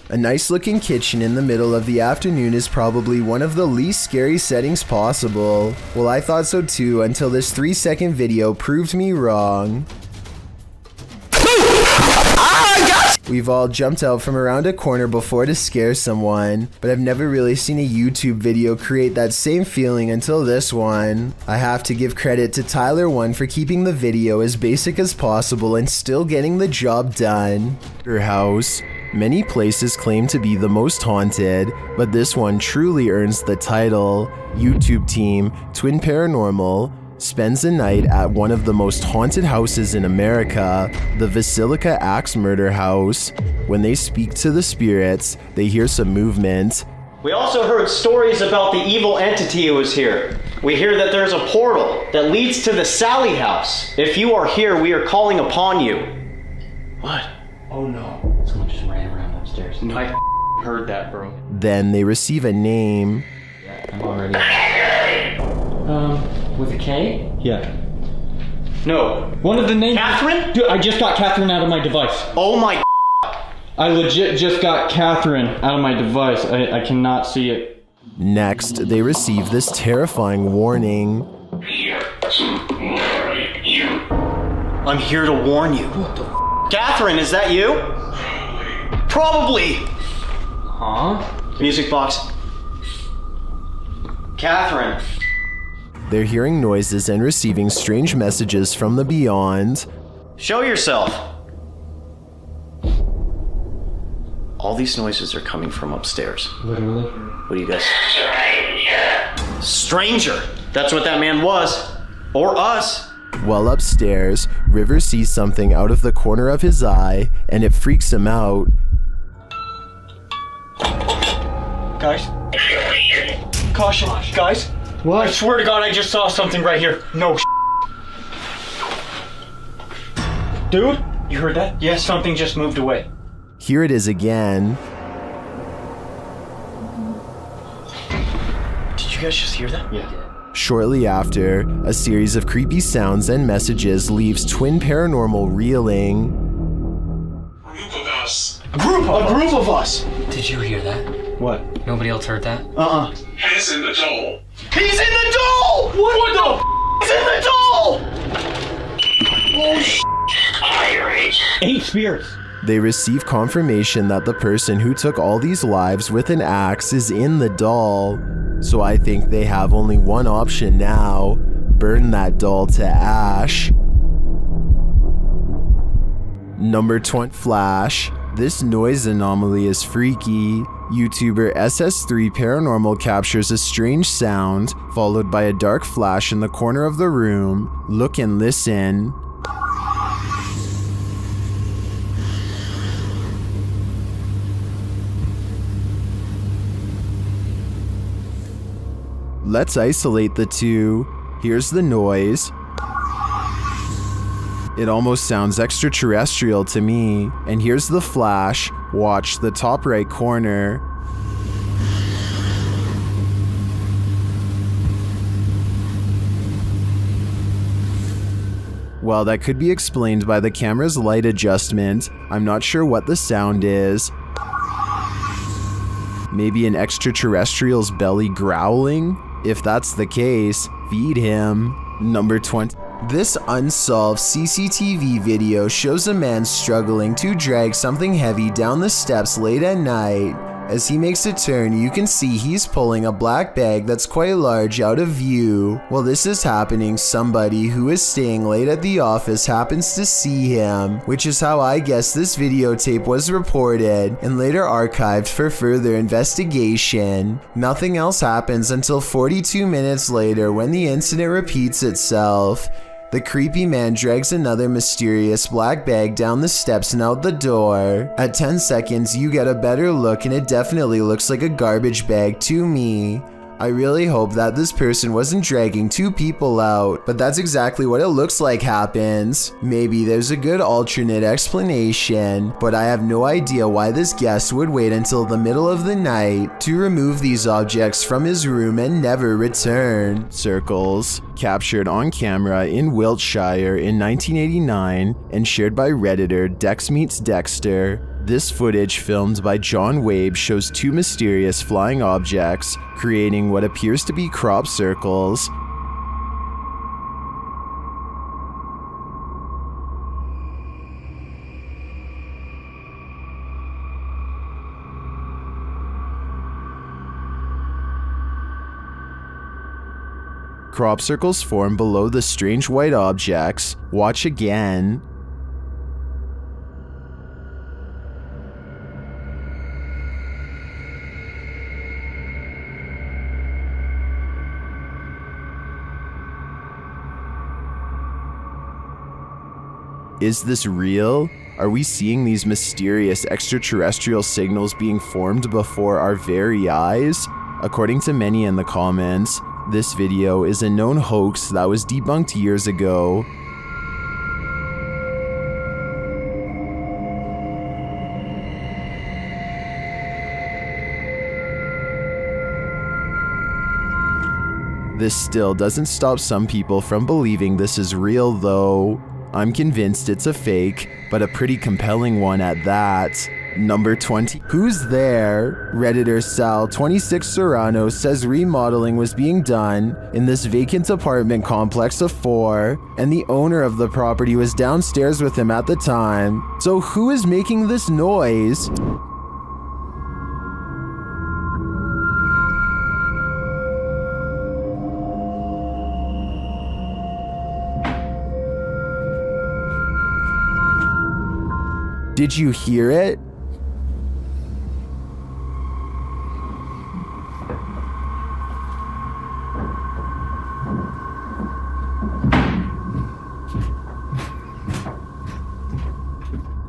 A nice looking kitchen in the middle of the afternoon is probably one of the least scary settings possible. Well, I thought so too until this 3-second video proved me wrong. We've all jumped out from around a corner before to scare someone, but I've never really seen a YouTube video create that same feeling until this one. I have to give credit to Tyler1 for keeping the video as basic as possible and still getting the job done. Her house. Many places claim to be the most haunted, but this one truly earns the title. YouTube team, Twin Paranormal, spends a night at one of the most haunted houses in America, the Basilica Axe Murder House. When they speak to the spirits, they hear some movement. We also heard stories about the evil entity who was here. We hear that there's a portal that leads to the Sally house. If you are here, we are calling upon you. What? Oh no. Someone just ran around upstairs. No, I heard that, bro. Then they receive a name. I'm already... with a K? Yeah. No. One of the names... Catherine? Dude, I just got Catherine out of my device. Oh my... I legit just got Catherine out of my device. I cannot see it. Next, they receive this terrifying warning. I'm here to warn you. What the Catherine, is that you? Probably. Huh? Music box. Catherine. They're hearing noises and receiving strange messages from the beyond. Show yourself. All these noises are coming from upstairs. Literally? What do you guys... Stranger! That's what that man was. Or us. While upstairs, River sees something out of the corner of his eye, and it freaks him out. Guys? Caution, guys. What? I swear to God, I just saw something right here. No Dude, you heard that? Yes, something just moved away. Here it is again. Did you guys just hear that? Yeah. Shortly after, a series of creepy sounds and messages leaves Twin Paranormal reeling. Group of us. A group of us! Did you hear that? What? Nobody else heard that? He's in the door. He's in the doll! What the He's in the doll! Oh, Irate. 8 spirits. They receive confirmation that the person who took all these lives with an axe is in the doll. So I think they have only one option now: burn that doll to ash. Number 20 Flash. This noise anomaly is freaky. YouTuber SS3 Paranormal captures a strange sound, followed by a dark flash in the corner of the room. Look and listen. Let's isolate the two. Here's the noise. It almost sounds extraterrestrial to me. And here's the flash. Watch the top right corner. Well, that could be explained by the camera's light adjustment. I'm not sure what the sound is. Maybe an extraterrestrial's belly growling? If that's the case, feed him. Number 20. This unsolved CCTV video shows a man struggling to drag something heavy down the steps late at night. As he makes a turn, you can see he's pulling a black bag that's quite large out of view. While this is happening, somebody who is staying late at the office happens to see him, which is how I guess this videotape was reported and later archived for further investigation. Nothing else happens until 42 minutes later when the incident repeats itself. The creepy man drags another mysterious black bag down the steps and out the door. At 10 seconds, you get a better look and it definitely looks like a garbage bag to me. I really hope that this person wasn't dragging 2 people out, but that's exactly what it looks like happens. Maybe there's a good alternate explanation, but I have no idea why this guest would wait until the middle of the night to remove these objects from his room and never return. Circles. Captured on camera in Wiltshire in 1989 and shared by Redditor Dex Meets Dexter. This footage filmed by John Wabe shows two mysterious flying objects creating what appears to be crop circles. Crop circles form below the strange white objects. Watch again. Is this real? Are we seeing these mysterious extraterrestrial signals being formed before our very eyes? According to many in the comments, this video is a known hoax that was debunked years ago. This still doesn't stop some people from believing this is real though. I'm convinced it's a fake, but a pretty compelling one at that. Number 20. Who's there? Redditor Sal26 Serrano says remodeling was being done in this vacant apartment complex of 4, and the owner of the property was downstairs with him at the time. So who is making this noise? Did you hear it?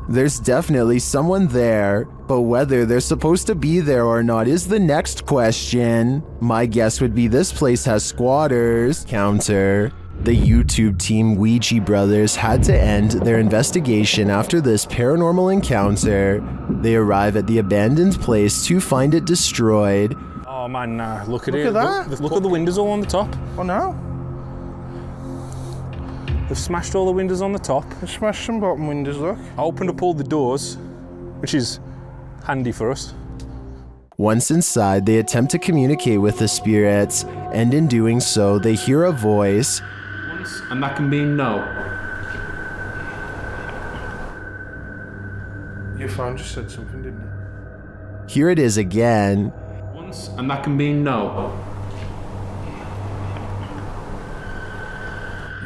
There's definitely someone there, but whether they're supposed to be there or not is the next question. My guess would be this place has squatters. Counter. The YouTube team Ouija Brothers had to end their investigation after this paranormal encounter. They arrive at the abandoned place to find it destroyed. Oh man, nah, look at Look it. at that. Look at the windows all on the top. Oh no, They've smashed all the windows on the top. they smashed some bottom windows, look. I opened up all the doors, which is handy for us. Once inside, they attempt to communicate with the spirits, and in doing so, they hear a voice. Once, and that can mean no. Your phone just said something, didn't it? Here it is again. Once, and that can mean no.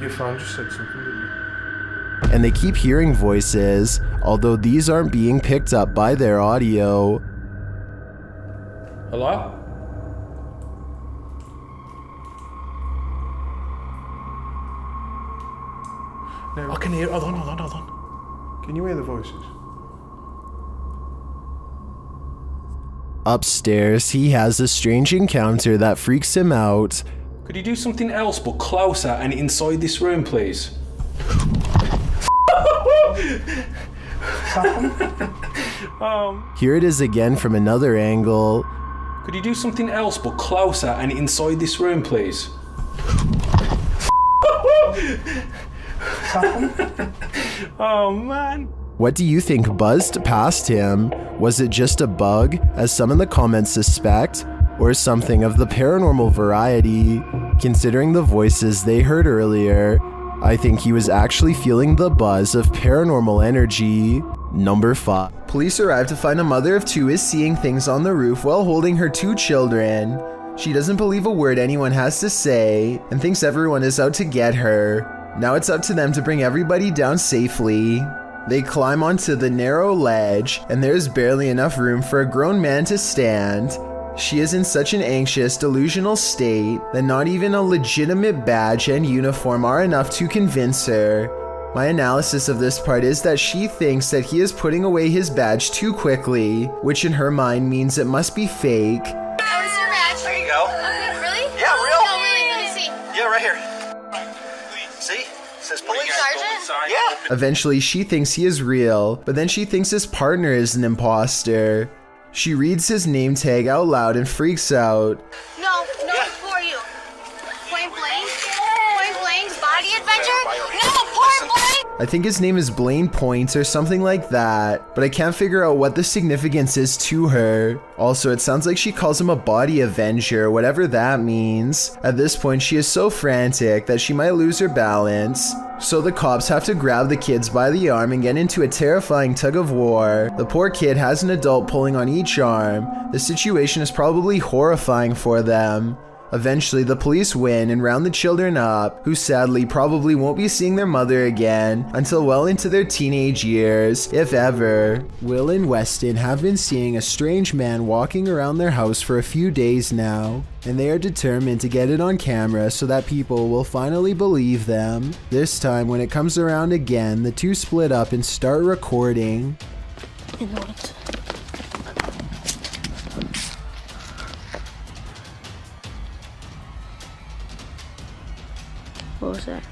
Your phone just said something, didn't it? And they keep hearing voices, although these aren't being picked up by their audio. Hello? No. I can hear. Hold on. Can you hear the voices? Upstairs, he has a strange encounter that freaks him out. Could you do something else but closer and inside this room, please? Here it is again from another angle. Could you do something else but closer and inside this room, please? Oh man. What do you think buzzed past him? Was it just a bug, as some in the comments suspect, or something of the paranormal variety? Considering the voices they heard earlier, I think he was actually feeling the buzz of paranormal energy. Number 5. Police arrive to find a mother of 2 is seeing things on the roof while holding her 2 children. She doesn't believe a word anyone has to say and thinks everyone is out to get her. Now it's up to them to bring everybody down safely. They climb onto the narrow ledge, and there's barely enough room for a grown man to stand. She is in such an anxious, delusional state that not even a legitimate badge and uniform are enough to convince her. My analysis of this part is that she thinks that he is putting away his badge too quickly, which in her mind means it must be fake. Where's your badge? There you go. Okay, really? Yeah, real. No, really, let me see. Yeah, right here. See? It says police. Sergeant? Yeah. Eventually, she thinks he is real, but then she thinks his partner is an imposter. She reads his name tag out loud and freaks out. No, who are you? Point blank? Point blank? Body adventure? No, point blank! I think his name is Blaine Point or something like that, but I can't figure out what the significance is to her. Also, it sounds like she calls him a body avenger, whatever that means. At this point, she is so frantic that she might lose her balance. So the cops have to grab the kids by the arm and get into a terrifying tug of war. The poor kid has an adult pulling on each arm. The situation is probably horrifying for them. Eventually, the police win and round the children up, who sadly probably won't be seeing their mother again until well into their teenage years, if ever. Will and Weston have been seeing a strange man walking around their house for a few days now, and they are determined to get it on camera so that people will finally believe them. This time, when it comes around again, the two split up and start recording. What was that?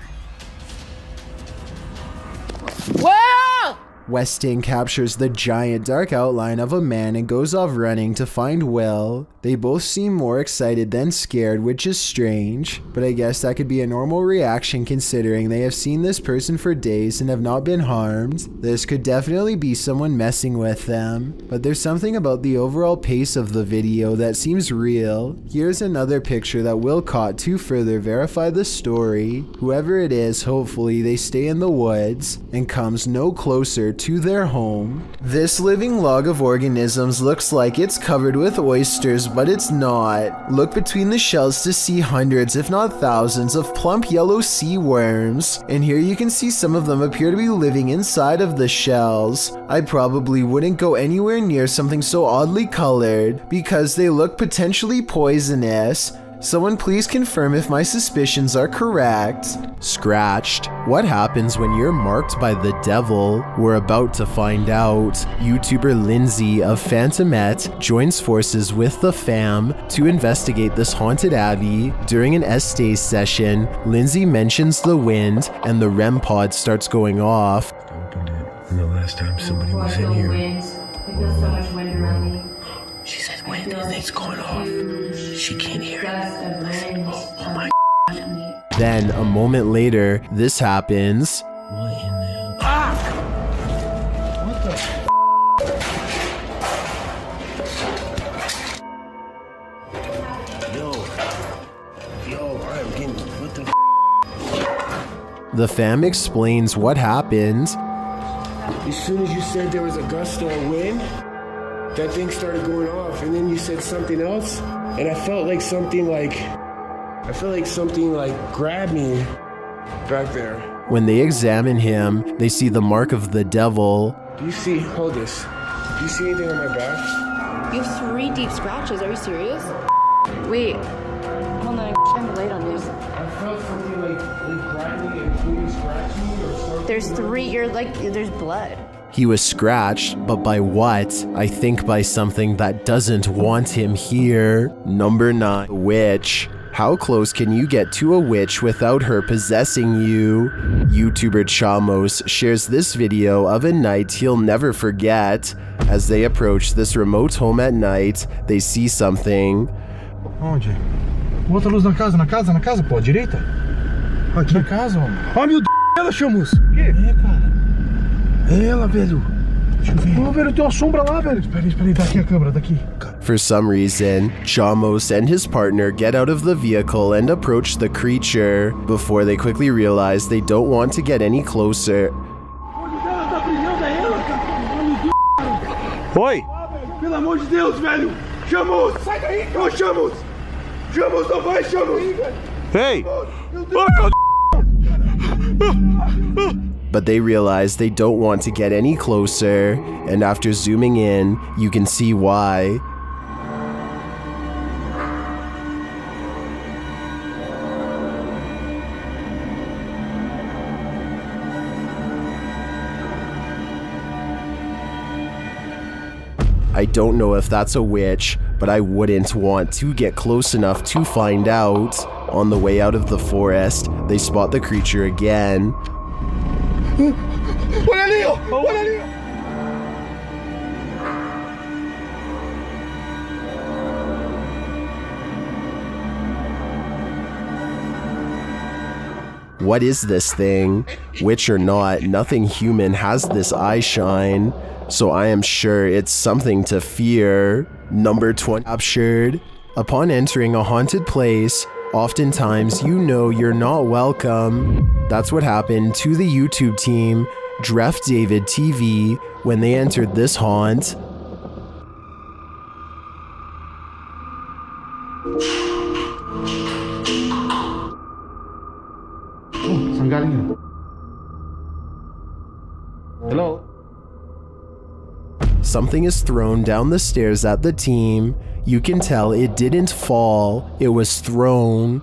Whoa! Weston captures the giant dark outline of a man and goes off running to find Will. They both seem more excited than scared, which is strange, but I guess that could be a normal reaction considering they have seen this person for days and have not been harmed. This could definitely be someone messing with them, but there's something about the overall pace of the video that seems real. Here's another picture that Will caught to further verify the story. Whoever it is, hopefully they stay in the woods and comes no closer to their home. This living log of organisms looks like it's covered with oysters, but it's not. Look between the shells to see hundreds, if not thousands, of plump yellow sea worms. And here you can see some of them appear to be living inside of the shells. I probably wouldn't go anywhere near something so oddly colored because they look potentially poisonous. Someone please confirm if my suspicions are correct. Scratched. What happens when you're marked by the devil? We're about to find out. YouTuber Lindsay of Phantomette joins forces with the fam to investigate this haunted abbey. During an Estays session, Lindsay mentions the wind and the REM pod starts going off. Opened it, and the last time somebody was in here. I feel so much wind around me. She said wind, things going off. She can't hear it. Oh my. Then, a moment later, this happens. What in the... What the Yo, I'm getting... What the... The fam explains what happened. As soon as you said there was a gust or a wind, that thing started going off, and then you said something else, and I felt like something grabbed me back there. When they examine him, they see the mark of the devil. Do you see, hold this, do you see anything on my back? You have 3 deep scratches. Are you serious? Wait. Hold on, I'm late on this. I felt something like grabbing me and maybe scratching me or something. There's 3, there's blood. He was scratched, but by what? I think by something that doesn't want him here. Number 9. Witch. How close can you get to a witch without her possessing you? YouTuber Chamos shares this video of a night he'll never forget. As they approach this remote home at night, they see something. Onde? Bota a luz na casa, pô, à direita? Aqui na casa, homem. Ó, meu Deus, ela, Chamus. O quê? É, cara. É ela, velho. Deixa eu ver. Ô, velho, tem uma sombra lá, velho. Espera aí, tá aqui a câmera, daqui. For some reason, Chamos and his partner get out of the vehicle and approach the creature before they quickly realize they don't want to get any closer. Oi! Pelo amor de Deus, velho! Chamus! Sai daí! Ô, Chamus! Chamus, não vai, Chamus! Ei! But they realize they don't want to get any closer, and after zooming in, you can see why. I don't know if that's a witch, but I wouldn't want to get close enough to find out. On the way out of the forest, they spot the creature again. Olha ali, ó! Olha ali! What is this thing? Witch or not, nothing human has this eye shine, so I am sure it's something to fear. Number 20. Captured. Upon entering a haunted place, oftentimes you know you're not welcome. That's what happened to the YouTube team, Dref David TV, when they entered this haunt. Hello? Something is thrown down the stairs at the team. You can tell it didn't fall, it was thrown.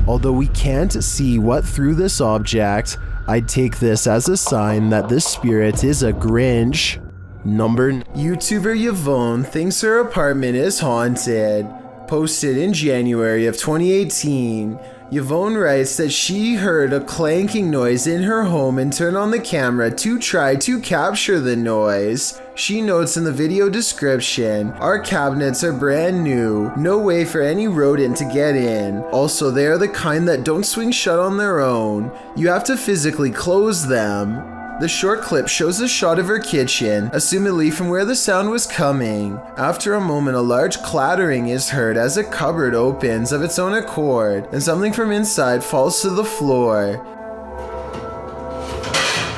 Although we can't see what threw this object, I'd take this as a sign that this spirit is a Grinch. Number 9. YouTuber Yvonne thinks her apartment is haunted. Posted in January of 2018. Yvonne writes that she heard a clanking noise in her home and turned on the camera to try to capture the noise. She notes in the video description, "Our cabinets are brand new, no way for any rodent to get in. Also, they are the kind that don't swing shut on their own. You have to physically close them." The short clip shows a shot of her kitchen, assumedly from where the sound was coming. After a moment, a large clattering is heard as a cupboard opens of its own accord, and something from inside falls to the floor.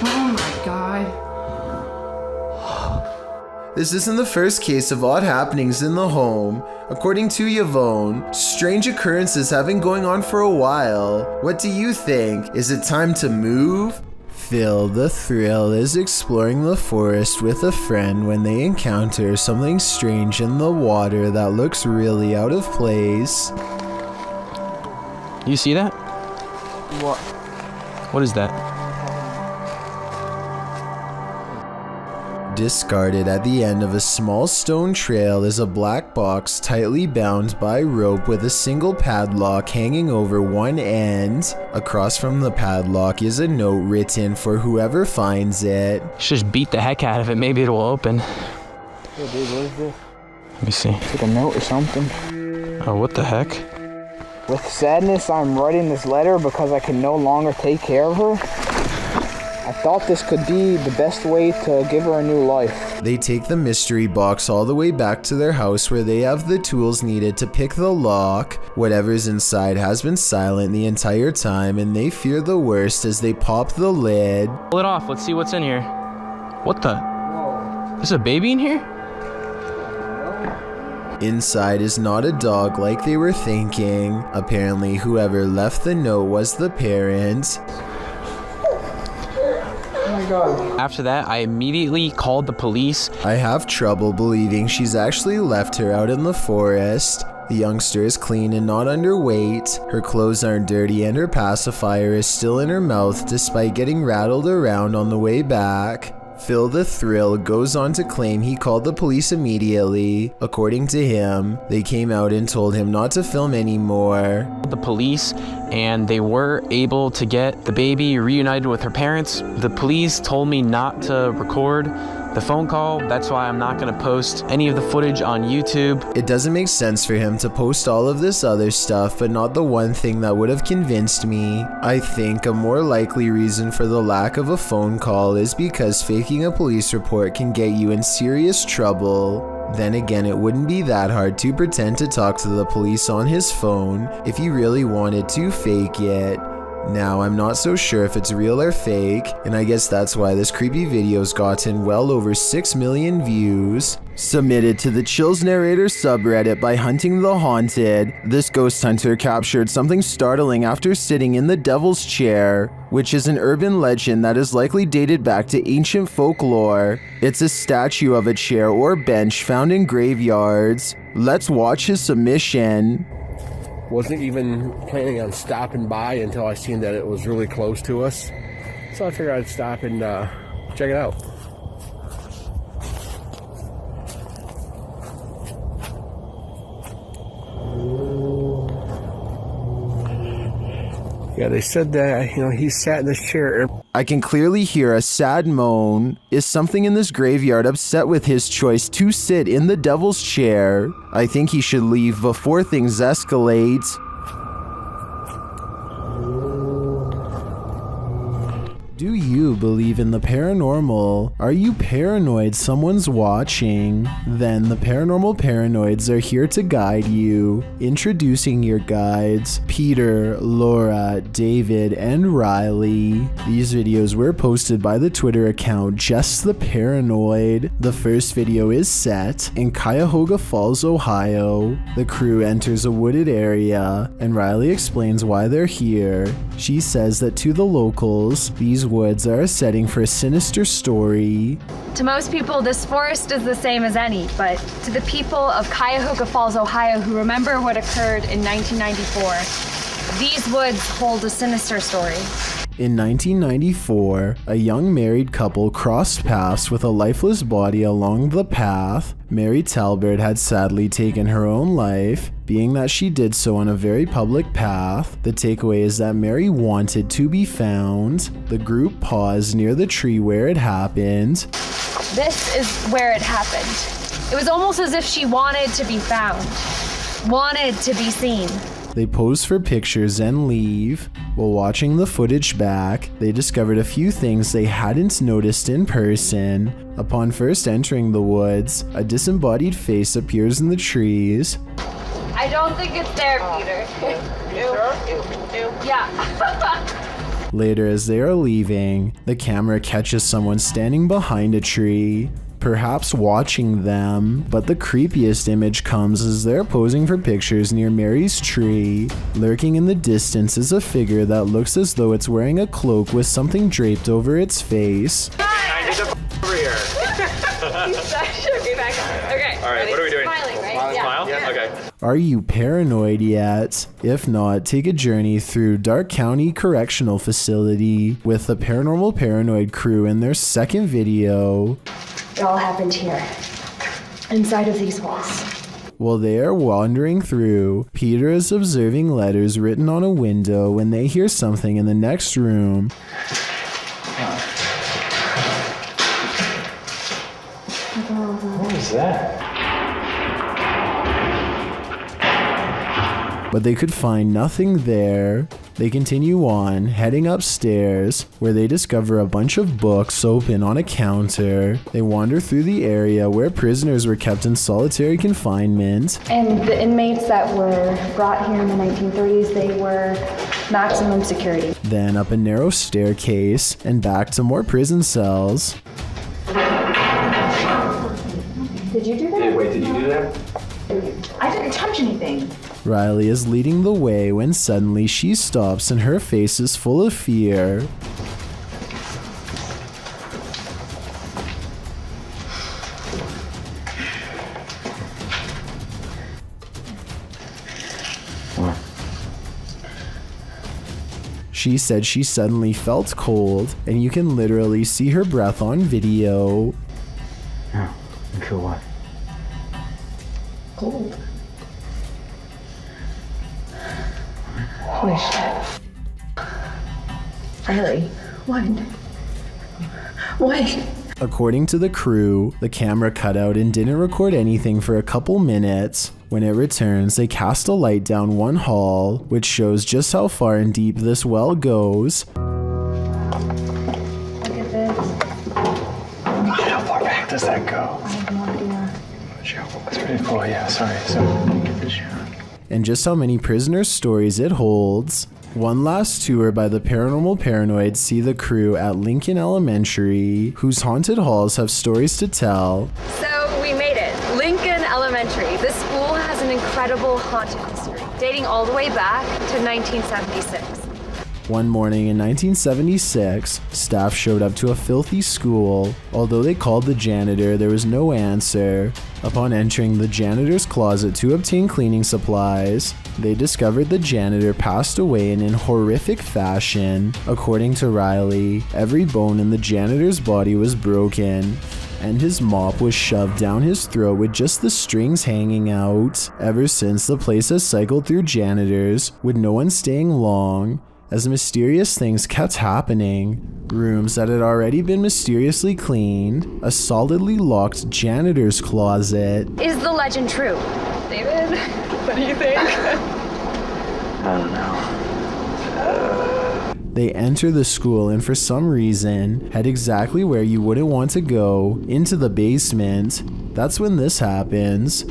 Oh my god. This isn't the first case of odd happenings in the home. According to Yvonne, strange occurrences have been going on for a while. What do you think? Is it time to move? Phil the Thrill is exploring the forest with a friend when they encounter something strange in the water that looks really out of place. You see that? What? What is that? Discarded at the end of a small stone trail is a black box tightly bound by rope with a single padlock hanging over one end. Across from the padlock is a note written for whoever finds it. Just beat the heck out of it, maybe it'll open. Hey dude, what is this? Let me see. It's like a note or something. Oh, what the heck? With sadness, I'm writing this letter because I can no longer take care of her. I thought this could be the best way to give her a new life. They take the mystery box all the way back to their house where they have the tools needed to pick the lock. Whatever's inside has been silent the entire time, and they fear the worst as they pop the lid. Pull it off, let's see what's in here. What the? There's a baby in here? Inside is not a dog like they were thinking. Apparently whoever left the note was the parent. After that, I immediately called the police. I have trouble believing she's actually left her out in the forest. The youngster is clean and not underweight. Her clothes aren't dirty and her pacifier is still in her mouth despite getting rattled around on the way back. Phil the Thrill goes on to claim he called the police immediately. According to him, they came out and told him not to film anymore. The police, and they were able to get the baby reunited with her parents. The police told me not to record the phone call. That's why I'm not going to post any of the footage on YouTube. It doesn't make sense for him to post all of this other stuff, but not the one thing that would have convinced me. I think a more likely reason for the lack of a phone call is because faking a police report can get you in serious trouble. Then again, it wouldn't be that hard to pretend to talk to the police on his phone if he really wanted to fake it. Now, I'm not so sure if it's real or fake, and I guess that's why this creepy video's gotten well over 6 million views. Submitted to the Chills Narrator subreddit by Hunting the Haunted, this ghost hunter captured something startling after sitting in the Devil's Chair, which is an urban legend that is likely dated back to ancient folklore. It's a statue of a chair or bench found in graveyards. Let's watch his submission. Wasn't even planning on stopping by until I seen that it was really close to us. So I figured I'd stop and check it out. Yeah, they said that, he sat in this chair. I can clearly hear a sad moan. Is something in this graveyard upset with his choice to sit in the devil's chair? I think he should leave before things escalate. Do you believe in the paranormal? Are you paranoid someone's watching? Then the paranormal paranoids are here to guide you. Introducing your guides, Peter, Laura, David, and Riley. These videos were posted by the Twitter account Just the Paranoid. The first video is set in Cuyahoga Falls, Ohio. The crew enters a wooded area, and Riley explains why they're here. She says that to the locals, these woods are a setting for a sinister story. To most people, this forest is the same as any, but to the people of Cuyahoga Falls, Ohio, who remember what occurred in 1994, these woods hold a sinister story. In 1994, a young married couple crossed paths with a lifeless body along the path. Mary Talbert had sadly taken her own life. Being that she did so on a very public path, the takeaway is that Mary wanted to be found. The group paused near the tree where it happened. This is where it happened. It was almost as if she wanted to be found, wanted to be seen. They pose for pictures and leave. While watching the footage back, they discovered a few things they hadn't noticed in person. Upon first entering the woods, a disembodied face appears in the trees. I don't think it's there, Peter. Yeah. Later, as they are leaving, the camera catches someone standing behind a tree, perhaps watching them, but the creepiest image comes as they're posing for pictures near Mary's tree. Lurking in the distance is a figure that looks as though it's wearing a cloak with something draped over its face. Over here. Okay. All right, what are we doing? Smiling, right? Smile? Yeah. Okay. Are you paranoid yet? If not, take a journey through Dark County Correctional Facility with the Paranormal Paranoid crew in their second video. It all happened here, inside of these walls. While they are wandering through, Peter is observing letters written on a window when they hear something in the next room. What is that? But they could find nothing there. They continue on, heading upstairs, where they discover a bunch of books open on a counter. They wander through the area where prisoners were kept in solitary confinement. And the inmates that were brought here in the 1930s, they were maximum security. Then up a narrow staircase and back to more prison cells. Did you do that? Wait, did you do that? I didn't touch anything. Riley is leading the way when suddenly she stops and her face is full of fear. She said she suddenly felt cold, and you can literally see her breath on video. Oh, you feel what? Cold. Holy shit. Riley, what? What? According to the crew, the camera cut out and didn't record anything for a couple minutes. When it returns, they cast a light down one hall, which shows just how far and deep this well goes. Look at this. How far back does that go? I have no idea. That's pretty cool, yeah, sorry. So, get this shot. And just how many prisoner stories it holds. One last tour by the Paranormal Paranoids see the crew at Lincoln Elementary, whose haunted halls have stories to tell. So we made it. Lincoln Elementary. This school has an incredible haunted history, dating all the way back to 1976. One morning in 1976, staff showed up to a filthy school. Although they called the janitor, there was no answer. Upon entering the janitor's closet to obtain cleaning supplies, they discovered the janitor passed away in horrific fashion. According to Riley, every bone in the janitor's body was broken, and his mop was shoved down his throat with just the strings hanging out. Ever since, the place has cycled through janitors, with no one staying long. as mysterious things kept happening. Rooms that had already been mysteriously cleaned, a solidly locked janitor's closet. Is the legend true? David, what do you think? I don't know. They enter the school and for some reason head exactly where you wouldn't want to go, into the basement. That's when this happens.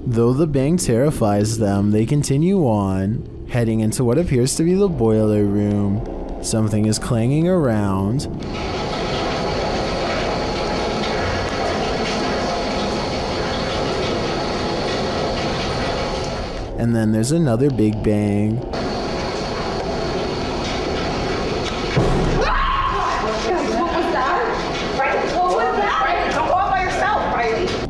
Though the bang terrifies them, they continue on, heading into what appears to be the boiler room. Something is clanging around. And then there's another big bang.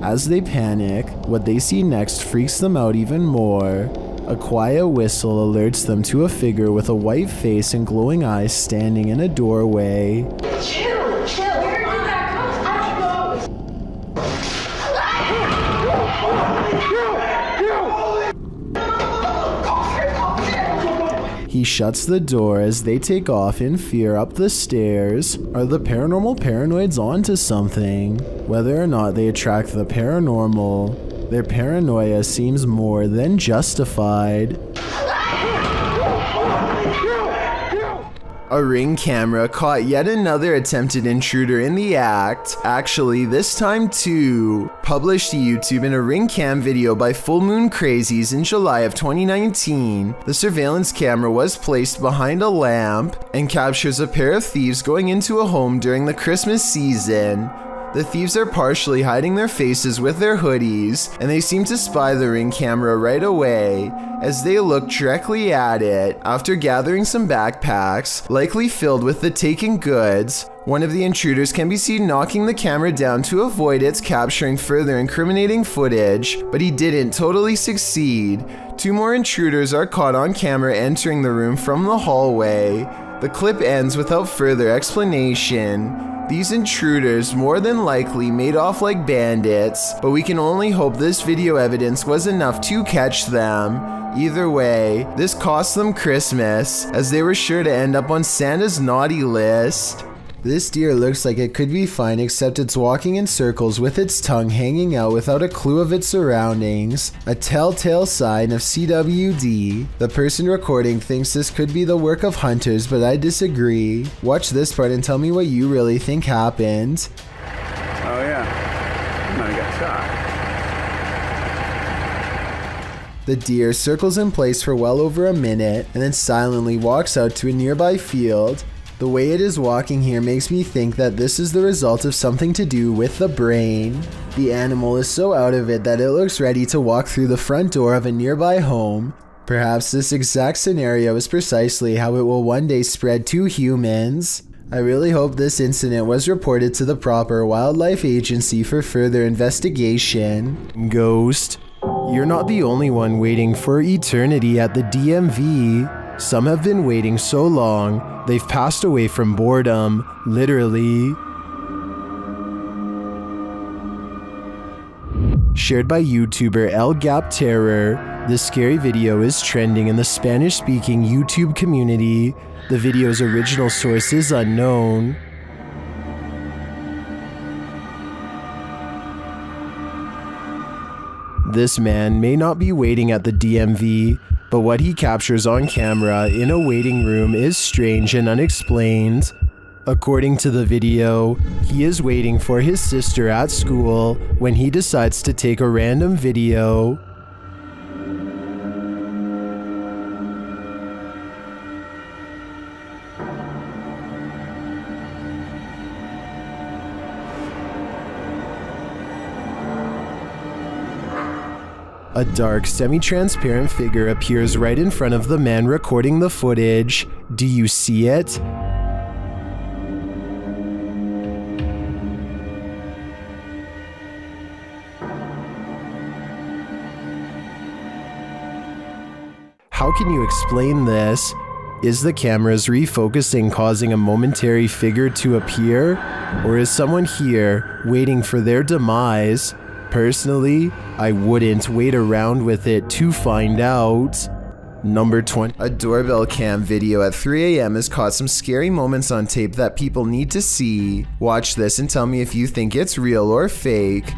As they panic, what they see next freaks them out even more. A quiet whistle alerts them to a figure with a white face and glowing eyes standing in a doorway. Chill. Where did that come from? I don't know. He shuts the door as they take off in fear up the stairs. Are the paranormal paranoids onto something? Whether or not they attract the paranormal, their paranoia seems more than justified. A Ring camera caught yet another attempted intruder in the act. Actually, this time too. Published to YouTube in a Ring cam video by Full Moon Crazies in July of 2019, the surveillance camera was placed behind a lamp and captures a pair of thieves going into a home during the Christmas season. The thieves are partially hiding their faces with their hoodies, and they seem to spy the Ring camera right away as they look directly at it. After gathering some backpacks, likely filled with the taken goods, one of the intruders can be seen knocking the camera down to avoid its capturing further incriminating footage, but he didn't totally succeed. Two more intruders are caught on camera entering the room from the hallway. The clip ends without further explanation. These intruders more than likely made off like bandits, but we can only hope this video evidence was enough to catch them. Either way, this cost them Christmas, as they were sure to end up on Santa's naughty list. This deer looks like it could be fine, except it's walking in circles with its tongue hanging out without a clue of its surroundings. A telltale sign of CWD. The person recording thinks this could be the work of hunters, but I disagree. Watch this part and tell me what you really think happened. Oh yeah, I might have got shot. The deer circles in place for well over a minute and then silently walks out to a nearby field. The way it is walking here makes me think that this is the result of something to do with the brain. The animal is so out of it that it looks ready to walk through the front door of a nearby home. Perhaps this exact scenario is precisely how it will one day spread to humans. I really hope this incident was reported to the proper wildlife agency for further investigation. Ghost, you're not the only one waiting for eternity at the DMV. Some have been waiting so long, they've passed away from boredom, literally. Shared by YouTuber El Gap Terror, this scary video is trending in the Spanish-speaking YouTube community. The video's original source is unknown. This man may not be waiting at the DMV, but what he captures on camera in a waiting room is strange and unexplained. According to the video, he is waiting for his sister at school when he decides to take a random video. A dark, semi-transparent figure appears right in front of the man recording the footage. Do you see it? How can you explain this? Is the camera's refocusing causing a momentary figure to appear? Or is someone here waiting for their demise? Personally, I wouldn't wait around with it to find out. Number 20. A doorbell cam video at 3 a.m. has caught some scary moments on tape that people need to see. Watch this and tell me if you think it's real or fake.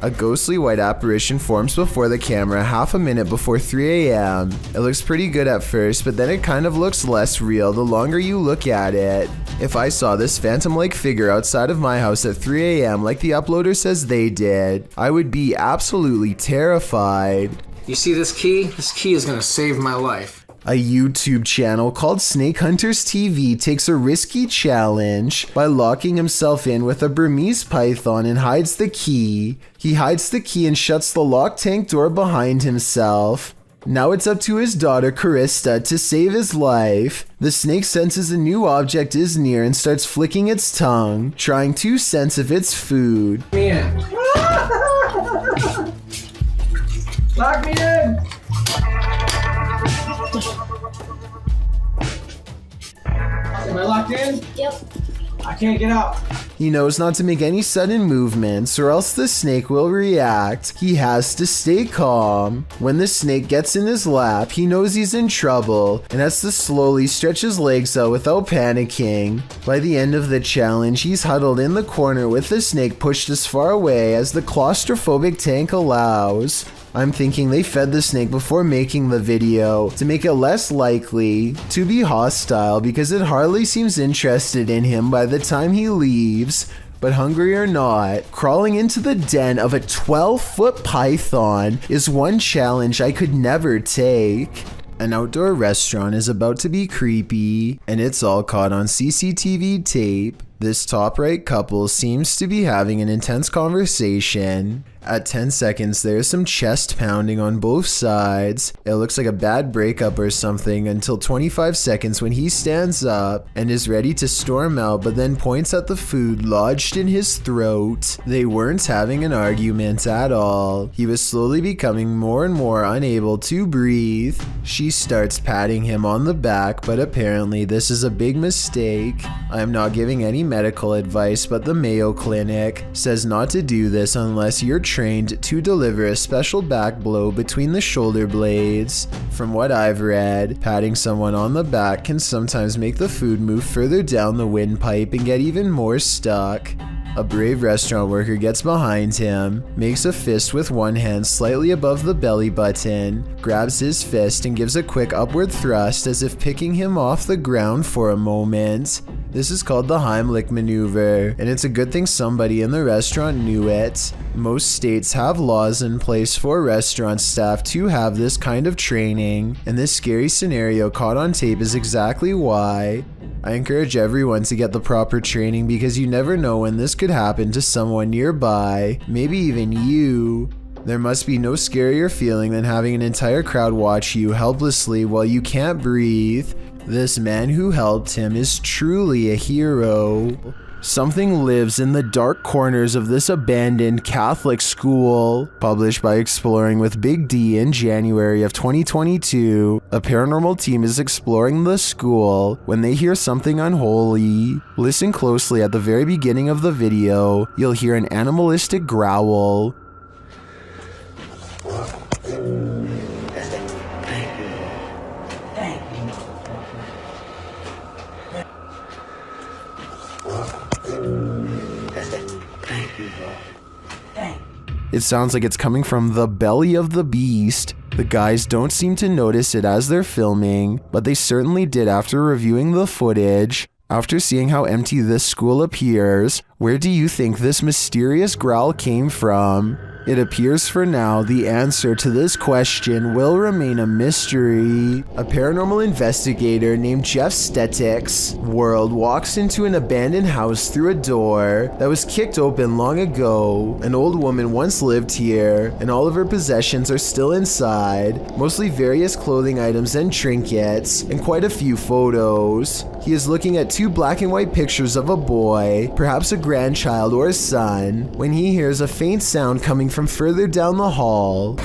A ghostly white apparition forms before the camera half a minute before 3 a.m. It looks pretty good at first, but then it kind of looks less real the longer you look at it. If I saw this phantom-like figure outside of my house at 3 a.m. like the uploader says they did, I would be absolutely terrified. You see this key? This key is gonna save my life. A YouTube channel called Snake Hunters TV takes a risky challenge by locking himself in with a Burmese python and hides the key. He hides the key and shuts the locked tank door behind himself. Now it's up to his daughter Carista to save his life. The snake senses a new object is near and starts flicking its tongue, trying to sense if it's food. Lock me in. Lock me in. Am I locked in? Yep. I can't get out. He knows not to make any sudden movements or else the snake will react. He has to stay calm. When the snake gets in his lap, he knows he's in trouble and has to slowly stretch his legs out without panicking. By the end of the challenge, he's huddled in the corner with the snake pushed as far away as the claustrophobic tank allows. I'm thinking they fed the snake before making the video to make it less likely to be hostile because it hardly seems interested in him by the time he leaves. But hungry or not, crawling into the den of a 12-foot python is one challenge I could never take. An outdoor restaurant is about to be creepy, and it's all caught on CCTV tape. This top right couple seems to be having an intense conversation. At 10 seconds, there's some chest pounding on both sides. It looks like a bad breakup or something until 25 seconds when he stands up and is ready to storm out, but then points at the food lodged in his throat. They weren't having an argument at all. He was slowly becoming more and more unable to breathe. She starts patting him on the back, but apparently this is a big mistake. I am not giving any medical advice, but the Mayo Clinic says not to do this unless you're trained to deliver a special back blow between the shoulder blades. From what I've read, patting someone on the back can sometimes make the food move further down the windpipe and get even more stuck. A brave restaurant worker gets behind him, makes a fist with one hand slightly above the belly button, grabs his fist and gives a quick upward thrust as if picking him off the ground for a moment. This is called the Heimlich maneuver, and it's a good thing somebody in the restaurant knew it. Most states have laws in place for restaurant staff to have this kind of training, and this scary scenario caught on tape is exactly why. I encourage everyone to get the proper training because you never know when this could happen to someone nearby, maybe even you. There must be no scarier feeling than having an entire crowd watch you helplessly while you can't breathe. This man who helped him is truly a hero. Something lives in the dark corners of this abandoned Catholic school. Published by Exploring with Big D in January of 2022, a paranormal team is exploring the school when they hear something unholy. Listen closely at the very beginning of the video. You'll hear an animalistic growl. It sounds like it's coming from the belly of the beast. The guys don't seem to notice it as they're filming, but they certainly did after reviewing the footage. After seeing how empty this school appears, where do you think this mysterious growl came from? It appears for now the answer to this question will remain a mystery. A paranormal investigator named Jeff Stetik's world walks into an abandoned house through a door that was kicked open long ago. An old woman once lived here, and all of her possessions are still inside, mostly various clothing items and trinkets, and quite a few photos. He is looking at two black and white pictures of a boy, perhaps a grandchild or a son, when he hears a faint sound coming from further down the hall.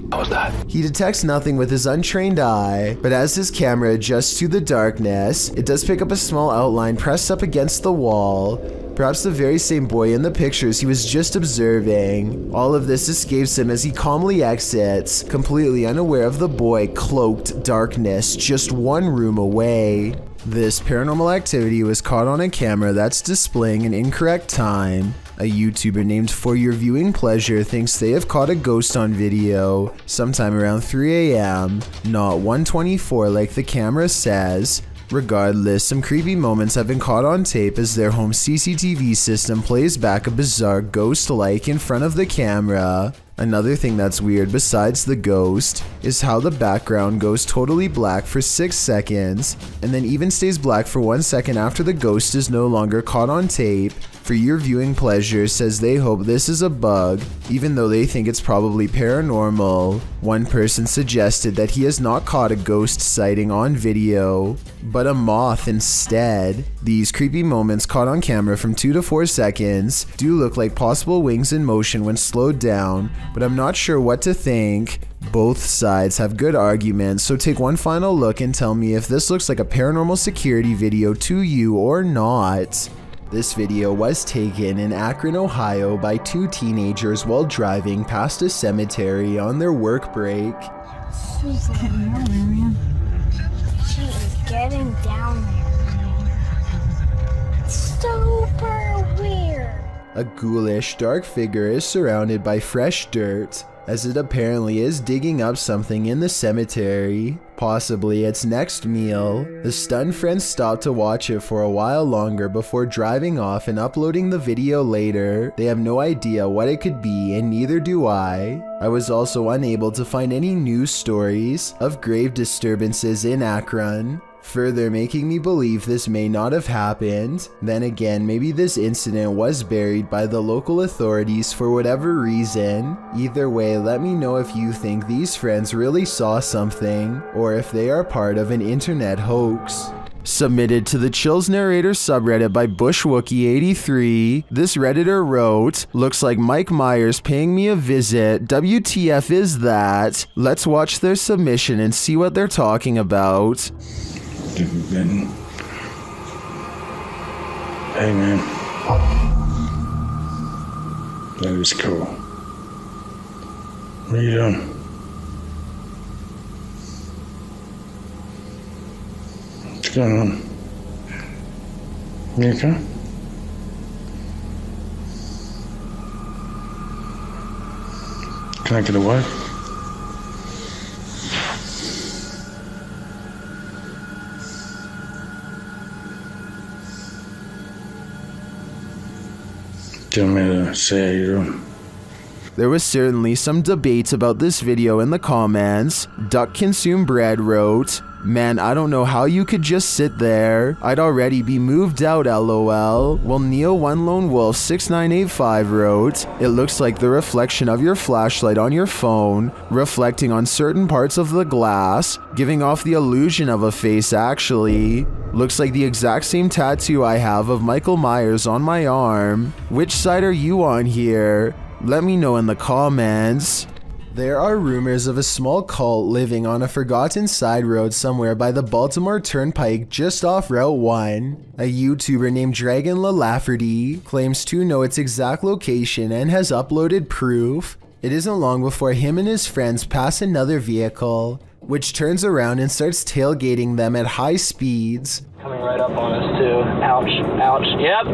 What was that? He detects nothing with his untrained eye, but as his camera adjusts to the darkness, it does pick up a small outline pressed up against the wall. Perhaps the very same boy in the pictures he was just observing. All of this escapes him as he calmly exits, completely unaware of the boy cloaked darkness just one room away. This paranormal activity was caught on a camera that's displaying an incorrect time. A YouTuber named For Your Viewing Pleasure thinks they have caught a ghost on video sometime around 3 a.m., not 1:24 like the camera says. Regardless, some creepy moments have been caught on tape as their home CCTV system plays back a bizarre ghost-like in front of the camera. Another thing that's weird besides the ghost is how the background goes totally black for 6 seconds and then even stays black for 1 second after the ghost is no longer caught on tape. For Your Viewing Pleasure says they hope this is a bug, even though they think it's probably paranormal. One person suggested that he has not caught a ghost sighting on video, but a moth instead. These creepy moments caught on camera from 2 to 4 seconds do look like possible wings in motion when slowed down, but I'm not sure what to think. Both sides have good arguments, so take one final look and tell me if this looks like a paranormal security video to you or not. This video was taken in Akron, Ohio by 2 teenagers while driving past a cemetery on their work break. She's getting down there, man. She is getting down there, man. Super weird. A ghoulish, dark figure is surrounded by fresh dirt, as it apparently is digging up something in the cemetery, possibly its next meal. The stunned friends stop to watch it for a while longer before driving off and uploading the video later. They have no idea what it could be, and neither do I. I was also unable to find any news stories of grave disturbances in Akron, further making me believe this may not have happened. Then again, maybe this incident was buried by the local authorities for whatever reason. Either way, let me know if you think these friends really saw something, or if they are part of an internet hoax. Submitted to the Chills Narrator subreddit by BushWookie83, this redditor wrote, "Looks like Mike Myers paying me a visit. WTF is that?" Let's watch their submission and see what they're talking about. Hey man, that was cool. What are you doing? What's going on? You okay? Can I get away? Do you want me to say how you're doing? There was certainly some debate about this video in the comments. Duck Consume Bread wrote, "Man, I don't know how you could just sit there. I'd already be moved out, lol." While Neo1LoneWolf6985 wrote, "It looks like the reflection of your flashlight on your phone, reflecting on certain parts of the glass, giving off the illusion of a face actually. Looks like the exact same tattoo I have of Michael Myers on my arm. Which side are you on here? Let me know in the comments." There are rumors of a small cult living on a forgotten side road somewhere by the Baltimore Turnpike just off Route 1. A YouTuber named Dragon LaLafferty claims to know its exact location and has uploaded proof. It isn't long before him and his friends pass another vehicle, which turns around and starts tailgating them at high speeds. Coming right up on us too. Ouch, ouch, yep.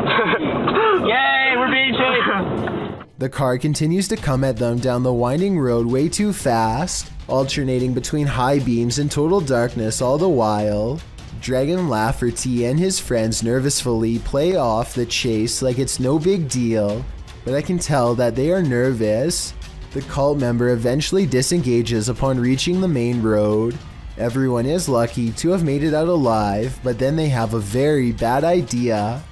Yay, we're being chased. The car continues to come at them down the winding road way too fast, alternating between high beams and total darkness all the while. Dragon Lafferty and his friends nervously play off the chase like it's no big deal, but I can tell that they are nervous. The cult member eventually disengages upon reaching the main road. Everyone is lucky to have made it out alive, but then they have a very bad idea.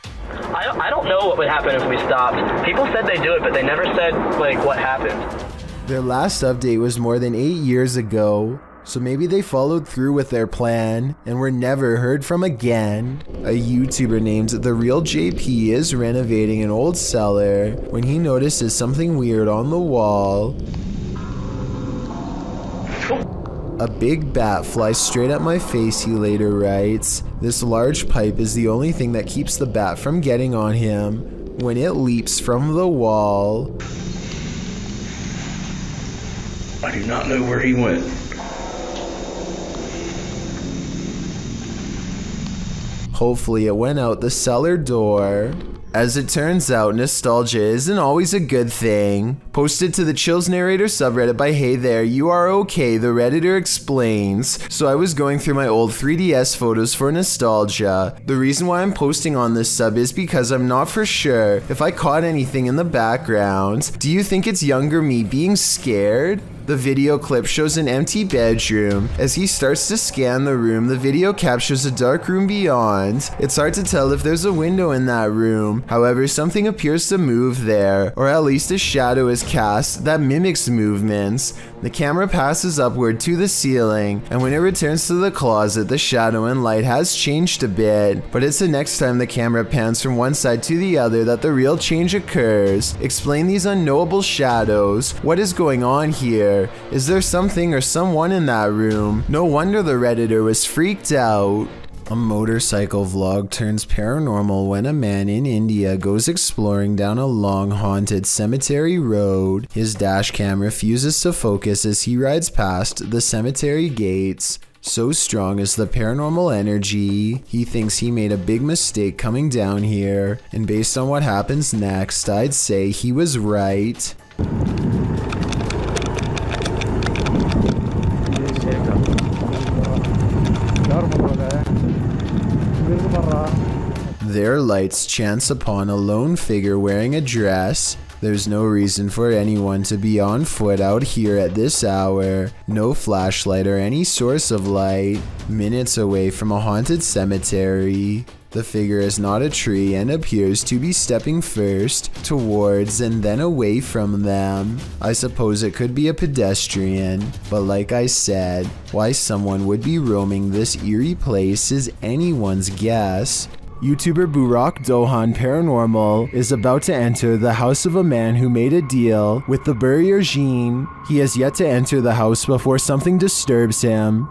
I don't know what would happen if we stopped. People said they'd do it, but they never said, like, what happened. Their last update was more than 8 years ago, so maybe they followed through with their plan and were never heard from again. A YouTuber named The Real JP is renovating an old cellar when he notices something weird on the wall. A big bat flies straight at my face, he later writes. This large pipe is the only thing that keeps the bat from getting on him when it leaps from the wall. I do not know where he went. Hopefully it went out the cellar door. As it turns out, nostalgia isn't always a good thing. Posted to the Chills Narrator subreddit by Hey There, You Are Okay, the Redditor explains. So I was going through my old 3DS photos for nostalgia. The reason why I'm posting on this sub is because I'm not for sure if I caught anything in the background. Do you think it's younger me being scared? The video clip shows an empty bedroom. As he starts to scan the room, the video captures a dark room beyond. It's hard to tell if there's a window in that room. However, something appears to move there, or at least a shadow is cast that mimics movements. The camera passes upward to the ceiling, and when it returns to the closet, the shadow and light has changed a bit. But it's the next time the camera pans from one side to the other that the real change occurs. Explain these unknowable shadows. What is going on here? Is there something or someone in that room? No wonder the Redditor was freaked out. A motorcycle vlog turns paranormal when a man in India goes exploring down a long haunted cemetery road. His dash cam refuses to focus as he rides past the cemetery gates. So strong is the paranormal energy, he thinks he made a big mistake coming down here. And based on what happens next, I'd say he was right. Their lights chance upon a lone figure wearing a dress. There's no reason for anyone to be on foot out here at this hour. No flashlight or any source of light. Minutes away from a haunted cemetery. The figure is not a tree and appears to be stepping first towards and then away from them. I suppose it could be a pedestrian, but like I said, why someone would be roaming this eerie place is anyone's guess. YouTuber Burak Dohan Paranormal is about to enter the house of a man who made a deal with the Burier Jean. He has yet to enter the house before something disturbs him.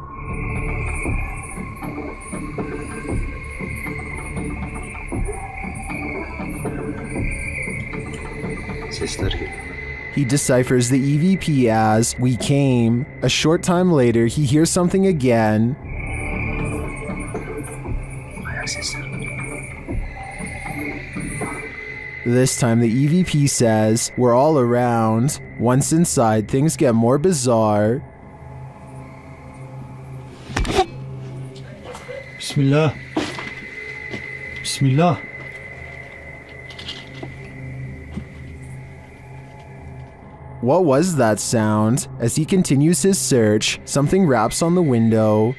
He deciphers the EVP as "we came." A short time later, he hears something again. This time the EVP says, "We're all around." Once inside, things get more bizarre. Bismillah. Bismillah. What was that sound? As he continues his search, something raps on the window.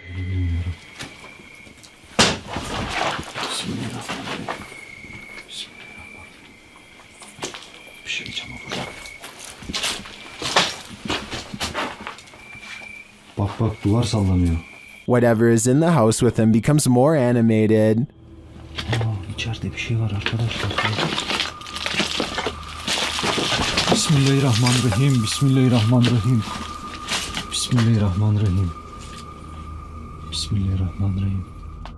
Bak duvar sallanıyor. Whatever is in the house with him becomes more animated. İçeride bir şey var arkadaşlar. Bismillahirrahmanirrahim. Bismillahirrahmanirrahim. Bismillahirrahmanirrahim. Bismillahirrahmanirrahim.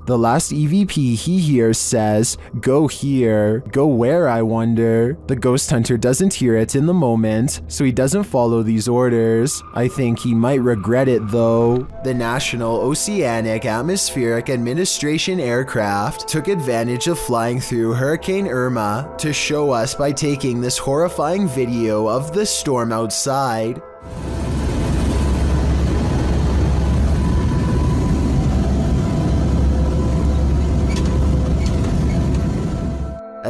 The last EVP he hears says, "Go here." Go where, I wonder? The ghost hunter doesn't hear it in the moment, so he doesn't follow these orders. I think he might regret it though. The National Oceanic Atmospheric Administration aircraft took advantage of flying through Hurricane Irma to show us by taking this horrifying video of the storm outside.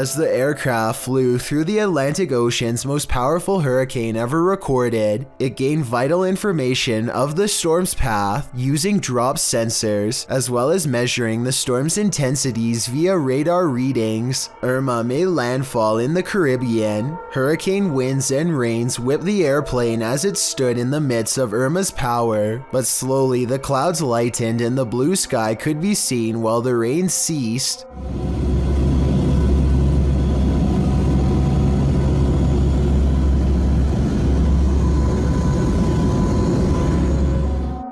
As the aircraft flew through the Atlantic Ocean's most powerful hurricane ever recorded, it gained vital information of the storm's path using drop sensors, as well as measuring the storm's intensities via radar readings. Irma made landfall in the Caribbean. Hurricane winds and rains whipped the airplane as it stood in the midst of Irma's power, but slowly the clouds lightened and the blue sky could be seen while the rain ceased.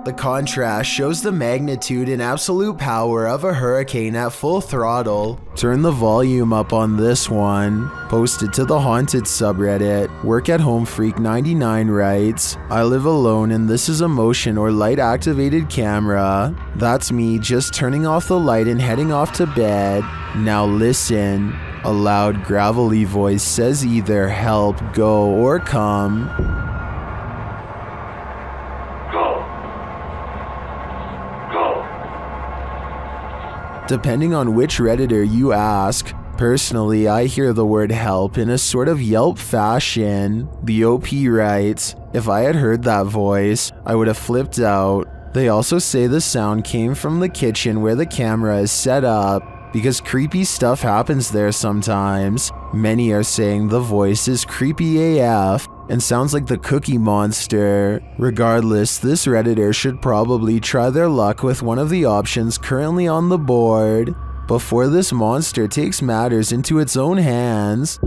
The contrast shows the magnitude and absolute power of a hurricane at full throttle. Turn the volume up on this one. Posted to the Haunted subreddit. Work at Home Freak 99 writes, I live alone and this is a motion or light activated camera. That's me just turning off the light and heading off to bed. Now listen. A loud gravelly voice says either help, go, or come. Depending on which Redditor you ask. Personally, I hear the word help in a sort of Yelp fashion. The OP writes, if I had heard that voice, I would have flipped out. They also say the sound came from the kitchen where the camera is set up, because creepy stuff happens there sometimes. Many are saying the voice is creepy AF and sounds like the Cookie Monster. Regardless, this Redditor should probably try their luck with one of the options currently on the board before this monster takes matters into its own hands.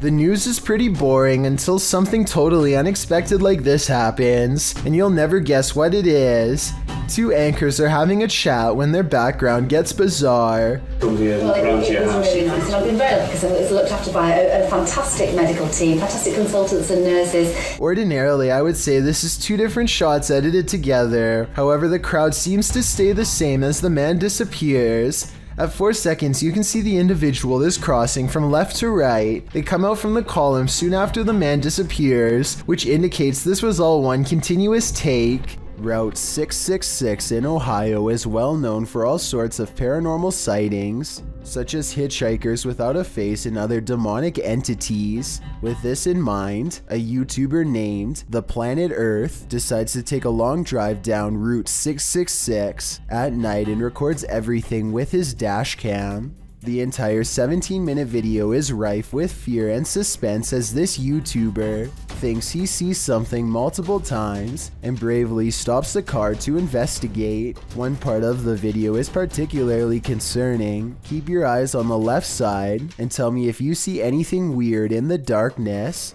The news is pretty boring until something totally unexpected like this happens, and you'll never guess what it is. Two anchors are having a chat when their background gets bizarre. Well, it was really nice, and I've been very lucky because I was looked after by a fantastic medical team, fantastic consultants and nurses. Ordinarily, I would say this is two different shots edited together. However, the crowd seems to stay the same as the man disappears. At 4 seconds, you can see the individual is crossing from left to right. They come out from the column soon after the man disappears, which indicates this was all one continuous take. Route 666 in Ohio is well known for all sorts of paranormal sightings, such as hitchhikers without a face and other demonic entities. With this in mind, a YouTuber named The Planet Earth decides to take a long drive down Route 666 at night and records everything with his dash cam. The entire 17-minute video is rife with fear and suspense as this YouTuber thinks he sees something multiple times and bravely stops the car to investigate. One part of the video is particularly concerning. Keep your eyes on the left side and tell me if you see anything weird in the darkness.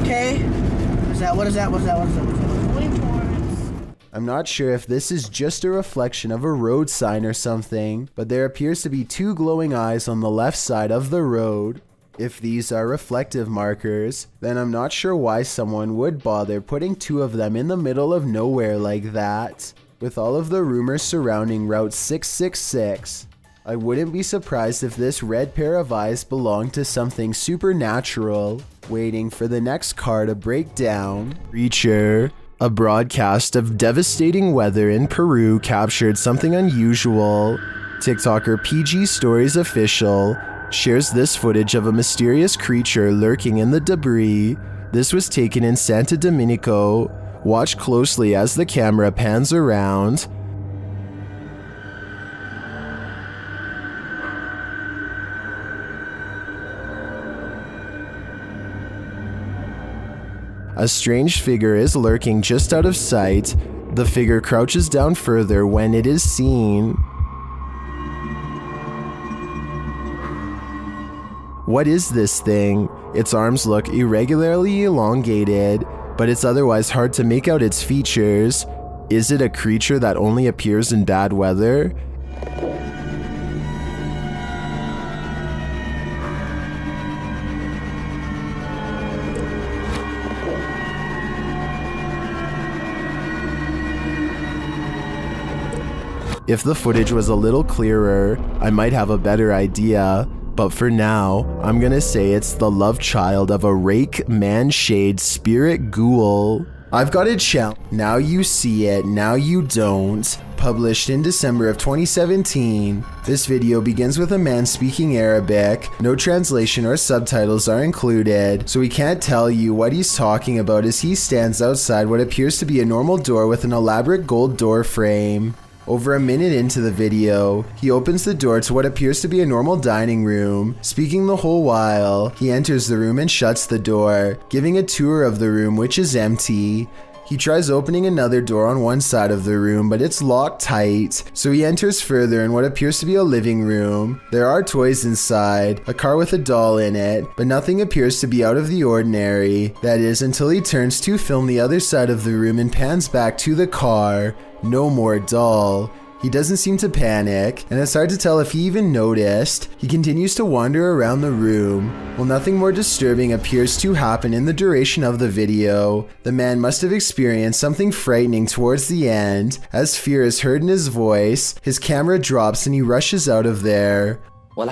Okay. What is that? I'm not sure if this is just a reflection of a road sign or something, but there appears to be two glowing eyes on the left side of the road. If these are reflective markers, then I'm not sure why someone would bother putting two of them in the middle of nowhere like that. With all of the rumors surrounding Route 666, I wouldn't be surprised if this red pair of eyes belonged to something supernatural, waiting for the next car to break down. Reacher. A broadcast of devastating weather in Peru captured something unusual. TikToker PG Stories Official shares this footage of a mysterious creature lurking in the debris. This was taken in Santo Domingo. Watch closely as the camera pans around. A strange figure is lurking just out of sight. The figure crouches down further when it is seen. What is this thing? Its arms look irregularly elongated, but it's otherwise hard to make out its features. Is it a creature that only appears in bad weather? If the footage was a little clearer, I might have a better idea, but for now, I'm gonna say it's the love child of a rake man-shade spirit ghoul. I've got a challenge. Now you see it, now you don't. Published in December of 2017. This video begins with a man speaking Arabic. No translation or subtitles are included, so we can't tell you what he's talking about as he stands outside what appears to be a normal door with an elaborate gold door frame. Over a minute into the video, he opens the door to what appears to be a normal dining room. Speaking the whole while, he enters the room and shuts the door, giving a tour of the room which is empty. He tries opening another door on one side of the room, but it's locked tight, so he enters further in what appears to be a living room. There are toys inside, a car with a doll in it, but nothing appears to be out of the ordinary. That is, until he turns to film the other side of the room and pans back to the car. No more doll. He doesn't seem to panic, and it's hard to tell if he even noticed. He continues to wander around the room. While nothing more disturbing appears to happen in the duration of the video, the man must have experienced something frightening towards the end. As fear is heard in his voice, his camera drops and he rushes out of there. What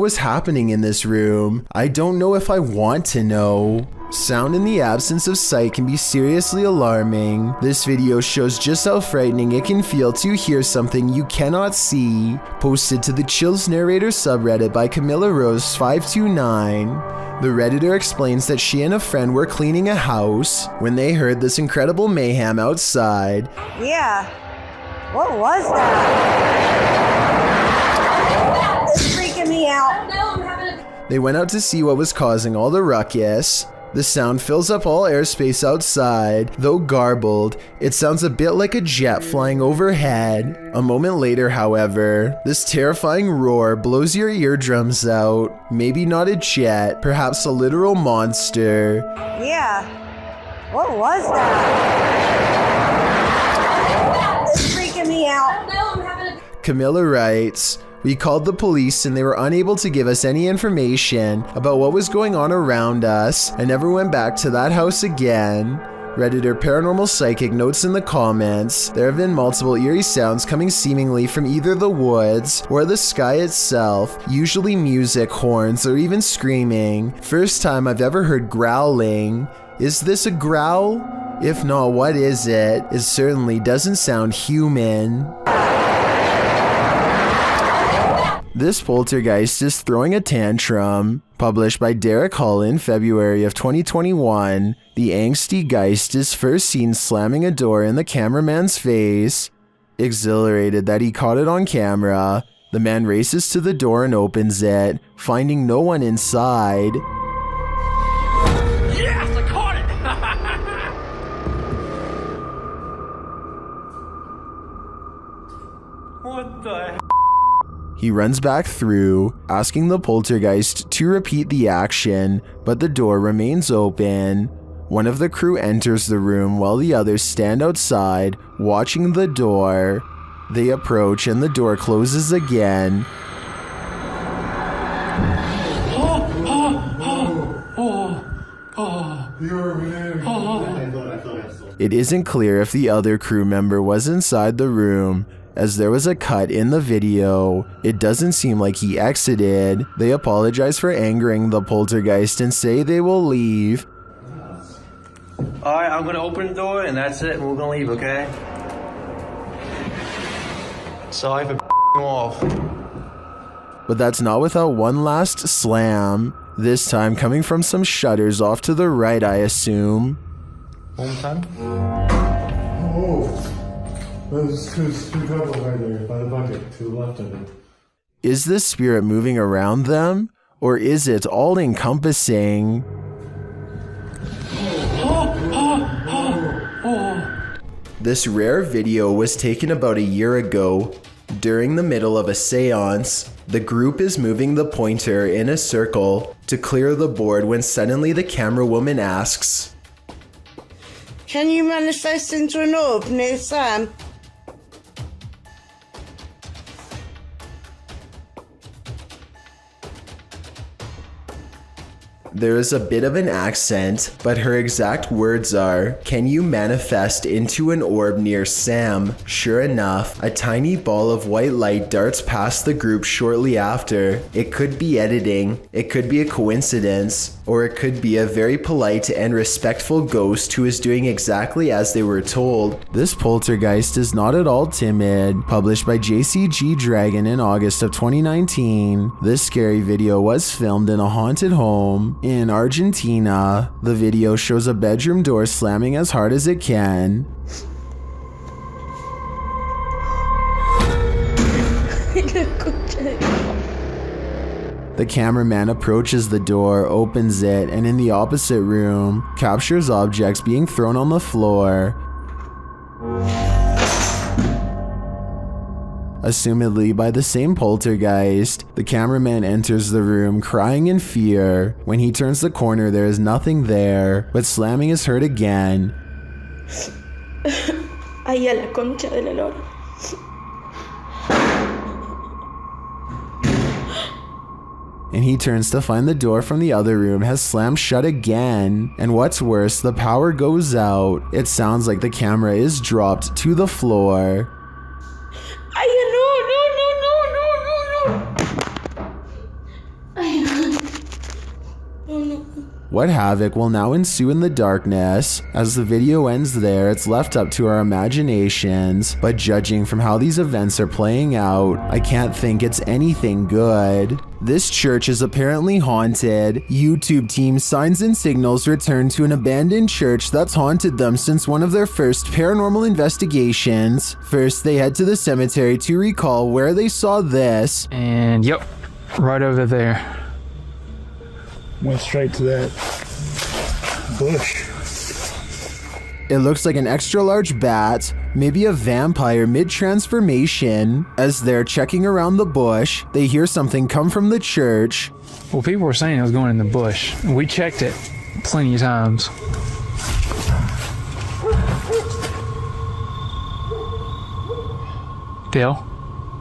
was happening in this room? I don't know if I want to know. Sound in the absence of sight can be seriously alarming. This video shows just how frightening it can feel to hear something you cannot see. Posted to the Chills Narrator subreddit by Camilla Rose 529. The Redditor explains that she and a friend were cleaning a house when they heard this incredible mayhem outside. Yeah. What was that? It's freaking me out. They went out to see what was causing all the ruckus. The sound fills up all airspace outside. Though garbled, it sounds a bit like a jet flying overhead. A moment later, however, this terrifying roar blows your eardrums out. Maybe not a jet, perhaps a literal monster. Yeah. What was that? It's freaking me out. Camilla writes, "We called the police and they were unable to give us any information about what was going on around us and never went back to that house again." Redditor Paranormal Psychic notes in the comments, there have been multiple eerie sounds coming seemingly from either the woods or the sky itself, usually music, horns, or even screaming. First time I've ever heard growling. Is this a growl? If not, what is it? It certainly doesn't sound human. This poltergeist is throwing a tantrum. Published by Derek Hull in February of 2021, the angsty geist is first seen slamming a door in the cameraman's face. Exhilarated that he caught it on camera, the man races to the door and opens it, finding no one inside. Yes, I caught it! What the heck? He runs back through, asking the poltergeist to repeat the action, but the door remains open. One of the crew enters the room while the others stand outside, watching the door. They approach and the door closes again. It isn't clear if the other crew member was inside the room, as there was a cut in the video. It doesn't seem like he exited. They apologize for angering the poltergeist and say they will leave. Alright, I'm gonna open the door and that's it, and we're gonna leave, okay? Sorry for off. But that's not without one last slam. This time coming from some shutters off to the right, I assume. One more time? Oh. There's two couples right there by the bucket to the left of it. Is this spirit moving around them? Or is it all-encompassing? This rare video was taken about a year ago. During the middle of a seance, the group is moving the pointer in a circle to clear the board when suddenly the camera woman asks, Can you manifest into an orb near Sam? There is a bit of an accent, but her exact words are, "Can you manifest into an orb near Sam?" Sure enough, a tiny ball of white light darts past the group shortly after. It could be editing, it could be a coincidence, or it could be a very polite and respectful ghost who is doing exactly as they were told. This poltergeist is not at all timid. Published by JCG Dragon in August of 2019, this scary video was filmed in a haunted home in Argentina. The video shows a bedroom door slamming as hard as it can. The cameraman approaches the door, opens it, and in the opposite room, captures objects being thrown on the floor. Assumedly by the same poltergeist. The cameraman enters the room crying in fear. When he turns the corner, there is nothing there, but slamming is heard again. Ahí a la concha de la lora. And he turns to find the door from the other room has slammed shut again. And what's worse, the power goes out. It sounds like the camera is dropped to the floor. Ay, no. Ay, no. What havoc will now ensue in the darkness? As the video ends there, it's left up to our imaginations, but judging from how these events are playing out, I can't think it's anything good. This church is apparently haunted. YouTube team Signs and Signals returned to an abandoned church that's haunted them since one of their first paranormal investigations. First, they head to the cemetery to recall where they saw this. And yep, right over there. Went straight to that bush. It looks like an extra large bat, maybe a vampire mid-transformation. As they're checking around the bush, they hear something come from the church. Well, people were saying it was going in the bush. We checked it plenty of times. Dale?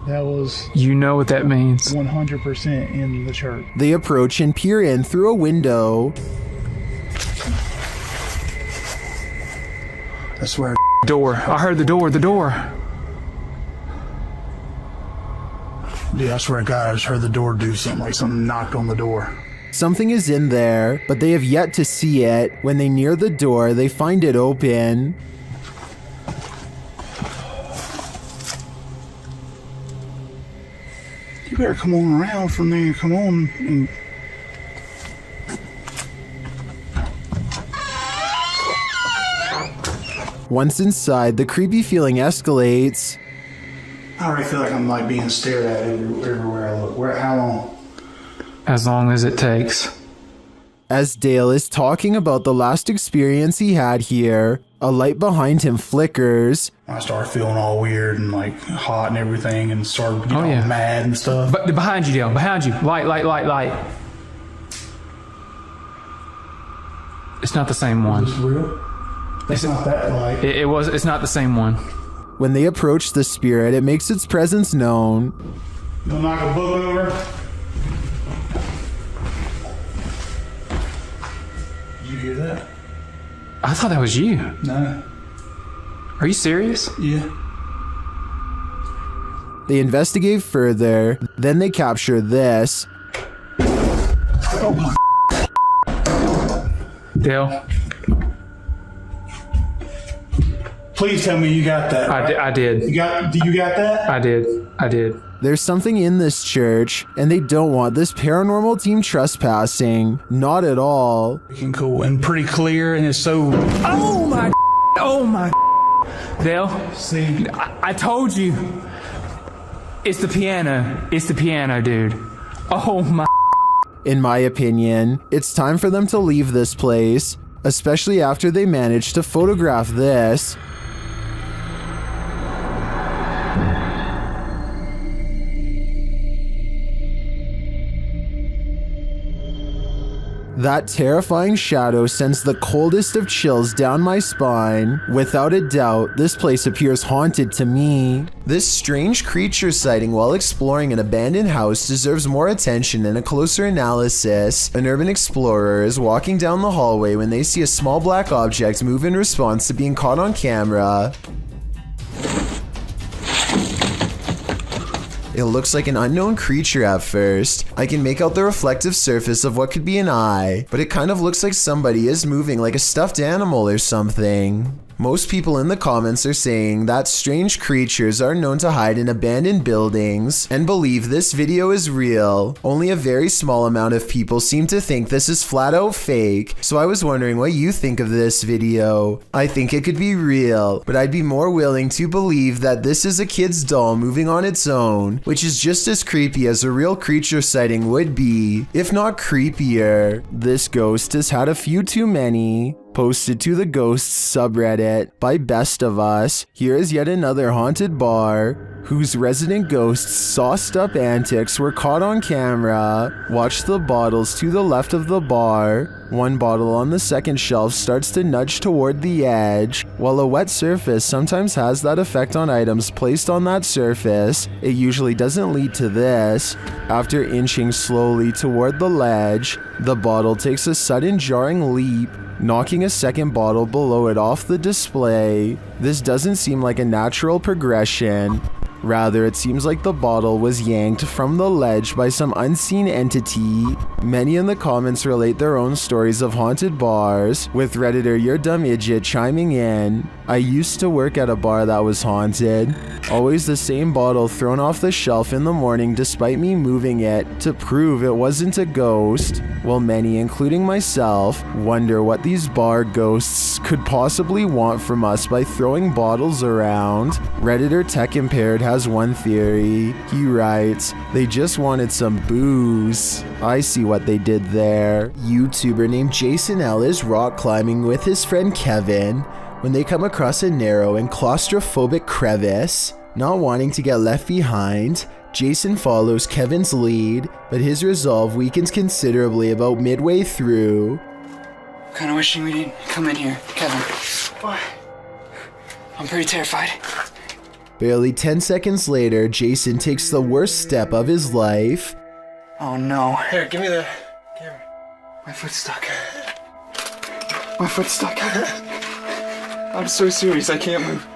That was... You know what that means. 100% in the church. They approach and peer in through a window. I swear. Door. I heard the door. Dude, I swear to God, I just heard the door do something, like something knocked on the door. Something is in there, but they have yet to see it. When they near the door, they find it open. You better come on around from there. Come on. And... Once inside, the creepy feeling escalates. I already feel like I'm like being stared at everywhere I look. How long? As long as it takes. As Dale is talking about the last experience he had here, a light behind him flickers. I started feeling all weird and like hot and everything and started getting all mad and stuff. But behind you, Dale, behind you. Light. It's not the same one. Is this real? It's not that light. It's not the same one. When they approach the spirit, it makes its presence known. You'll knock a book over. Did you hear that? I thought that was you. No. Are you serious? Yeah. They investigate further, then they capture this. Oh my. Dale. Please tell me you got that. Right? I did. You got that? I did. There's something in this church, and they don't want this paranormal team trespassing. Not at all. Freaking cool and pretty clear, and it's so... Oh my... Dale, see? I told you. It's the piano. It's the piano, dude. Oh my... In my opinion, it's time for them to leave this place, especially after they managed to photograph this. That terrifying shadow sends the coldest of chills down my spine. Without a doubt, this place appears haunted to me. This strange creature sighting while exploring an abandoned house deserves more attention and a closer analysis. An urban explorer is walking down the hallway when they see a small black object move in response to being caught on camera. It looks like an unknown creature at first. I can make out the reflective surface of what could be an eye, but it kind of looks like somebody is moving like a stuffed animal or something. Most people in the comments are saying that strange creatures are known to hide in abandoned buildings and believe this video is real. Only a very small amount of people seem to think this is flat out fake, so I was wondering what you think of this video. I think it could be real, but I'd be more willing to believe that this is a kid's doll moving on its own, which is just as creepy as a real creature sighting would be, if not creepier. This ghost has had a few too many. Posted to the Ghosts subreddit by Best of Us. Here is yet another haunted bar whose resident ghosts' sauced up antics were caught on camera. Watch the bottles to the left of the bar. One bottle on the second shelf starts to nudge toward the edge. While a wet surface sometimes has that effect on items placed on that surface, it usually doesn't lead to this. After inching slowly toward the ledge, the bottle takes a sudden jarring leap, knocking a second bottle below it off the display. This doesn't seem like a natural progression. Rather, it seems like the bottle was yanked from the ledge by some unseen entity. Many in the comments relate their own stories of haunted bars, with Redditor Your Dumb Idiot chiming in. I used to work at a bar that was haunted. Always the same bottle thrown off the shelf in the morning despite me moving it to prove it wasn't a ghost. Well, many, including myself, wonder what these bar ghosts could possibly want from us by throwing bottles around. Redditor Tech Impaired has one theory. He writes, they just wanted some booze. I see what they did there. YouTuber named Jason L is rock climbing with his friend Kevin when they come across a narrow and claustrophobic crevice. Not wanting to get left behind, Jason follows Kevin's lead, but his resolve weakens considerably about midway through. Kinda wishing we didn't come in here, Kevin. What? I'm pretty terrified. Barely 10 seconds later, Jason takes the worst step of his life. Oh no. Here, give me the camera. My foot's stuck. My foot's stuck. I'm so serious, I can't move.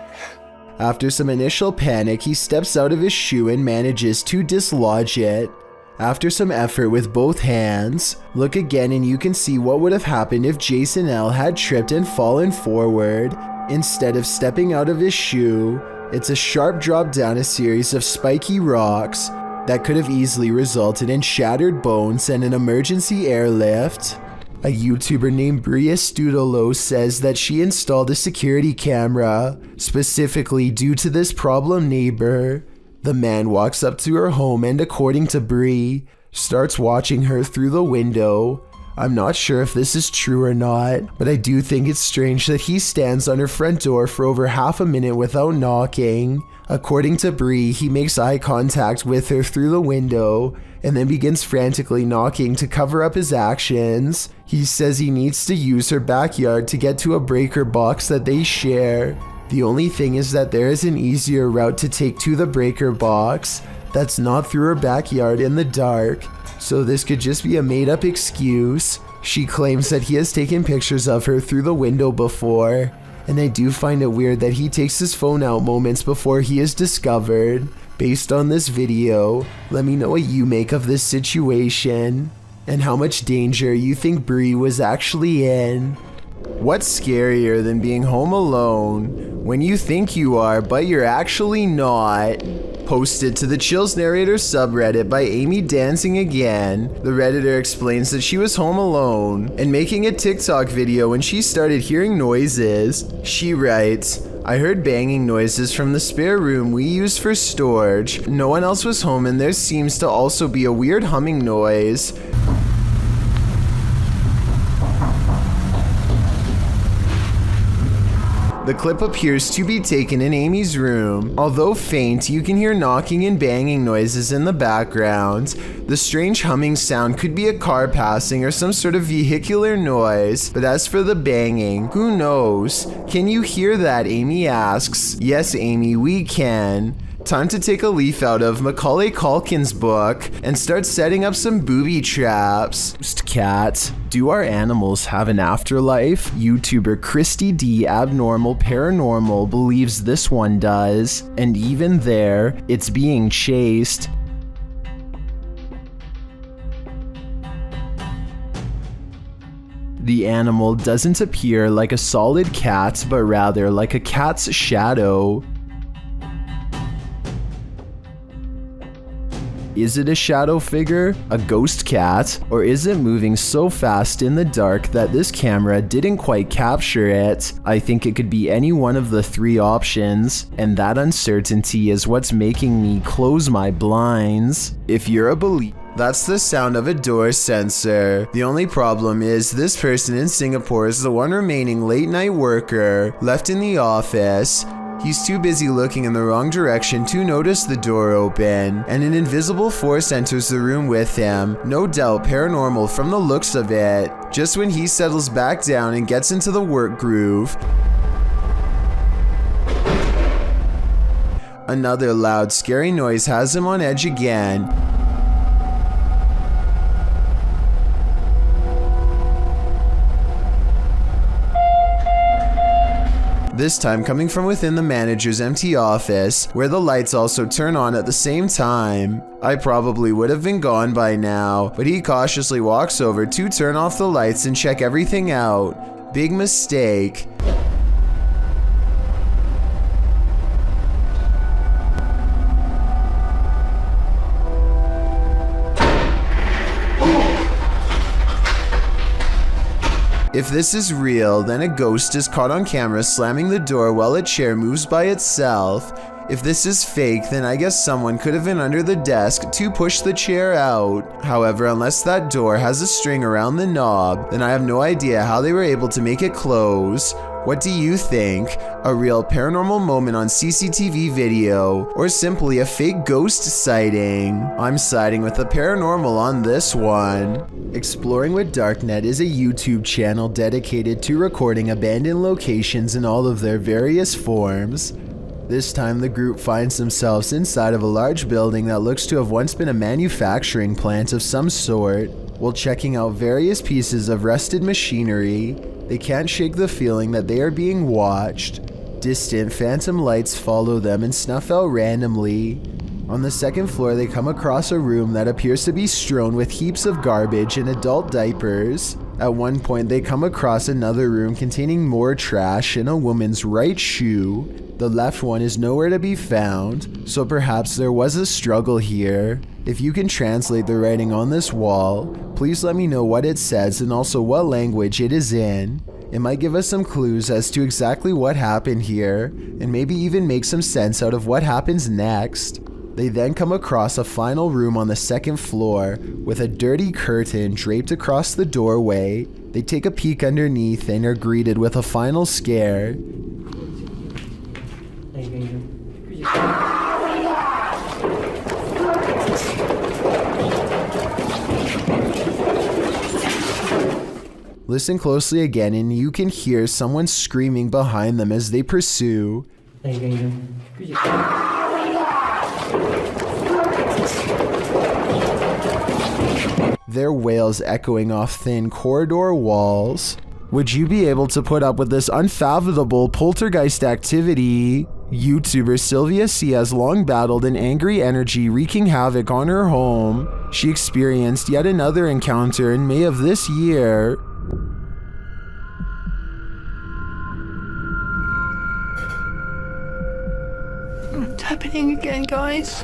After some initial panic, he steps out of his shoe and manages to dislodge it. After some effort with both hands, look again and you can see what would have happened if Jason L had tripped and fallen forward. Instead of stepping out of his shoe, it's a sharp drop down a series of spiky rocks that could have easily resulted in shattered bones and an emergency airlift. A YouTuber named Bria Studolo says that she installed a security camera, specifically due to this problem neighbor. The man walks up to her home and, according to Brie, starts watching her through the window. I'm not sure if this is true or not, but I do think it's strange that he stands on her front door for over half a minute without knocking. According to Brie, he makes eye contact with her through the window and then begins frantically knocking to cover up his actions. He says he needs to use her backyard to get to a breaker box that they share. The only thing is that there is an easier route to take to the breaker box that's not through her backyard in the dark. So this could just be a made-up excuse. She claims that he has taken pictures of her through the window before, and I do find it weird that he takes his phone out moments before he is discovered. Based on this video, let me know what you make of this situation, and how much danger you think Brie was actually in. What's scarier than being home alone when you think you are, but you're actually not? Posted to the Chills Narrator subreddit by Amy Dancing Again, the Redditor explains that she was home alone and making a TikTok video when she started hearing noises. She writes, I heard banging noises from the spare room we use for storage. No one else was home and there seems to also be a weird humming noise. The clip appears to be taken in Amy's room. Although faint, you can hear knocking and banging noises in the background. The strange humming sound could be a car passing or some sort of vehicular noise, but as for the banging, who knows? Can you hear that? Amy asks. Yes, Amy, we can. Time to take a leaf out of Macaulay Culkin's book and start setting up some booby traps. Cat, do our animals have an afterlife? YouTuber Christy D Abnormal Paranormal believes this one does, and even there, it's being chased. The animal doesn't appear like a solid cat, but rather like a cat's shadow. Is it a shadow figure, a ghost cat, or is it moving so fast in the dark that this camera didn't quite capture it? I think it could be any one of the three options, and that uncertainty is what's making me close my blinds. If you're a believer, that's the sound of a door sensor. The only problem is this person in Singapore is the one remaining late night worker left in the office. He's too busy looking in the wrong direction to notice the door open, and an invisible force enters the room with him. No doubt paranormal from the looks of it. Just when he settles back down and gets into the work groove, another loud, scary noise has him on edge again. This time coming from within the manager's empty office, where the lights also turn on at the same time. I probably would have been gone by now, but he cautiously walks over to turn off the lights and check everything out. Big mistake. If this is real, then a ghost is caught on camera slamming the door while a chair moves by itself. If this is fake, then I guess someone could have been under the desk to push the chair out. However, unless that door has a string around the knob, then I have no idea how they were able to make it close. What do you think? A real paranormal moment on CCTV video, or simply a fake ghost sighting? I'm siding with the paranormal on this one. Exploring with Darknet is a YouTube channel dedicated to recording abandoned locations in all of their various forms. This time the group finds themselves inside of a large building that looks to have once been a manufacturing plant of some sort. While checking out various pieces of rusted machinery, they can't shake the feeling that they are being watched. Distant phantom lights follow them and snuff out randomly. On the second floor, they come across a room that appears to be strewn with heaps of garbage and adult diapers. At one point, they come across another room containing more trash and a woman's right shoe. The left one is nowhere to be found, so perhaps there was a struggle here. If you can translate the writing on this wall, please let me know what it says and also what language it is in. It might give us some clues as to exactly what happened here, and maybe even make some sense out of what happens next. They then come across a final room on the second floor with a dirty curtain draped across the doorway. They take a peek underneath and are greeted with a final scare. Listen closely again and you can hear someone screaming behind them as they pursue. Their wails echoing off thin corridor walls. Would you be able to put up with this unfathomable poltergeist activity? YouTuber Sylvia C has long battled an angry energy wreaking havoc on her home. She experienced yet another encounter in May of this year. What's happening again, guys?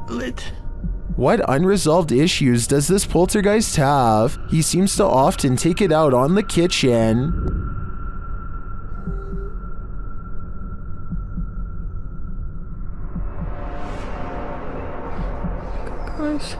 Lit. What unresolved issues does this poltergeist have? He seems to often take it out on the kitchen. Guys.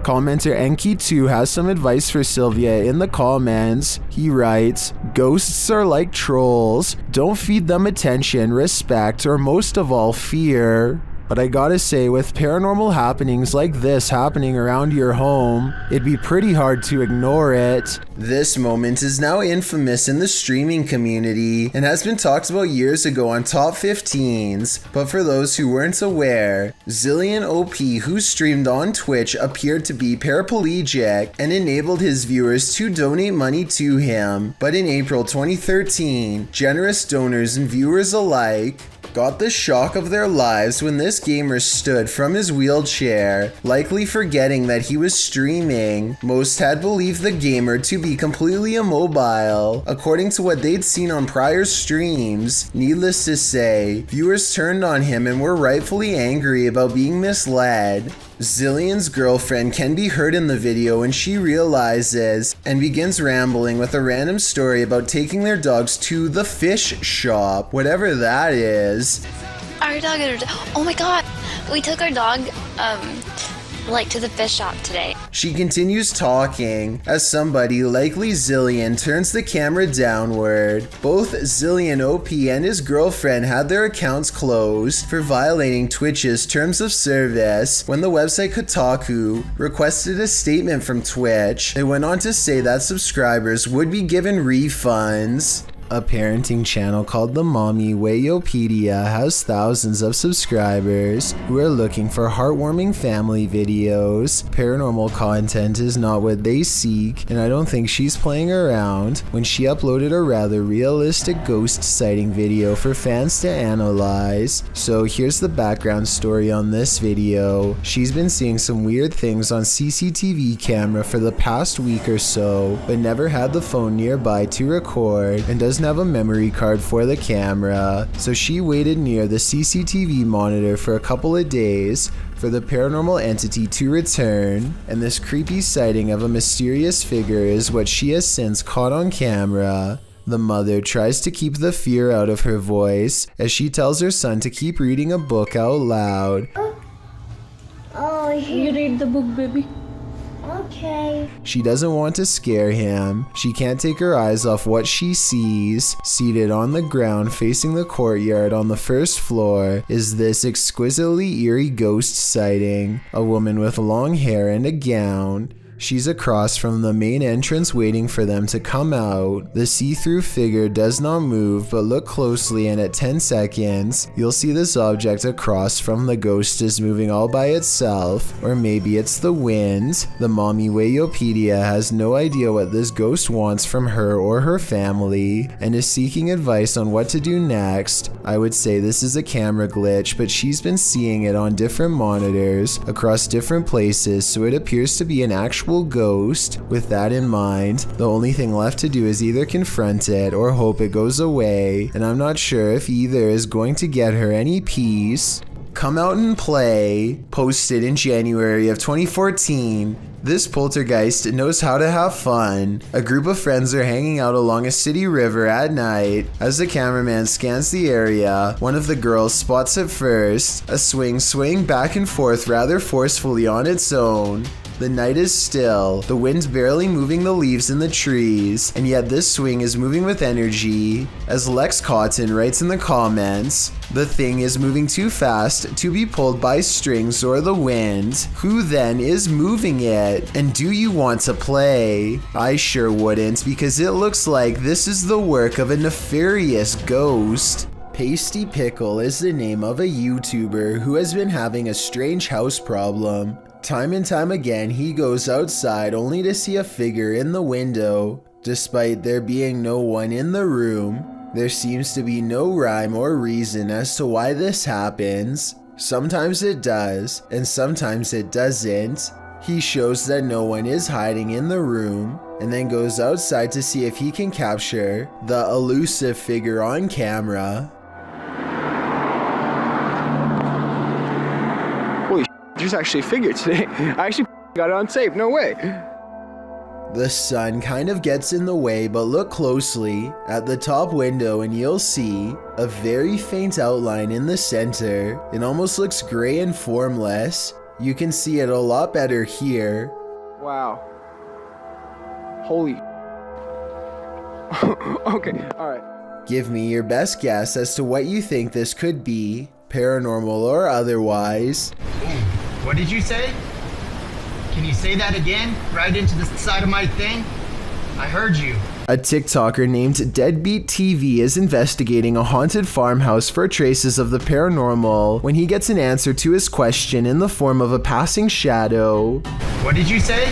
Commenter Enki2 has some advice for Sylvia in the comments. He writes, "Ghosts are like trolls. Don't feed them attention, respect, or most of all, fear." But I gotta say, with paranormal happenings like this happening around your home, it'd be pretty hard to ignore it. This moment is now infamous in the streaming community and has been talked about years ago on Top 15s. But for those who weren't aware, Zillion OP, who streamed on Twitch, appeared to be paraplegic and enabled his viewers to donate money to him. But in April 2013, generous donors and viewers alike got the shock of their lives when this gamer stood from his wheelchair, likely forgetting that he was streaming. Most had believed the gamer to be completely immobile, according to what they'd seen on prior streams. Needless to say, viewers turned on him and were rightfully angry about being misled. Zillion's girlfriend can be heard in the video when she realizes and begins rambling with a random story about taking their dogs to the fish shop, whatever that is. Our dog, oh my god, we took our dog, to the fish shop today. She continues talking as somebody, likely Zillion, turns the camera downward. Both Zillion OP and his girlfriend had their accounts closed for violating Twitch's terms of service. When the website Kotaku requested a statement from Twitch, they went on to say that subscribers would be given refunds. A parenting channel called the Mommy Wayopedia has thousands of subscribers who are looking for heartwarming family videos. Paranormal content is not what they seek, and I don't think she's playing around when she uploaded a rather realistic ghost sighting video for fans to analyze. So here's the background story on this video. She's been seeing some weird things on CCTV camera for the past week or so, but never had the phone nearby to record and doesn't have a memory card for the camera, so she waited near the CCTV monitor for a couple of days for the paranormal entity to return, and this creepy sighting of a mysterious figure is what she has since caught on camera. The mother tries to keep the fear out of her voice as she tells her son to keep reading a book out loud. Oh, you read the book, baby. Okay. She doesn't want to scare him. She can't take her eyes off what she sees. Seated on the ground facing the courtyard on the first floor is this exquisitely eerie ghost sighting. A woman with long hair and a gown. She's across from the main entrance waiting for them to come out. The see-through figure does not move, but look closely and at 10 seconds, you'll see this object across from the ghost is moving all by itself, or maybe it's the wind. The Mommy Wayopedia has no idea what this ghost wants from her or her family, and is seeking advice on what to do next. I would say this is a camera glitch, but she's been seeing it on different monitors across different places, so it appears to be an actual ghost. With that in mind, the only thing left to do is either confront it or hope it goes away, and I'm not sure if either is going to get her any peace. Come Out and Play, posted in January of 2014. This poltergeist knows how to have fun. A group of friends are hanging out along a city river at night. As the cameraman scans the area, one of the girls spots it first, a swing swaying back and forth rather forcefully on its own. The night is still, the wind's barely moving the leaves in the trees, and yet this swing is moving with energy. As Lex Cotton writes in the comments, the thing is moving too fast to be pulled by strings or the wind. Who then is moving it? And do you want to play? I sure wouldn't, because it looks like this is the work of a nefarious ghost. Pasty Pickle is the name of a YouTuber who has been having a strange house problem. Time and time again, he goes outside only to see a figure in the window. Despite there being no one in the room, there seems to be no rhyme or reason as to why this happens. Sometimes it does, and sometimes it doesn't. He shows that no one is hiding in the room, and then goes outside to see if he can capture the elusive figure on camera. There's actually a figure today. I actually got it on tape, no way. The sun kind of gets in the way, but look closely at the top window and you'll see a very faint outline in the center. It almost looks gray and formless. You can see it a lot better here. Wow. Holy. Okay, alright. Give me your best guess as to what you think this could be, paranormal or otherwise. What did you say? Can you say that again? Right into the side of my thing? I heard you. A TikToker named Deadbeat TV is investigating a haunted farmhouse for traces of the paranormal when he gets an answer to his question in the form of a passing shadow. What did you say?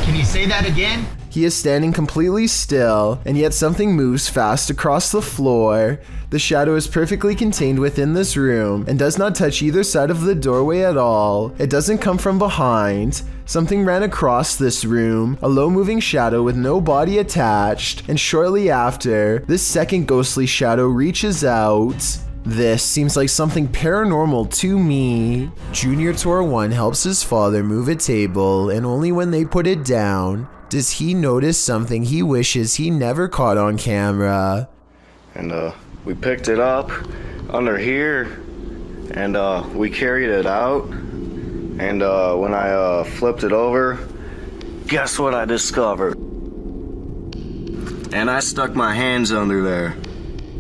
Can you say that again? He is standing completely still, and yet something moves fast across the floor. The shadow is perfectly contained within this room and does not touch either side of the doorway at all. It doesn't come from behind. Something ran across this room, a low-moving shadow with no body attached, and shortly after, this second ghostly shadow reaches out. This seems like something paranormal to me. Junior Tor 1 helps his father move a table, and only when they put it down does he notice something he wishes he never caught on camera. And we picked it up under here, and we carried it out. And when I flipped it over, guess what I discovered? And I stuck my hands under there.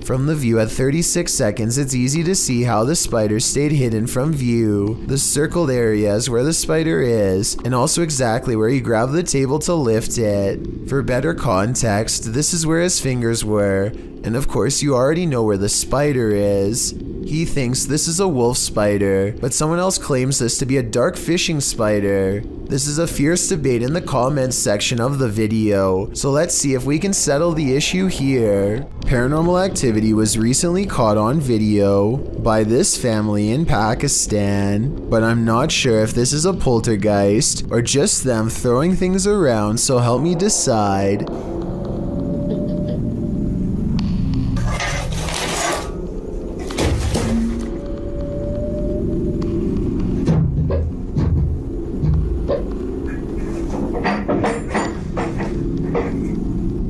From the view at 36 seconds, it's easy to see how the spider stayed hidden from view. The circled area is where the spider is, and also exactly where he grabbed the table to lift it. For better context, this is where his fingers were, and of course you already know where the spider is. He thinks this is a wolf spider, but someone else claims this to be a dark fishing spider. This is a fierce debate in the comments section of the video, so let's see if we can settle the issue here. Paranormal activity was recently caught on video by this family in Pakistan, but I'm not sure if this is a poltergeist or just them throwing things around, so help me decide.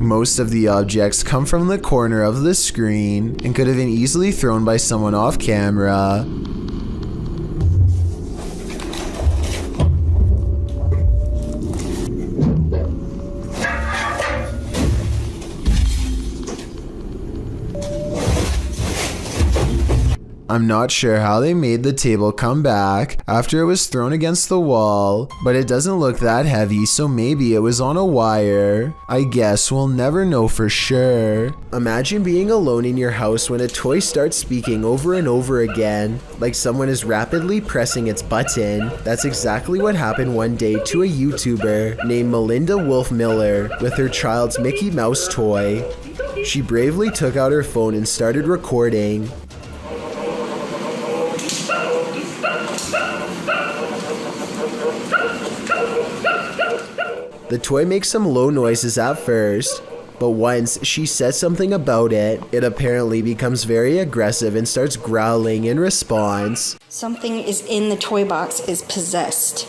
Most of the objects come from the corner of the screen and could have been easily thrown by someone off camera. I'm not sure how they made the table come back after it was thrown against the wall, but it doesn't look that heavy, so maybe it was on a wire. I guess we'll never know for sure. Imagine being alone in your house when a toy starts speaking over and over again, like someone is rapidly pressing its button. That's exactly what happened one day to a YouTuber named Melinda Wolf Miller with her child's Mickey Mouse toy. She bravely took out her phone and started recording. The toy makes some low noises at first, but once she says something about it, it apparently becomes very aggressive and starts growling in response. Something is in the toy box is possessed.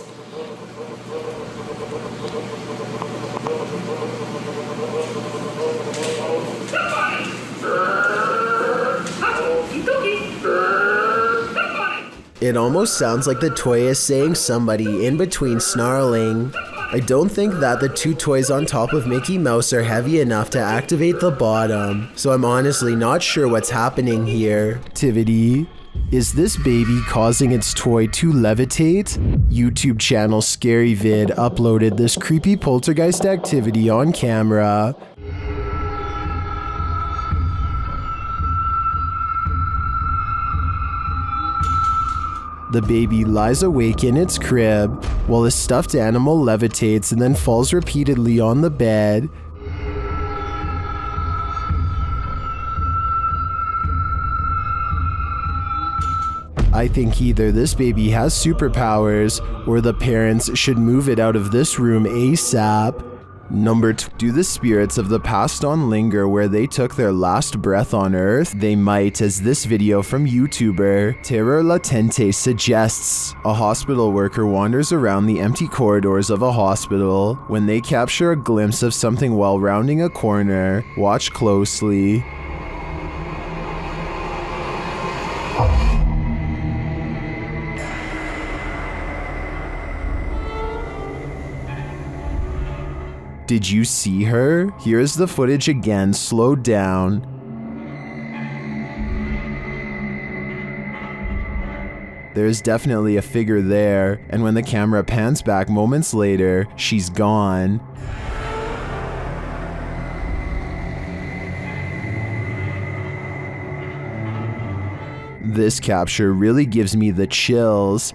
It almost sounds like the toy is saying somebody in between snarling. I don't think that the two toys on top of Mickey Mouse are heavy enough to activate the bottom, so I'm honestly not sure what's happening here. Activity. Is this baby causing its toy to levitate? YouTube channel Scary Vid uploaded this creepy poltergeist activity on camera. The baby lies awake in its crib, while the stuffed animal levitates and then falls repeatedly on the bed. I think either this baby has superpowers, or the parents should move it out of this room ASAP. Number 2. Do the spirits of the past on linger where they took their last breath on Earth? They might, as this video from YouTuber Terror Latente suggests. A hospital worker wanders around the empty corridors of a hospital when they capture a glimpse of something while rounding a corner. Watch closely. Did you see her? Here is the footage again, slowed down. There's definitely a figure there, and when the camera pans back moments later, she's gone. This capture really gives me the chills.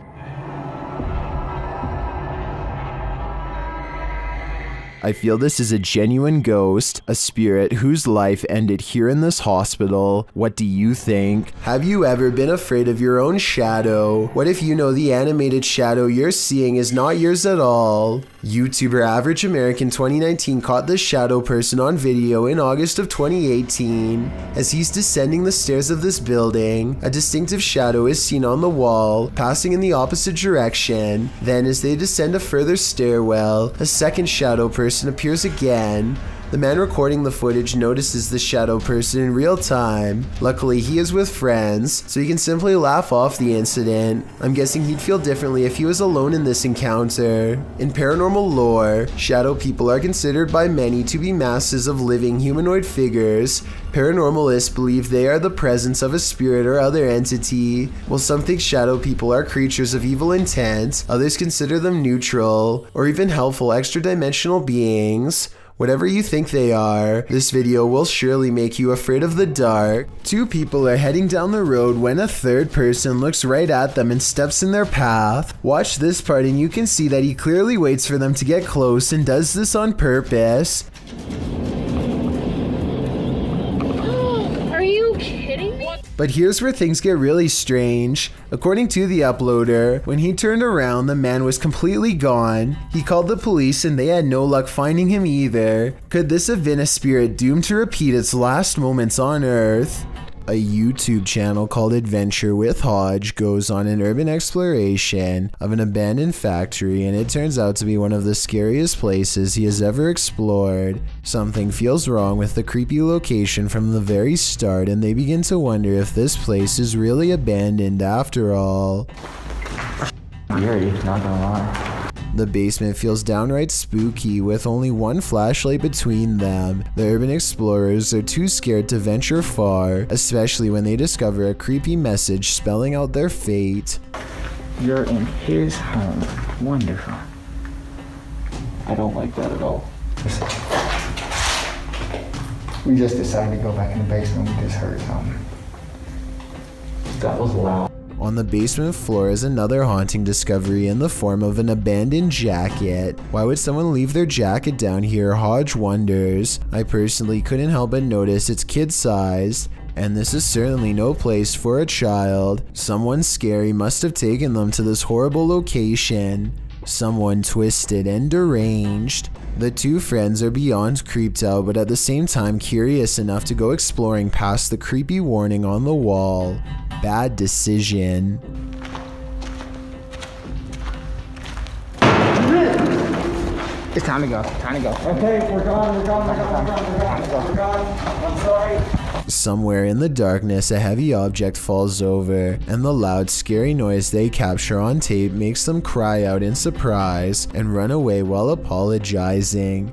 I feel this is a genuine ghost, a spirit whose life ended here in this hospital. What do you think? Have you ever been afraid of your own shadow? What if you know the animated shadow you're seeing is not yours at all? YouTuber Average American 2019 caught this shadow person on video in August of 2018. As he's descending the stairs of this building, a distinctive shadow is seen on the wall, passing in the opposite direction. Then as they descend a further stairwell, a second shadow person appears again. The man recording the footage notices the shadow person in real time. Luckily, he is with friends, so he can simply laugh off the incident. I'm guessing he'd feel differently if he was alone in this encounter. In paranormal lore, shadow people are considered by many to be masses of living humanoid figures. Paranormalists believe they are the presence of a spirit or other entity. While some think shadow people are creatures of evil intent, others consider them neutral or even helpful extra-dimensional beings. Whatever you think they are, this video will surely make you afraid of the dark. Two people are heading down the road when a third person looks right at them and steps in their path. Watch this part and you can see that he clearly waits for them to get close and does this on purpose. Are you kidding me? But here's where things get really strange. According to the uploader, when he turned around, the man was completely gone. He called the police and they had no luck finding him either. Could this have been a spirit doomed to repeat its last moments on Earth? A YouTube channel called Adventure with Hodge goes on an urban exploration of an abandoned factory, and it turns out to be one of the scariest places he has ever explored. Something feels wrong with the creepy location from the very start, and they begin to wonder if this place is really abandoned after all. Weird, not gonna lie. The basement feels downright spooky with only one flashlight between them. The urban explorers are too scared to venture far, especially when they discover a creepy message spelling out their fate. You're in his home. Wonderful. I don't like that at all. We just decided to go back in the basement. We just heard something. That was loud. On the basement floor is another haunting discovery in the form of an abandoned jacket. Why would someone leave their jacket down here? Hodge wonders. I personally couldn't help but notice it's kid-sized, and this is certainly no place for a child. Someone scary must have taken them to this horrible location. Someone twisted and deranged. The two friends are beyond creeped out, but at the same time curious enough to go exploring past the creepy warning on the wall. Bad decision. It's time to go. Time to go. Okay, we're gone. I'm sorry. Somewhere in the darkness, a heavy object falls over, and the loud, scary noise they capture on tape makes them cry out in surprise and run away while apologizing.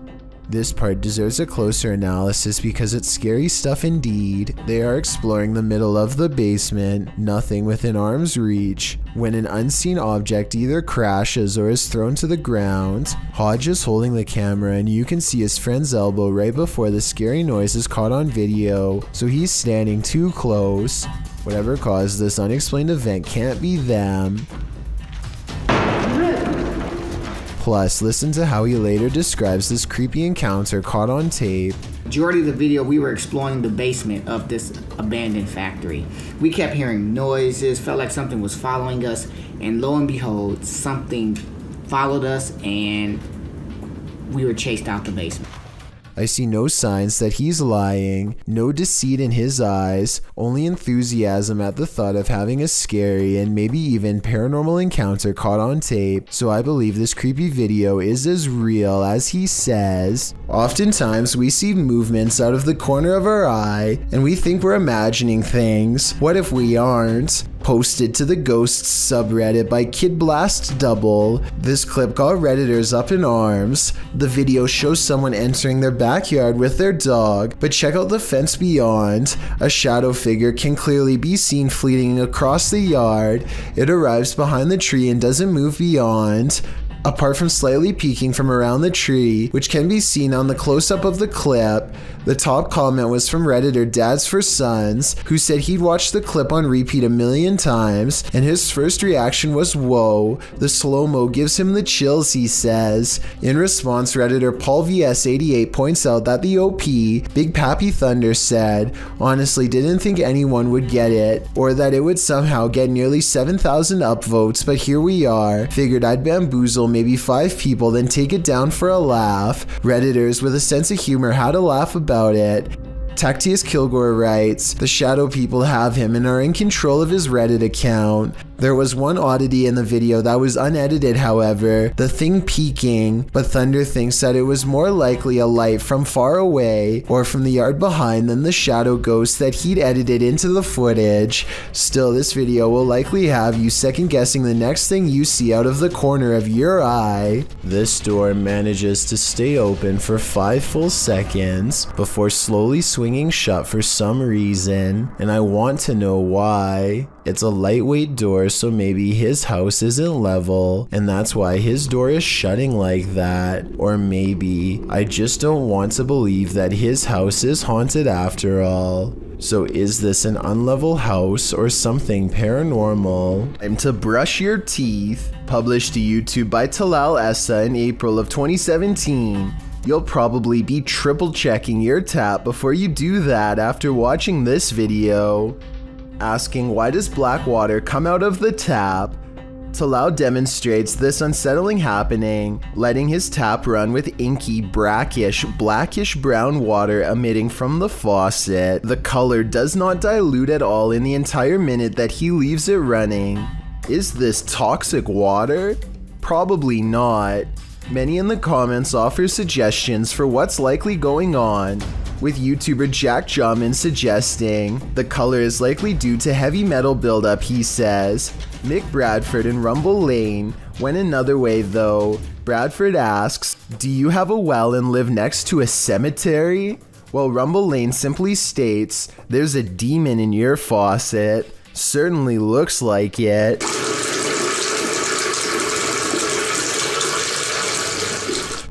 This part deserves a closer analysis because it's scary stuff indeed. They are exploring the middle of the basement, nothing within arm's reach, when an unseen object either crashes or is thrown to the ground. Hodge is holding the camera and you can see his friend's elbow right before the scary noise is caught on video, so he's standing too close. Whatever caused this unexplained event can't be them. Plus, listen to how he later describes this creepy encounter caught on tape. Majority of the video, we were exploring the basement of this abandoned factory. We kept hearing noises, felt like something was following us, and lo and behold, something followed us and we were chased out the basement. I see no signs that he's lying, no deceit in his eyes, only enthusiasm at the thought of having a scary and maybe even paranormal encounter caught on tape, so I believe this creepy video is as real as he says. Oftentimes we see movements out of the corner of our eye and we think we're imagining things. What if we aren't? posted to the Ghosts subreddit by KidBlastDouble. This clip got Redditors up in arms. The video shows someone entering their backyard with their dog, but check out the fence beyond. A shadow figure can clearly be seen fleeting across the yard. It arrives behind the tree and doesn't move beyond. Apart from slightly peeking from around the tree, which can be seen on the close-up of the clip. The top comment was from Redditor Dads for Sons, who said he'd watched the clip on repeat 1,000,000 times, and his first reaction was, "Whoa, the slow-mo gives him the chills," he says. In response, Redditor Paul VS88 points out that the OP, Big Pappy Thunder, said, "Honestly didn't think anyone would get it, or that it would somehow get nearly 7,000 upvotes, but here we are. Figured I'd bamboozle maybe 5 people, then take it down for a laugh." Redditors with a sense of humor had a laugh about it. Tactius Kilgore writes, "The shadow people have him and are in control of his Reddit account." There was one oddity in the video that was unedited, however, the thing peeking, but Thunder thinks that it was more likely a light from far away or from the yard behind than the shadow ghost that he'd edited into the footage. Still, this video will likely have you second guessing the next thing you see out of the corner of your eye. This door manages to stay open for 5 full seconds before slowly swinging shut for some reason, and I want to know why. It's a lightweight door, so maybe his house isn't level, and that's why his door is shutting like that. Or maybe I just don't want to believe that his house is haunted after all. So is this an unlevel house or something paranormal? Time to brush your teeth. Published to YouTube by Talal Essa in April of 2017. You'll probably be triple checking your tap before you do that after watching this video. Asking why does black water come out of the tap? Talal demonstrates this unsettling happening, letting his tap run with inky, brackish, blackish brown water emitting from the faucet. The color does not dilute at all in the entire minute that he leaves it running. Is this toxic water? Probably not. Many in the comments offer suggestions for what's likely going on, with YouTuber Jack Jawman suggesting the color is likely due to heavy metal buildup, he says. Mick Bradford and Rumble Lane went another way though. Bradford asks, "Do you have a well and live next to a cemetery?" While Rumble Lane simply states, "There's a demon in your faucet." Certainly looks like it.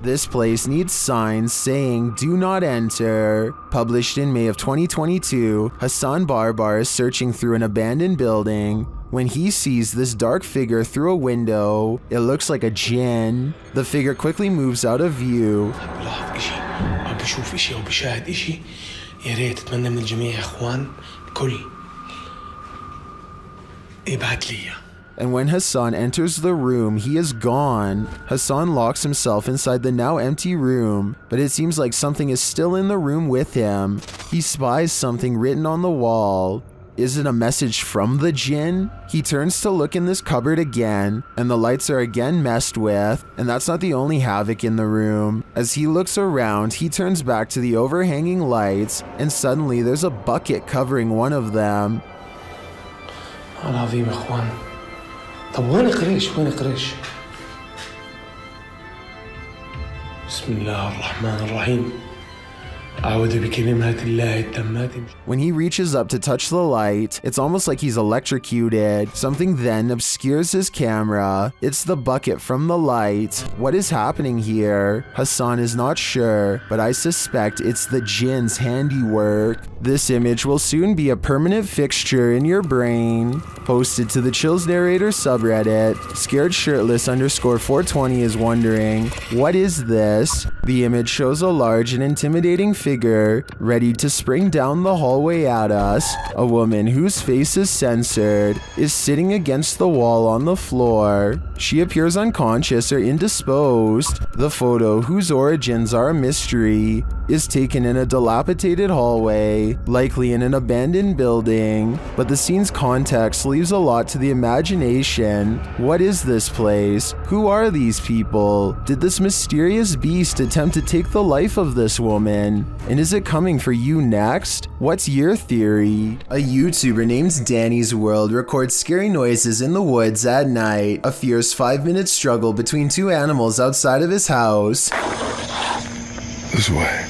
This place needs signs saying "Do not enter." Published in May of 2022, Hassan Barbar is searching through an abandoned building when he sees this dark figure through a window. It looks like a jinn. The figure quickly moves out of view. بشوف اشي او بشاهد اشي يا ريت اتمنى من الجميع يا اخوان الكل ابعت لي. And when Hassan enters the room, he is gone. Hassan locks himself inside the now empty room, but it seems like something is still in the room with him. He spies something written on the wall. Is it a message from the jinn? He turns to look in this cupboard again, and the lights are again messed with, and that's not the only havoc in the room. As he looks around, he turns back to the overhanging lights, and suddenly there's a bucket covering one of them. العظيم يا اخوان. طب وين قريش؟ وين قريش؟ بسم الله الرحمن الرحيم. أعوذ بكلمات الله التامات. When he reaches up to touch the light, it's almost like he's electrocuted. Something then obscures his camera. It's the bucket from the light. What is happening here? Hassan is not sure, but I suspect it's the jinn's handiwork. This image will soon be a permanent fixture in your brain. Posted to the Chills Narrator subreddit, Scared Shirtless _420 is wondering, what is this? The image shows a large and intimidating figure ready to spring down the hallway at us. A woman whose face is censored is sitting against the wall on the floor. She appears unconscious or indisposed. The photo, whose origins are a mystery, is taken in a dilapidated hallway, likely in an abandoned building, but the scene's context leaves a lot to the imagination. What is this place? Who are these people? Did this mysterious beast attempt to take the life of this woman? And is it coming for you next? What's your theory? A YouTuber named Danny's World records scary noises in the woods at night, a fierce 5-minute struggle between two animals outside of his house. This way.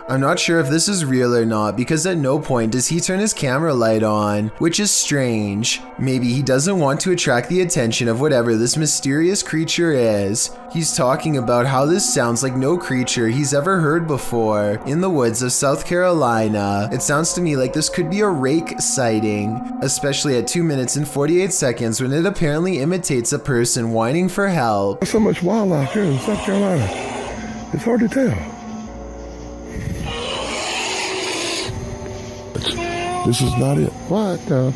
I'm not sure if this is real or not because at no point does he turn his camera light on, which is strange. Maybe he doesn't want to attract the attention of whatever this mysterious creature is. He's talking about how this sounds like no creature he's ever heard before in the woods of South Carolina. It sounds to me like this could be a rake sighting, especially at 2 minutes and 48 seconds when it apparently imitates a person whining for help. There's so much wildlife here in South Carolina. It's hard to tell. This is not it. What the?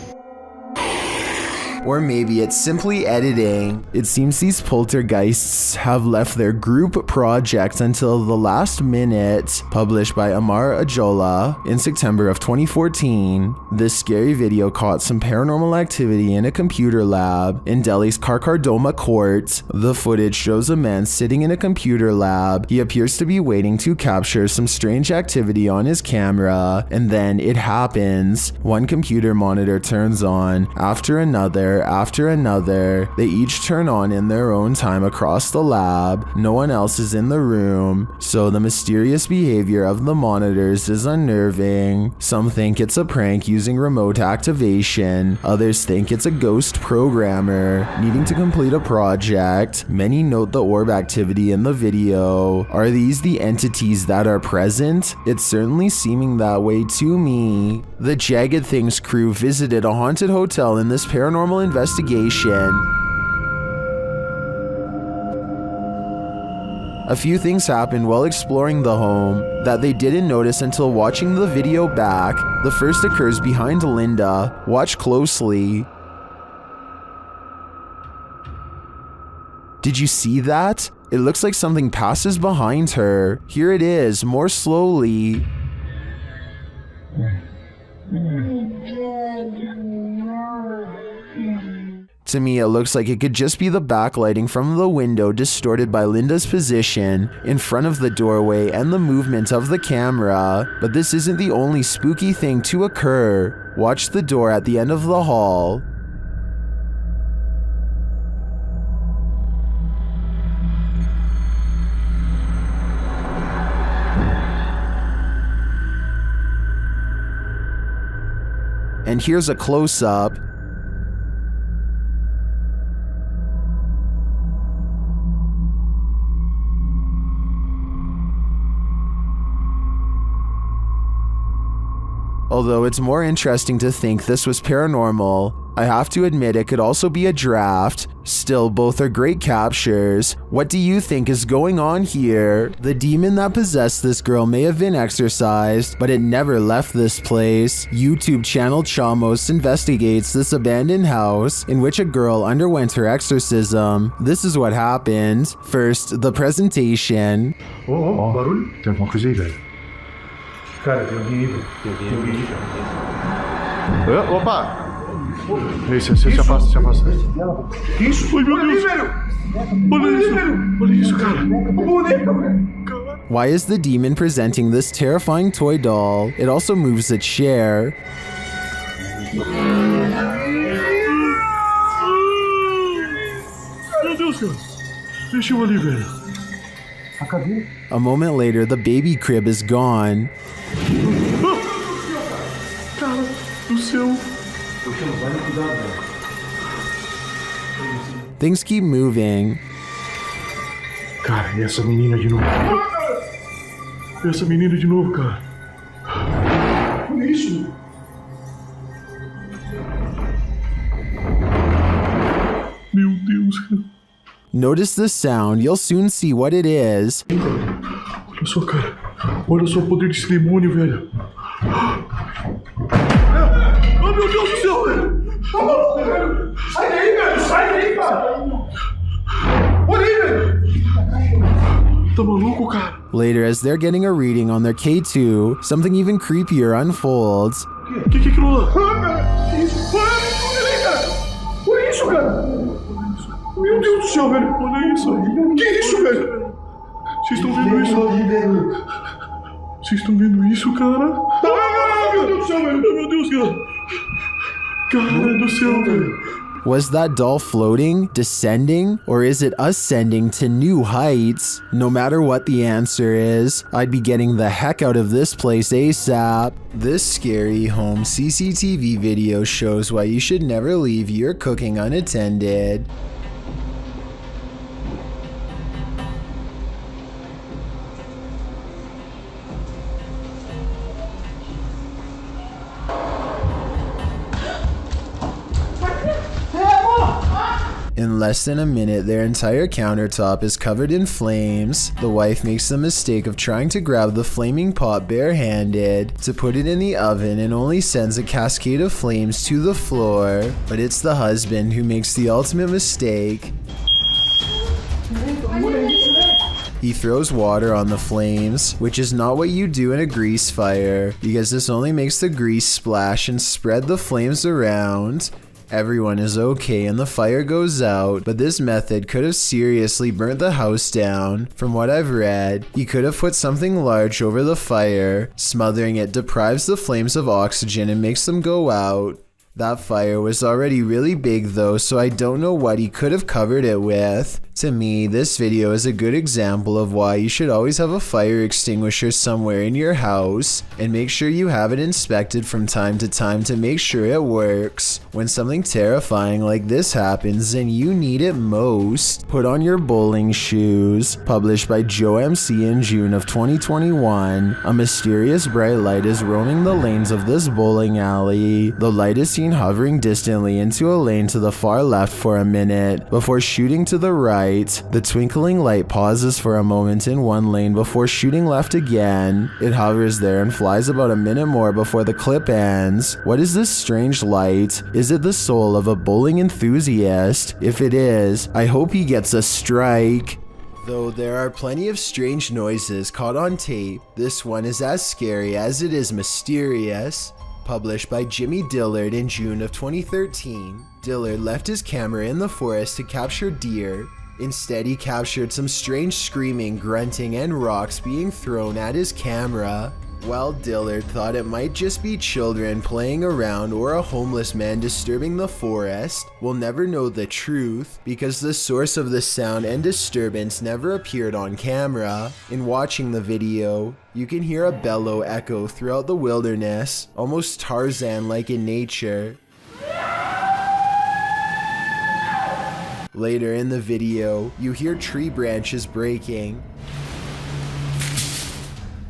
Or maybe it's simply editing. It seems these poltergeists have left their group project until the last minute, published by Amar Ajola in September of 2014. This scary video caught some paranormal activity in a computer lab in Delhi's Karkardoma court. The footage shows a man sitting in a computer lab. He appears to be waiting to capture some strange activity on his camera, and then it happens. One computer monitor turns on, after another. They each turn on in their own time across the lab. No one else is in the room, so the mysterious behavior of the monitors is unnerving. Some think it's a prank using remote activation. Others think it's a ghost programmer needing to complete a project. Many note the orb activity in the video. Are these the entities that are present? It's certainly seeming that way to me. The Jagged Things crew visited a haunted hotel in this paranormal investigation. A few things happened while exploring the home that they didn't notice until watching the video back. The first occurs behind Linda. Watch closely. Did you see that? It looks like something passes behind her. Here it is, more slowly. To me, it looks like it could just be the backlighting from the window distorted by Linda's position in front of the doorway and the movement of the camera. But this isn't the only spooky thing to occur. Watch the door at the end of the hall. And here's a close-up. Although it's more interesting to think this was paranormal, I have to admit it could also be a draft. Still, both are great captures. What do you think is going on here? The demon that possessed this girl may have been exorcised, but it never left this place. YouTube channel Chamos investigates this abandoned house in which a girl underwent her exorcism. This is what happened. First, the presentation. Oh, barulho? Tem alguma coisa aí, velho? Cara, tem alguém aí, velho. Tem alguém aí, velho. Opa! Se afasta, se afasta. Que isso? Ai, meu Deus! Olha isso, cara! Why is the demon presenting this terrifying toy doll? It also moves a chair. Meu Deus, cara! Deixa eu ali, velho. A moment later, the baby crib is gone. Cara do céu! Things keep moving. Cara, e essa menina de novo? Essa menina de novo, cara. Olha isso. Meu Deus, cara. Notice the sound. You'll soon see what it is. Olha só, cara. Olha só o poder desse demônio, velho. Oh, meu Deus do céu, velho. Sai daí, velho! Sai daí, cara! Olha aí, velho! Tá maluco, cara? Later, as they're getting a reading on their K2, something even creepier unfolds. Que é aquilo lá? Ah, cara! Que isso? Olha, cara! Olha isso, cara! Meu Deus do céu, velho! Olha isso! Que é isso, velho? Vocês estão vendo isso? Vocês estão vendo isso, cara? Ah, meu Deus do céu, velho! Meu Deus, cara! Cara do céu, velho! Was that doll floating, descending, or is it ascending to new heights? No matter what the answer is, I'd be getting the heck out of this place ASAP. This scary home CCTV video shows why you should never leave your cooking unattended. In less than a minute, their entire countertop is covered in flames. The wife makes the mistake of trying to grab the flaming pot barehanded to put it in the oven and only sends a cascade of flames to the floor. But it's the husband who makes the ultimate mistake. He throws water on the flames, which is not what you do in a grease fire, because this only makes the grease splash and spread the flames around. Everyone is okay and the fire goes out, but this method could have seriously burnt the house down. From what I've read, he could have put something large over the fire. Smothering it deprives the flames of oxygen and makes them go out. That fire was already really big though, so I don't know what he could have covered it with. To me, this video is a good example of why you should always have a fire extinguisher somewhere in your house, and make sure you have it inspected from time to time to make sure it works. When something terrifying like this happens and you need it most, put on your bowling shoes. Published by Joe MC in June of 2021, a mysterious bright light is roaming the lanes of this bowling alley. The light is seen hovering distantly into a lane to the far left for a minute, before shooting to the right. The twinkling light pauses for a moment in one lane before shooting left again. It hovers there and flies about a minute more before the clip ends. What is this strange light? Is it the soul of a bowling enthusiast? If it is, I hope he gets a strike. Though there are plenty of strange noises caught on tape, this one is as scary as it is mysterious. Published by Jimmy Dillard in June of 2013, Dillard left his camera in the forest to capture deer. Instead, he captured some strange screaming, grunting, and rocks being thrown at his camera. While Dillard thought it might just be children playing around or a homeless man disturbing the forest, we'll never know the truth because the source of the sound and disturbance never appeared on camera. In watching the video, you can hear a bellow echo throughout the wilderness, almost Tarzan-like in nature. Later in the video, you hear tree branches breaking.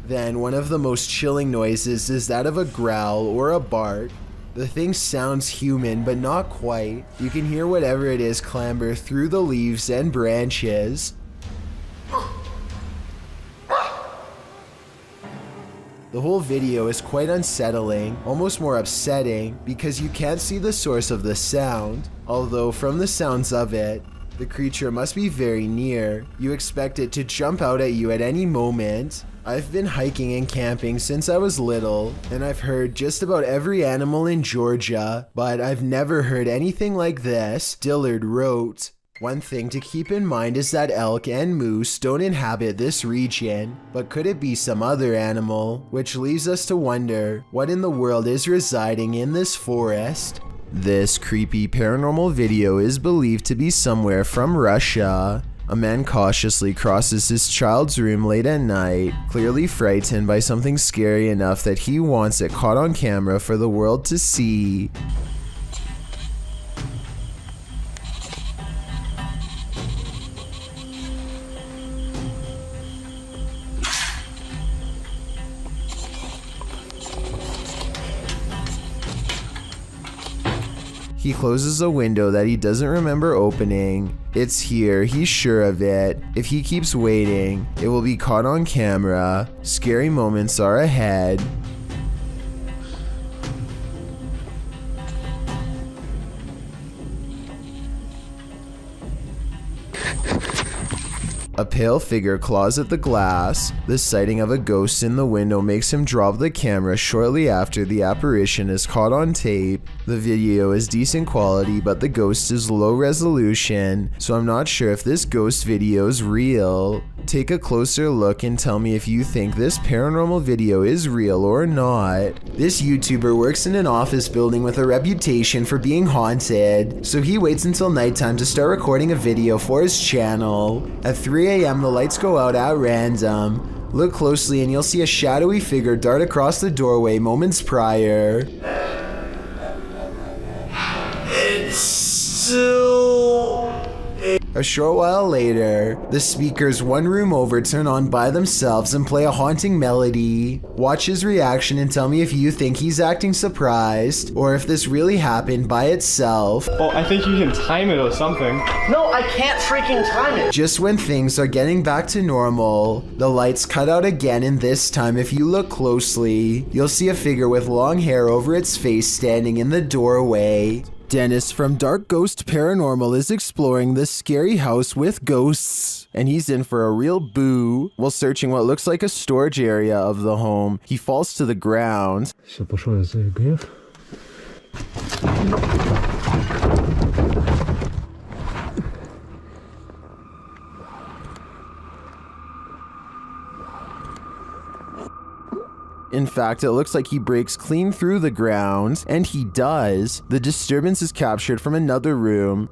Then one of the most chilling noises is that of a growl or a bark. The thing sounds human, but not quite. You can hear whatever it is clamber through the leaves and branches. The whole video is quite unsettling, almost more upsetting, because you can't see the source of the sound. Although from the sounds of it, the creature must be very near. You expect it to jump out at you at any moment. I've been hiking and camping since I was little, and I've heard just about every animal in Georgia, but I've never heard anything like this, Dillard wrote. One thing to keep in mind is that elk and moose don't inhabit this region, but could it be some other animal? Which leaves us to wonder, what in the world is residing in this forest? This creepy paranormal video is believed to be somewhere from Russia. A man cautiously crosses his child's room late at night, clearly frightened by something scary enough that he wants it caught on camera for the world to see. He closes a window that he doesn't remember opening. It's here, he's sure of it. If he keeps waiting, it will be caught on camera. Scary moments are ahead. A pale figure claws at the glass. The sighting of a ghost in the window makes him drop the camera shortly after the apparition is caught on tape. The video is decent quality, but the ghost is low resolution, so I'm not sure if this ghost video is real. Take a closer look and tell me if you think this paranormal video is real or not. This YouTuber works in an office building with a reputation for being haunted, so he waits until nighttime to start recording a video for his channel. At 3 a.m. the lights go out at random. Look closely and you'll see a shadowy figure dart across the doorway moments prior. It's still... A short while later, the speakers one room over turn on by themselves and play a haunting melody. Watch his reaction and tell me if you think he's acting surprised or if this really happened by itself. Oh, I think you can time it or something. No, I can't freaking time it. Just when things are getting back to normal, the lights cut out again, and this time if you look closely, you'll see a figure with long hair over its face standing in the doorway. Dennis from Dark Ghost Paranormal is exploring this scary house with ghosts, and he's in for a real boo. While searching what looks like a storage area of the home, he falls to the ground. In fact, it looks like he breaks clean through the ground, and he does. The disturbance is captured from another room.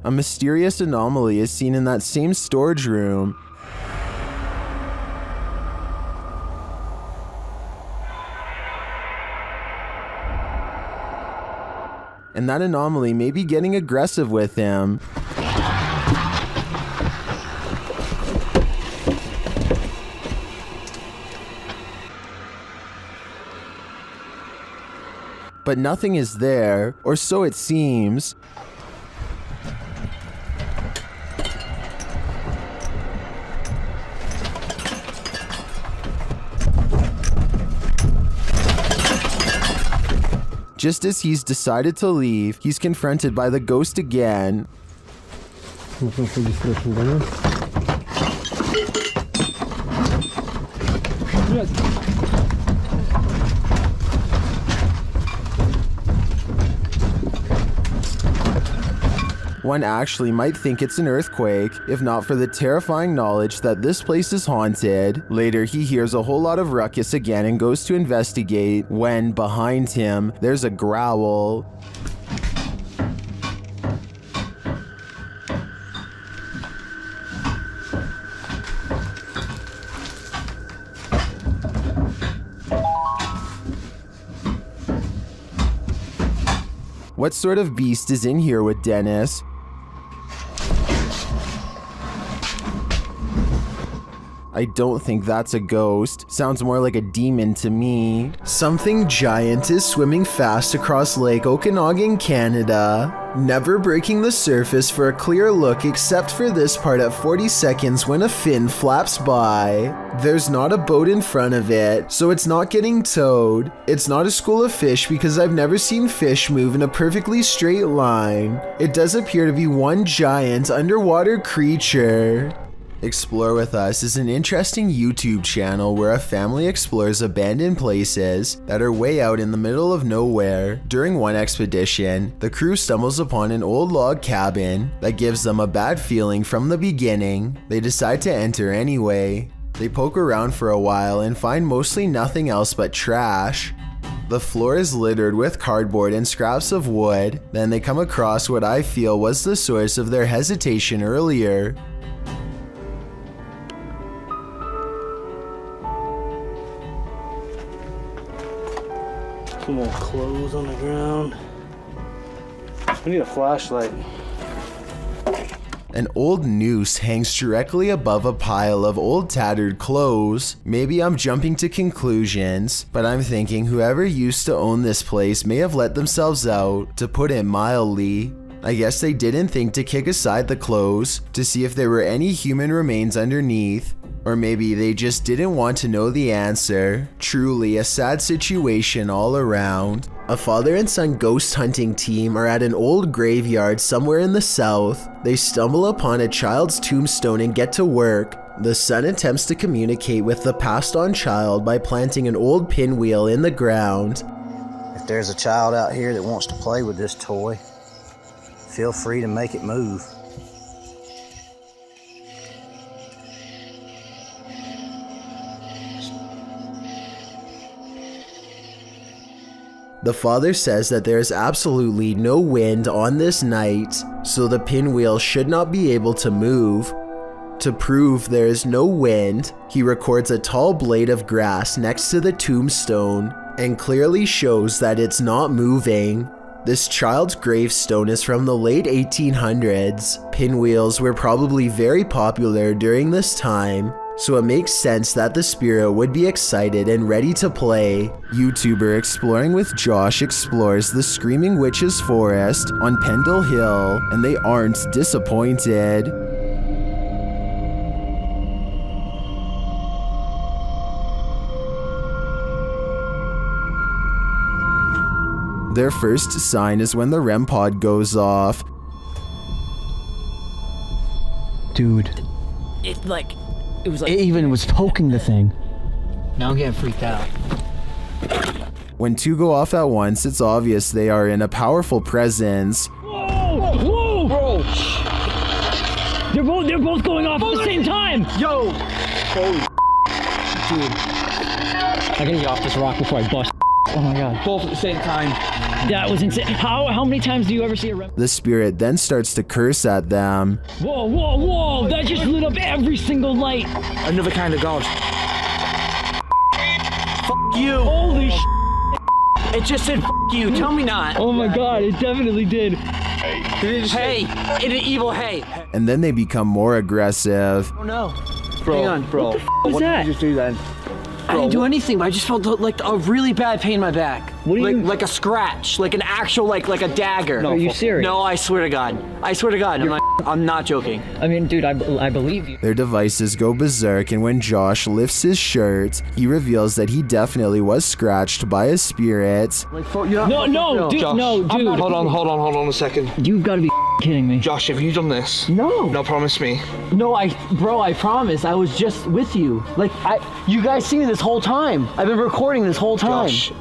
A mysterious anomaly is seen in that same storage room. And that anomaly may be getting aggressive with him. But nothing is there, or so it seems. Just as he's decided to leave, he's confronted by the ghost again. One actually might think it's an earthquake, if not for the terrifying knowledge that this place is haunted. Later, he hears a whole lot of ruckus again and goes to investigate, when, behind him, there's a growl. What sort of beast is in here with Dennis? I don't think that's a ghost. Sounds more like a demon to me. Something giant is swimming fast across Lake Okanagan, Canada, never breaking the surface for a clear look except for this part at 40 seconds when a fin flaps by. There's not a boat in front of it, so it's not getting towed. It's not a school of fish because I've never seen fish move in a perfectly straight line. It does appear to be one giant underwater creature. Explore With Us is an interesting YouTube channel where a family explores abandoned places that are way out in the middle of nowhere. During one expedition, the crew stumbles upon an old log cabin that gives them a bad feeling from the beginning. They decide to enter anyway. They poke around for a while and find mostly nothing else but trash. The floor is littered with cardboard and scraps of wood. Then they come across what I feel was the source of their hesitation earlier. Some more clothes on the ground. We need a flashlight. An old noose hangs directly above a pile of old tattered clothes. Maybe I'm jumping to conclusions, but I'm thinking whoever used to own this place may have let themselves out, to put it mildly. I guess they didn't think to kick aside the clothes to see if there were any human remains underneath. Or maybe they just didn't want to know the answer. Truly a sad situation all around. A father and son ghost hunting team are at an old graveyard somewhere in the south. They stumble upon a child's tombstone and get to work. The son attempts to communicate with the passed on child by planting an old pinwheel in the ground. If there's a child out here that wants to play with this toy, feel free to make it move. The father says that there is absolutely no wind on this night, so the pinwheel should not be able to move. To prove there is no wind, he records a tall blade of grass next to the tombstone and clearly shows that it's not moving. This child's gravestone is from the late 1800s. Pinwheels were probably very popular during this time, so it makes sense that the spirit would be excited and ready to play. YouTuber Exploring with Josh explores the Screaming Witches Forest on Pendle Hill, and they aren't disappointed. Their first sign is when the REM pod goes off. Dude. It was like... It even was poking the thing. Now I'm getting freaked out. When two go off at once, it's obvious they are in a powerful presence. Whoa! Whoa! Bro! They're both going off at the same time! Yo! Holy dude. I gotta get off this rock before I bust. Oh my god. Both at the same time. That was insane. How many times do you ever see a REM? The spirit then starts to curse at them. Whoa, whoa, whoa! That just lit up every single light! Another kind of god. F*** you! Holy sh**! It just said F*** you, tell me not. Oh my god, it definitely did. Hey, in an evil hey. And then they become more aggressive. Oh no. Bro, hang on. bro. What did you just do then? I didn't do anything, but I just felt like a really bad pain in my back. What do you... Like a scratch, like an actual, like a dagger. No, are you serious? No, I swear to God. I swear to God, I'm not joking. I mean, dude, I believe you. Their devices go berserk, and when Josh lifts his shirt, he reveals that he definitely was scratched by a spirit. No, dude, Josh, no, dude. Hold on a second. You've got to be kidding me. Josh, have you done this? No. No, promise me. No, bro, I promise. I was just with you. You guys see me this whole time. I've been recording this whole time. Josh,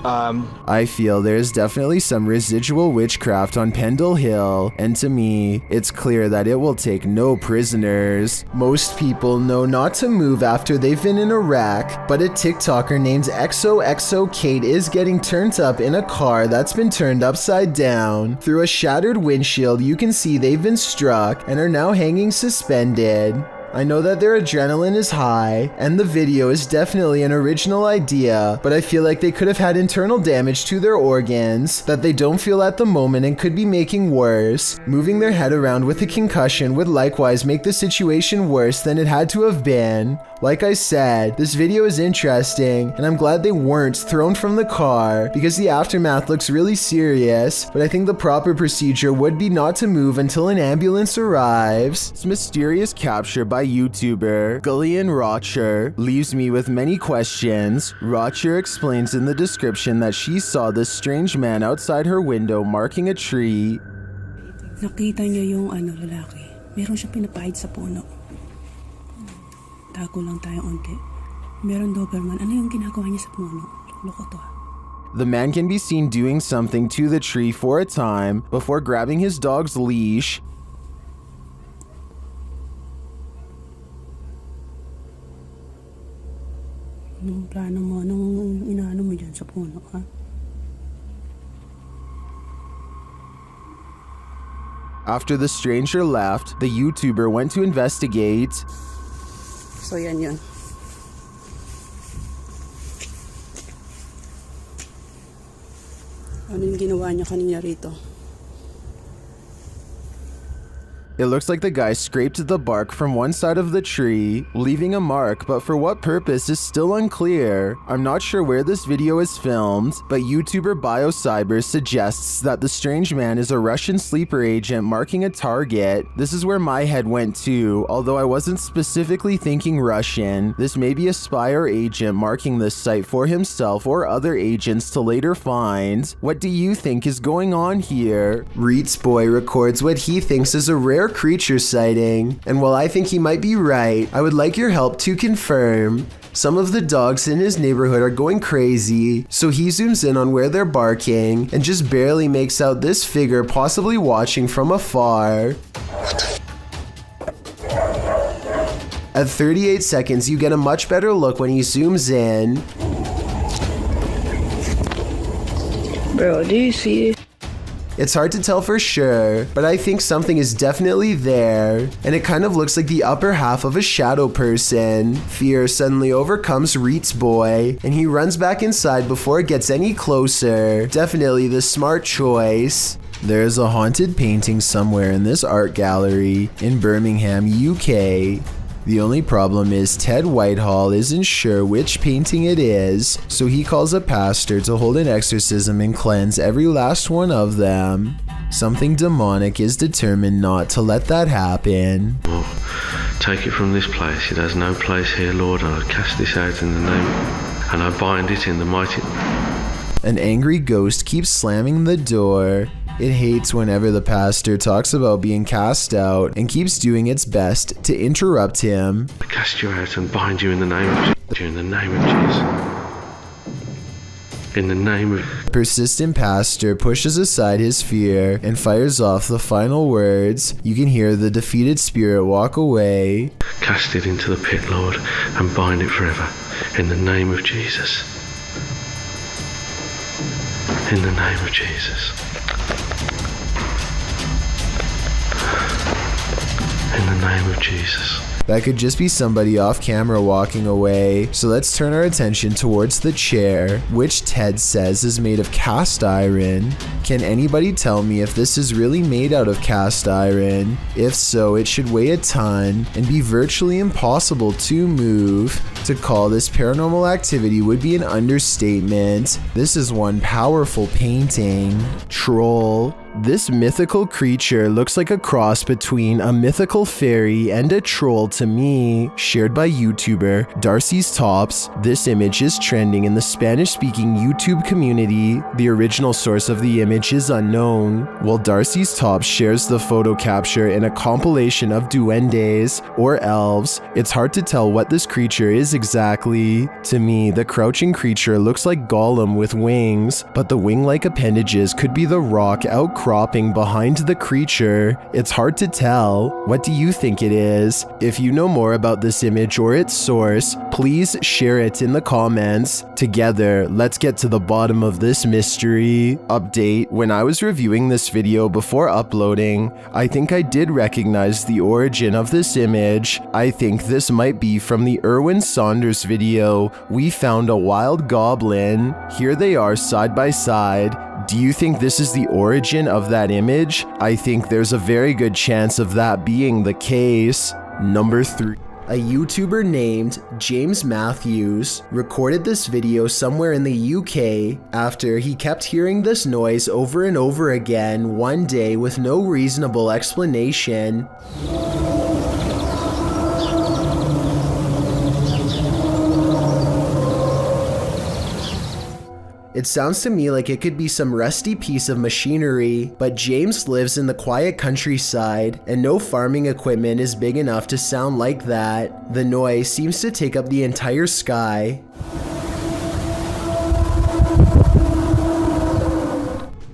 I feel there's definitely some residual witchcraft on Pendle Hill, and to me, it's clear that it will take no prisoners. Most people know not to move after they've been in a wreck, but a TikToker named XOXO Kate is getting turned up in a car that's been turned upside down. Through a shattered windshield, you can see they've been struck and are now hanging suspended. I know that their adrenaline is high, and the video is definitely an original idea, but I feel like they could have had internal damage to their organs that they don't feel at the moment and could be making worse. Moving their head around with a concussion would likewise make the situation worse than it had to have been. Like I said, this video is interesting, and I'm glad they weren't thrown from the car, because the aftermath looks really serious, but I think the proper procedure would be not to move until an ambulance arrives. This mysterious capture by YouTuber Gullian Rocher leaves me with many questions. Rocher explains in the description that she saw this strange man outside her window marking a tree. Nakita niya yung lalaki. Meron siyang pinapahid sa puno. Tago lang tayo onti. Meron Doberman. Ano yung ginagawa niya sa puno? Loko to. The man can be seen doing something to the tree for a time before grabbing his dog's leash. Anong plano mo? Anong inaano mo dyan sa puno, ha? After the stranger left, the YouTuber went to investigate. So yan yun. Ano yung ginawa niya kanina rito? It looks like the guy scraped the bark from one side of the tree, leaving a mark, but for what purpose is still unclear. I'm not sure where this video is filmed, but YouTuber BioCyber suggests that the strange man is a Russian sleeper agent marking a target. This is where my head went to, although I wasn't specifically thinking Russian. This may be a spy or agent marking this site for himself or other agents to later find. What do you think is going on here? Reets Boy records what he thinks is a rare creature sighting, and while I think he might be right, I would like your help to confirm. Some of the dogs in his neighborhood are going crazy, so he zooms in on where they're barking and just barely makes out this figure possibly watching from afar. At 38 seconds, you get a much better look when he zooms in. Bro, do you see it? It's hard to tell for sure, but I think something is definitely there, and it kind of looks like the upper half of a shadow person. Fear suddenly overcomes Reets Boy, and he runs back inside before it gets any closer. Definitely the smart choice. There's a haunted painting somewhere in this art gallery in Birmingham, UK. The only problem is Ted Whitehall isn't sure which painting it is, so he calls a pastor to hold an exorcism and cleanse every last one of them. Something demonic is determined not to let that happen. Take it from this place. It has no place here, Lord. I cast this out in the name, and I bind it in the mighty... An angry ghost keeps slamming the door. It hates whenever the pastor talks about being cast out and keeps doing its best to interrupt him. I cast you out and bind you in the name of Jesus. In the name of Jesus. In the name of... Persistent pastor pushes aside his fear and fires off the final words. You can hear the defeated spirit walk away. Cast it into the pit, Lord, and bind it forever. In the name of Jesus. In the name of Jesus. In the name of Jesus. That could just be somebody off camera walking away, so let's turn our attention towards the chair, which Ted says is made of cast iron. Can anybody tell me if this is really made out of cast iron? If so, it should weigh a ton and be virtually impossible to move. To call this paranormal activity would be an understatement. This is one powerful painting. Troll. This mythical creature looks like a cross between a mythical fairy and a troll to me. Shared by YouTuber Darcy's Tops, this image is trending in the Spanish-speaking YouTube community. The original source of the image is unknown. While Darcy's Tops shares the photo capture in a compilation of duendes or elves, it's hard to tell what this creature is exactly. To me, the crouching creature looks like Gollum with wings, but the wing-like appendages could be the rock outcropping behind the creature. It's hard to tell. What do you think it is? If you know more about this image or its source, please share it in the comments. Together, let's get to the bottom of this mystery. Update: when I was reviewing this video before uploading, I think I did recognize the origin of this image. I think this might be from the Erwin Saunders video, We Found a Wild Goblin. Here they are side by side. Do you think this is the origin of that image? I think there's a very good chance of that being the case. Number 3. A YouTuber named James Matthews recorded this video somewhere in the UK after he kept hearing this noise over and over again one day with no reasonable explanation. It sounds to me like it could be some rusty piece of machinery, but James lives in the quiet countryside, and no farming equipment is big enough to sound like that. The noise seems to take up the entire sky.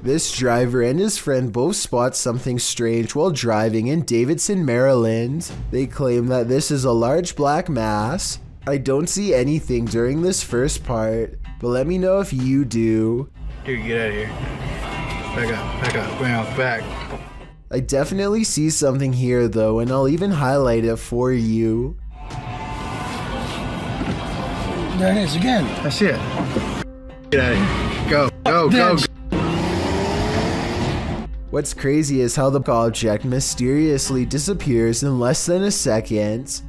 This driver and his friend both spot something strange while driving in Davidson, Maryland. They claim that this is a large black mass. I don't see anything during this first part, but let me know if you do. Dude, get out of here. Back up, bounce back. I definitely see something here though, and I'll even highlight it for you. There it is again. That's it. Get out of here. Go. What's crazy is how the object mysteriously disappears in less than a second.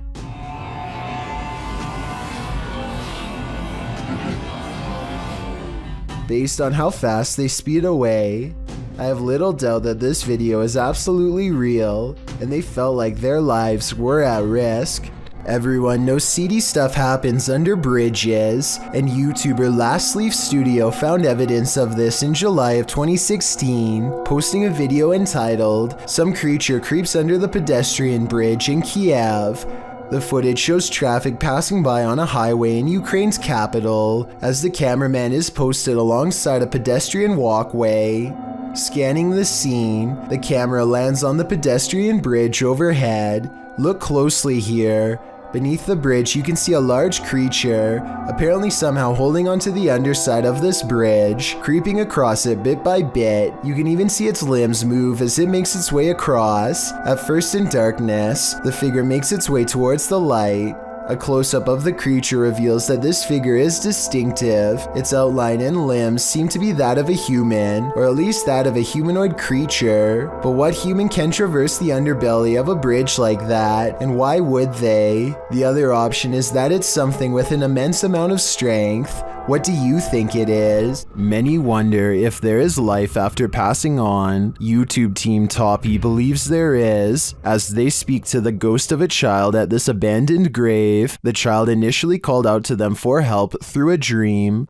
Based on how fast they speed away, I have little doubt that this video is absolutely real, and they felt like their lives were at risk. Everyone knows seedy stuff happens under bridges, and YouTuber Last Leaf Studio found evidence of this in July of 2016, posting a video entitled, "Some creature creeps under the pedestrian bridge in Kiev." The footage shows traffic passing by on a highway in Ukraine's capital, as the cameraman is posted alongside a pedestrian walkway. Scanning the scene, the camera lands on the pedestrian bridge overhead. Look closely here. Beneath the bridge, you can see a large creature, apparently somehow holding onto the underside of this bridge, creeping across it bit by bit. You can even see its limbs move as it makes its way across. At first in darkness, the figure makes its way towards the light. A close-up of the creature reveals that this figure is distinctive. Its outline and limbs seem to be that of a human, or at least that of a humanoid creature. But what human can traverse the underbelly of a bridge like that, and why would they? The other option is that it's something with an immense amount of strength. What do you think it is? Many wonder if there is life after passing on. YouTube team Toppy believes there is, as they speak to the ghost of a child at this abandoned grave. The child initially called out to them for help through a dream.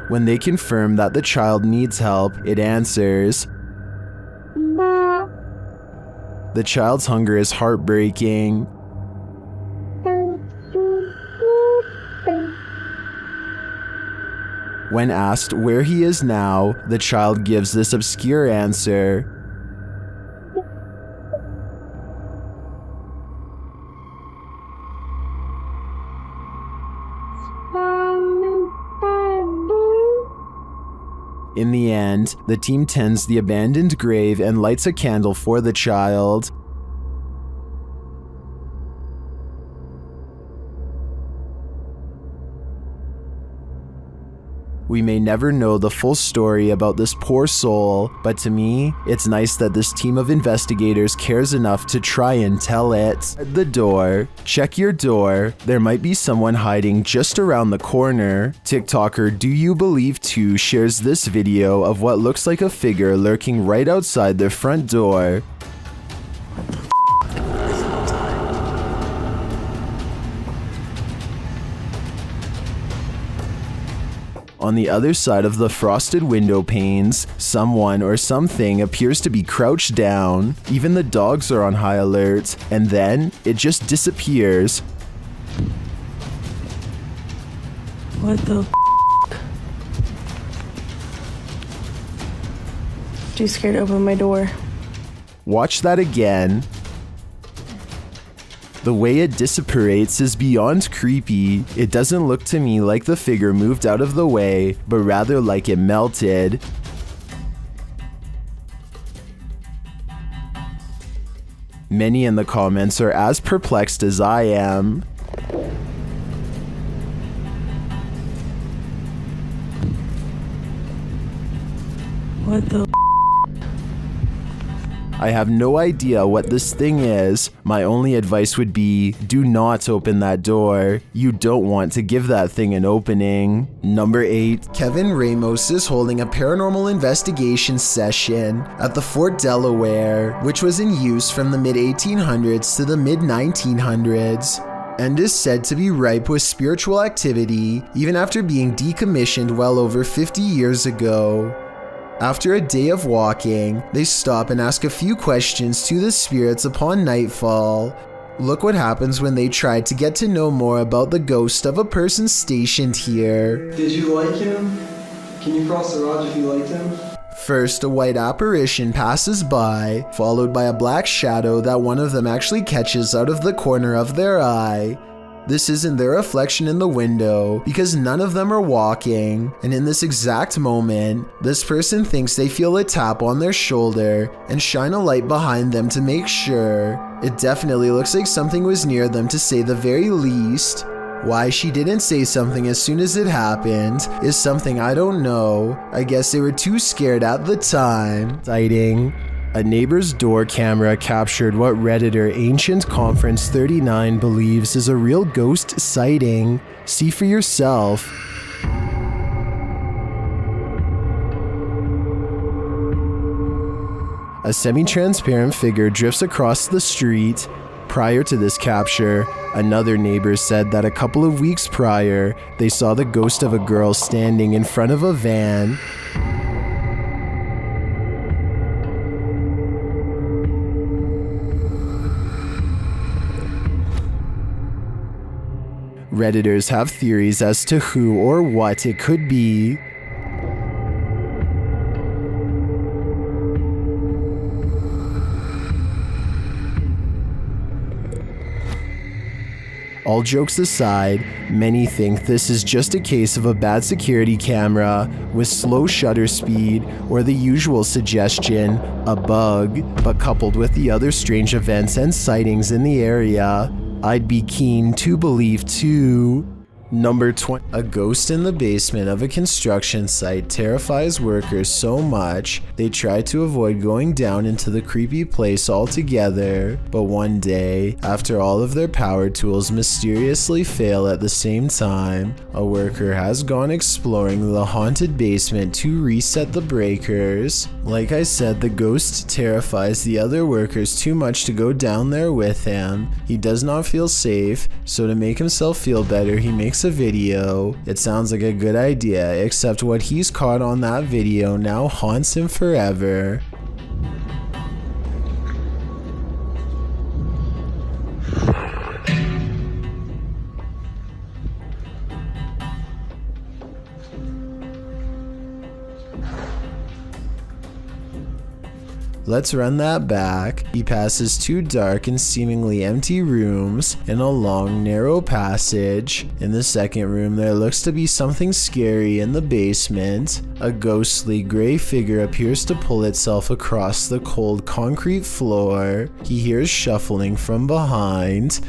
When they confirm that the child needs help, it answers. The child's hunger is heartbreaking. When asked where he is now, the child gives this obscure answer. In the end, the team tends the abandoned grave and lights a candle for the child. We may never know the full story about this poor soul, but to me, it's nice that this team of investigators cares enough to try and tell it. At the door, check your door. There might be someone hiding just around the corner. TikToker Do You Believe 2 shares this video of what looks like a figure lurking right outside their front door. On the other side of the frosted window panes, someone or something appears to be crouched down. Even the dogs are on high alert, and then it just disappears. What the Too scared to open my door. Watch that again. The way it disapparates is beyond creepy. It doesn't look to me like the figure moved out of the way, but rather like it melted. Many in the comments are as perplexed as I am. What the I have no idea what this thing is. My only advice would be, do not open that door. You don't want to give that thing an opening. Number 8. Kevin Ramos is holding a paranormal investigation session at the Fort Delaware, which was in use from the mid-1800s to the mid-1900s, and is said to be ripe with spiritual activity, even after being decommissioned well over 50 years ago. After a day of walking, they stop and ask a few questions to the spirits upon nightfall. Look what happens when they try to get to know more about the ghost of a person stationed here. Did you like him? Can you cross the rod if you liked him? First, a white apparition passes by, followed by a black shadow that one of them actually catches out of the corner of their eye. This isn't their reflection in the window, because none of them are walking, and in this exact moment, this person thinks they feel a tap on their shoulder and shine a light behind them to make sure. It definitely looks like something was near them, to say the very least. Why she didn't say something as soon as it happened is something I don't know. I guess they were too scared at the time. Sighting. A neighbor's door camera captured what Redditor Ancient Conference 39 believes is a real ghost sighting. See for yourself. A semi-transparent figure drifts across the street. Prior to this capture, another neighbor said that a couple of weeks prior, they saw the ghost of a girl standing in front of a van. Redditors have theories as to who or what it could be. All jokes aside, many think this is just a case of a bad security camera with slow shutter speed or the usual suggestion, a bug, but coupled with the other strange events and sightings in the area, I'd be keen to believe too. Number 20. A ghost in the basement of a construction site terrifies workers so much they try to avoid going down into the creepy place altogether. But one day, after all of their power tools mysteriously fail at the same time, a worker has gone exploring the haunted basement to reset the breakers. Like I said, the ghost terrifies the other workers too much to go down there with him. He does not feel safe, so to make himself feel better, he makes a video. It sounds like a good idea, except what he's caught on that video now haunts him forever. Let's run that back. He passes two dark and seemingly empty rooms and a long, narrow passage. In the second room, there looks to be something scary in the basement. A ghostly gray figure appears to pull itself across the cold concrete floor. He hears shuffling from behind.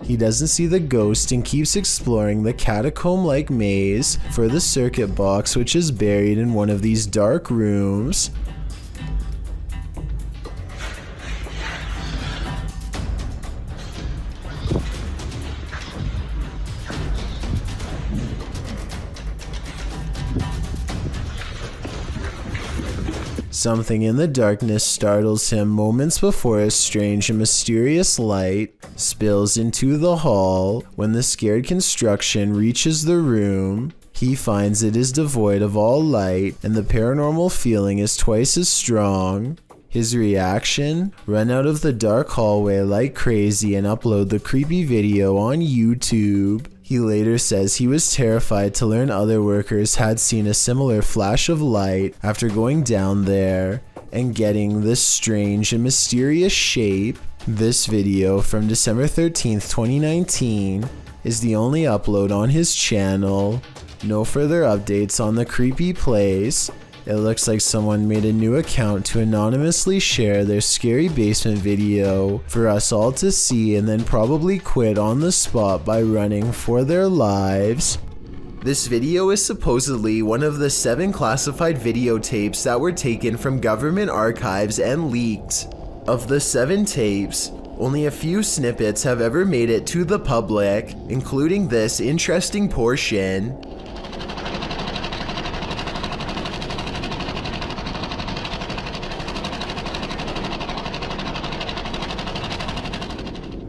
He doesn't see the ghost and keeps exploring the catacomb-like maze for the circuit box, which is buried in one of these dark rooms. Something in the darkness startles him moments before a strange and mysterious light spills into the hall. When the scared construction reaches the room, he finds it is devoid of all light and the paranormal feeling is twice as strong. His reaction? Run out of the dark hallway like crazy and upload the creepy video on YouTube. He later says he was terrified to learn other workers had seen a similar flash of light after going down there and getting this strange and mysterious shape. This video from December 13th, 2019 is the only upload on his channel. No further updates on the creepy place. It looks like someone made a new account to anonymously share their scary basement video for us all to see and then probably quit on the spot by running for their lives. This video is supposedly one of the 7 classified videotapes that were taken from government archives and leaked. Of the 7 tapes, only a few snippets have ever made it to the public, including this interesting portion.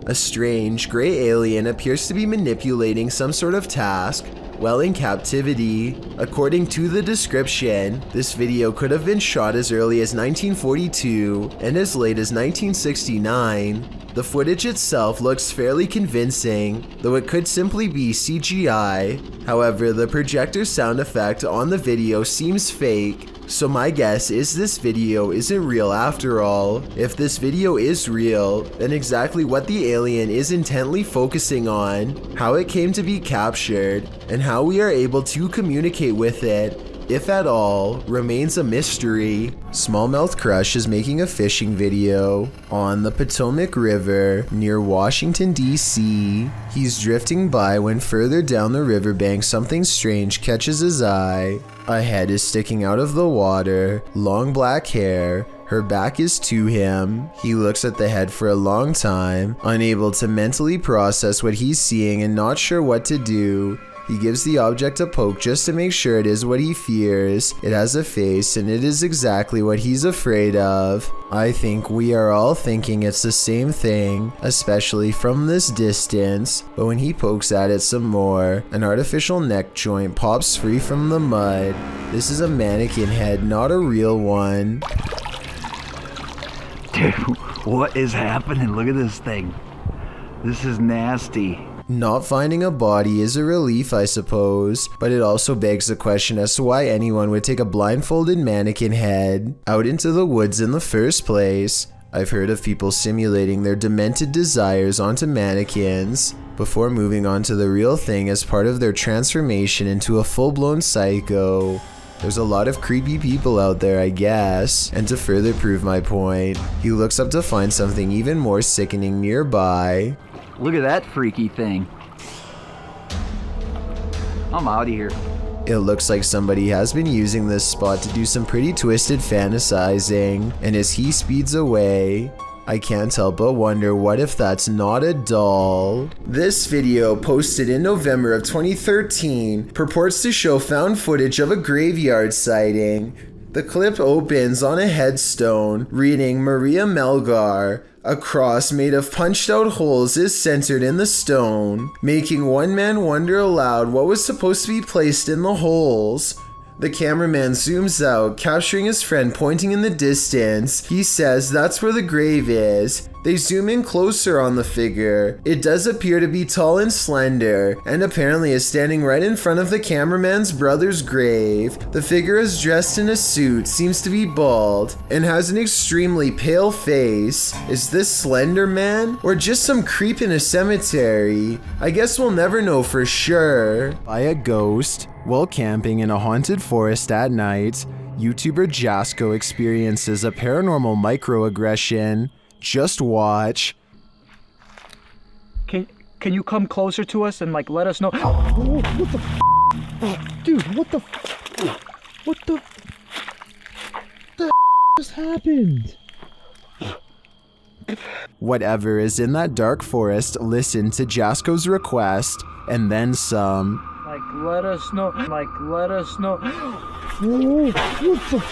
A strange, gray alien appears to be manipulating some sort of task while in captivity. According to the description, this video could have been shot as early as 1942 and as late as 1969. The footage itself looks fairly convincing, though it could simply be CGI. However, the projector sound effect on the video seems fake, so my guess is this video isn't real after all. If this video is real, then exactly what the alien is intently focusing on, how it came to be captured, and how we are able to communicate with it if at all, remains a mystery. Smallmouth Crush is making a fishing video on the Potomac River near Washington, D.C. He's drifting by when further down the riverbank something strange catches his eye. A head is sticking out of the water, long black hair. Her back is to him. He looks at the head for a long time, unable to mentally process what he's seeing and not sure what to do. He gives the object a poke just to make sure it is what he fears. It has a face and it is exactly what he's afraid of. I think we are all thinking it's the same thing, especially from this distance. But when he pokes at it some more, an artificial neck joint pops free from the mud. This is a mannequin head, not a real one. Dude, what is happening? Look at this thing. This is nasty. Not finding a body is a relief, I suppose, but it also begs the question as to why anyone would take a blindfolded mannequin head out into the woods in the first place. I've heard of people simulating their demented desires onto mannequins before moving on to the real thing as part of their transformation into a full-blown psycho. There's a lot of creepy people out there, I guess. And to further prove my point, he looks up to find something even more sickening nearby. Look at that freaky thing. I'm out of here. It looks like somebody has been using this spot to do some pretty twisted fantasizing, and as he speeds away, I can't help but wonder what if that's not a doll. This video, posted in November of 2013, purports to show found footage of a graveyard sighting. The clip opens on a headstone reading Maria Melgar. A cross made of punched out holes is centered in the stone, making one man wonder aloud what was supposed to be placed in the holes. The cameraman zooms out, capturing his friend pointing in the distance. He says that's where the grave is. They zoom in closer on the figure. It does appear to be tall and slender, and apparently is standing right in front of the cameraman's brother's grave. The figure is dressed in a suit, seems to be bald, and has an extremely pale face. Is this Slender Man? Or just some creep in a cemetery? I guess we'll never know for sure. By a ghost. While camping in a haunted forest at night, YouTuber Jasko experiences a paranormal microaggression. Just watch. Can you come closer to us and like let us know? Oh, what the dude, what the just happened? Whatever is in that dark forest, listen to Jasko's request and then some. Let us know. Oh, what the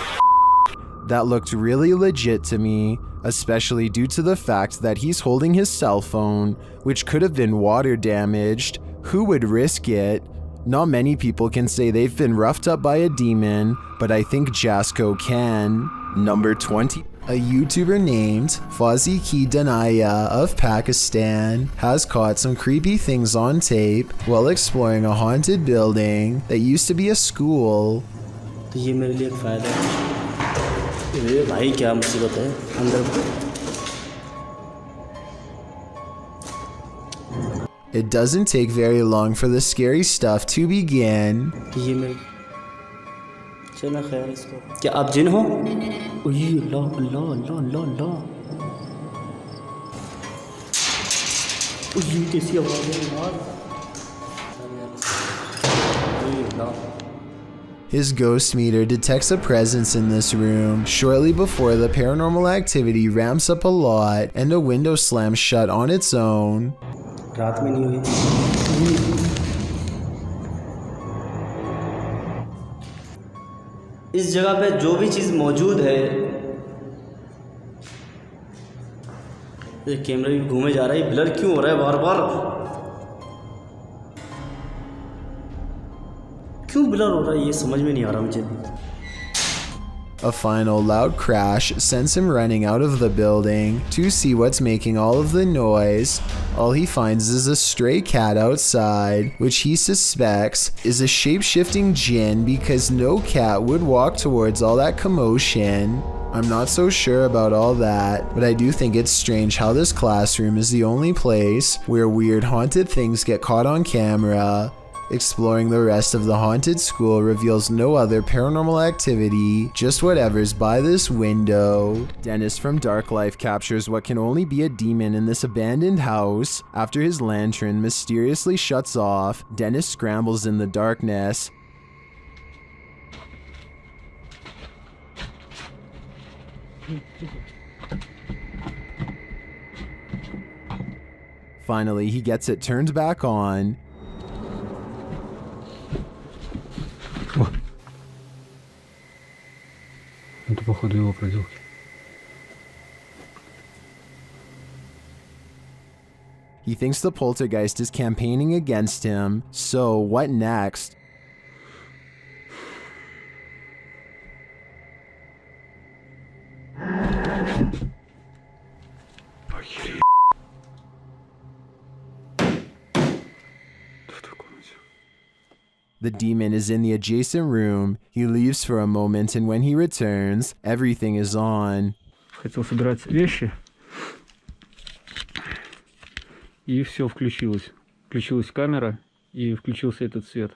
That looked really legit to me, especially due to the fact that he's holding his cell phone, which could have been water damaged. Who would risk it? Not many people can say they've been roughed up by a demon, but I think Jasko can. Number 20. A YouTuber named Fauzi Ki Danaya of Pakistan has caught some creepy things on tape while exploring a haunted building that used to be a school. तो ये मेरे लिए एक फ़ायदा है। ये भाई क्या मुसीबत है अंदर। It doesn't take very long for the scary stuff to begin. ये मेरे चला खैर इसको। क्या आप जिन हो? ओए ला ला ला ला ला। ओए कैसी आवाज़ है यार? ओए ला। His ghost meter detects a presence in this room shortly before the paranormal activity ramps up a lot and a window slams shut on its own. रात में नहीं हुई। इस जगह पे जो भी चीज़ मौजूद है, ये कैमरा भी घूमे जा रहा है, ब्लर क्यों हो रहा है बार बार? क्यों ब्लर हो रहा है ये समझ में नहीं आ रहा मुझे। A final loud crash sends him running out of the building to see what's making all of the noise. All he finds is a stray cat outside, which he suspects is a shape-shifting jinn because no cat would walk towards all that commotion. I'm not so sure about all that, but I do think it's strange how this classroom is the only place where weird haunted things get caught on camera. Exploring the rest of the haunted school reveals no other paranormal activity, just whatever's by this window. Dennis from Dark Life captures what can only be a demon in this abandoned house. After his lantern mysteriously shuts off, Dennis scrambles in the darkness. Finally, he gets it turned back on. Это, походу, его проделки. He thinks the poltergeist is campaigning against him, so what next? The demon is in the adjacent room. He leaves for a moment, and when he returns, everything is on. Хотел собирать вещи. И все включилось. Включилась камера, и включился этот свет.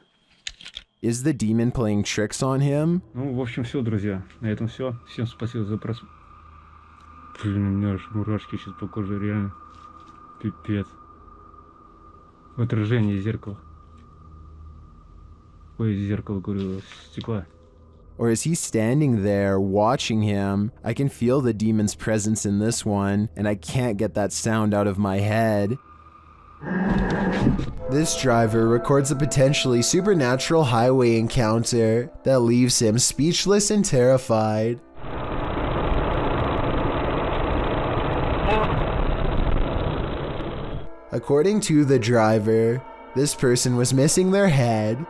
Is the demon playing tricks on him? Ну, в общем, все, друзья. На этом все. Всем спасибо за просмотр. Блин, у меня аж мурашки сейчас по коже, реально. Пипец. В отражении зеркала. Ой, зеркало, говорю, стекла. Or is he standing there watching him? I can feel the demon's presence in this one, and I can't get that sound out of my head. This driver records a potentially supernatural highway encounter that leaves him speechless and terrified. According to the driver, this person was missing their head.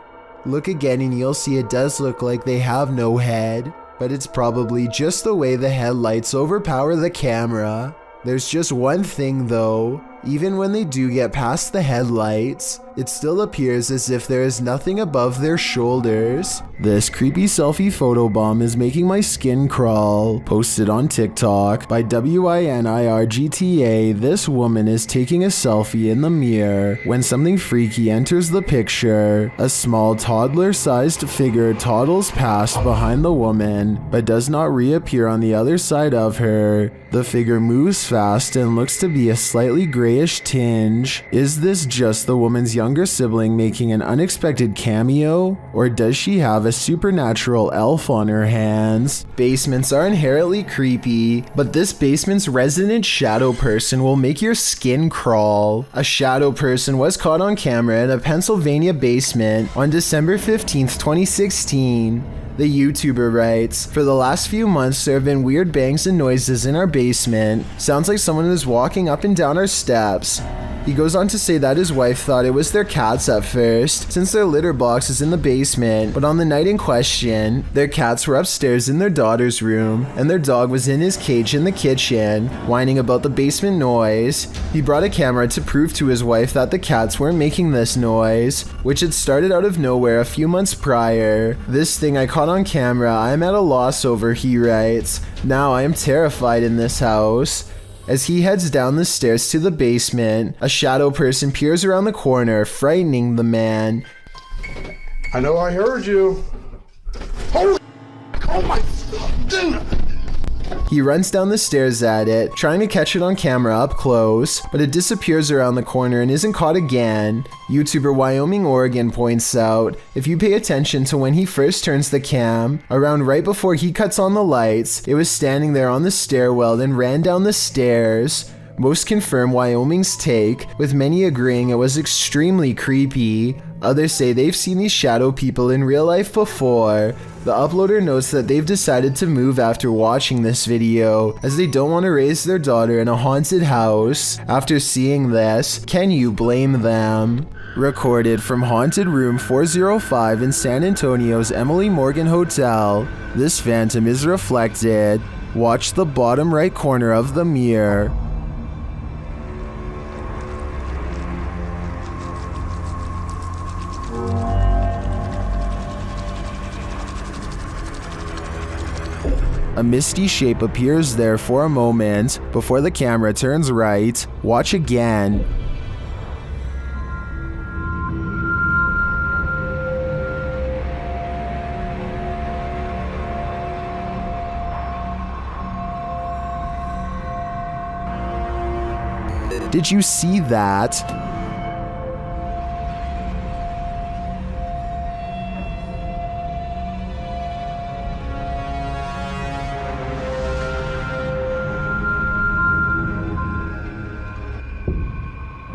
Look again and you'll see it does look like they have no head, but it's probably just the way the headlights overpower the camera. There's just one thing though, even when they do get past the headlights, it still appears as if there is nothing above their shoulders. This creepy selfie photobomb is making my skin crawl. Posted on TikTok by WINIRGTA, this woman is taking a selfie in the mirror when something freaky enters the picture. A small toddler-sized figure toddles past behind the woman, but does not reappear on the other side of her. The figure moves fast and looks to be a slightly grayish tinge. Is this just the woman's younger sibling making an unexpected cameo? Or does she have a supernatural elf on her hands? Basements are inherently creepy, but this basement's resident shadow person will make your skin crawl. A shadow person was caught on camera in a Pennsylvania basement on December 15th, 2016. The YouTuber writes, "For the last few months there have been weird bangs and noises in our basement. Sounds like someone is walking up and down our steps." He goes on to say that his wife thought it was their cats at first, since their litter box is in the basement, but on the night in question, their cats were upstairs in their daughter's room, and their dog was in his cage in the kitchen, whining about the basement noise. He brought a camera to prove to his wife that the cats weren't making this noise, which had started out of nowhere a few months prior. "This thing I caught on camera, I'm at a loss over," he writes. "Now I am terrified in this house." As he heads down the stairs to the basement, a shadow person peers around the corner, frightening the man. "I know I heard you. Holy, oh my, dude!" He runs down the stairs at it, trying to catch it on camera up close, but it disappears around the corner and isn't caught again. YouTuber Wyoming Oregon points out, if you pay attention to when he first turns the cam, around right before he cuts on the lights, it was standing there on the stairwell and ran down the stairs. Most confirm Wyoming's take, with many agreeing it was extremely creepy. Others say they've seen these shadow people in real life before. The uploader notes that they've decided to move after watching this video, as they don't want to raise their daughter in a haunted house. After seeing this, can you blame them? Recorded from Haunted Room 405 in San Antonio's Emily Morgan Hotel, this phantom is reflected. Watch the bottom right corner of the mirror. A misty shape appears there for a moment before the camera turns right. Watch again. Did you see that?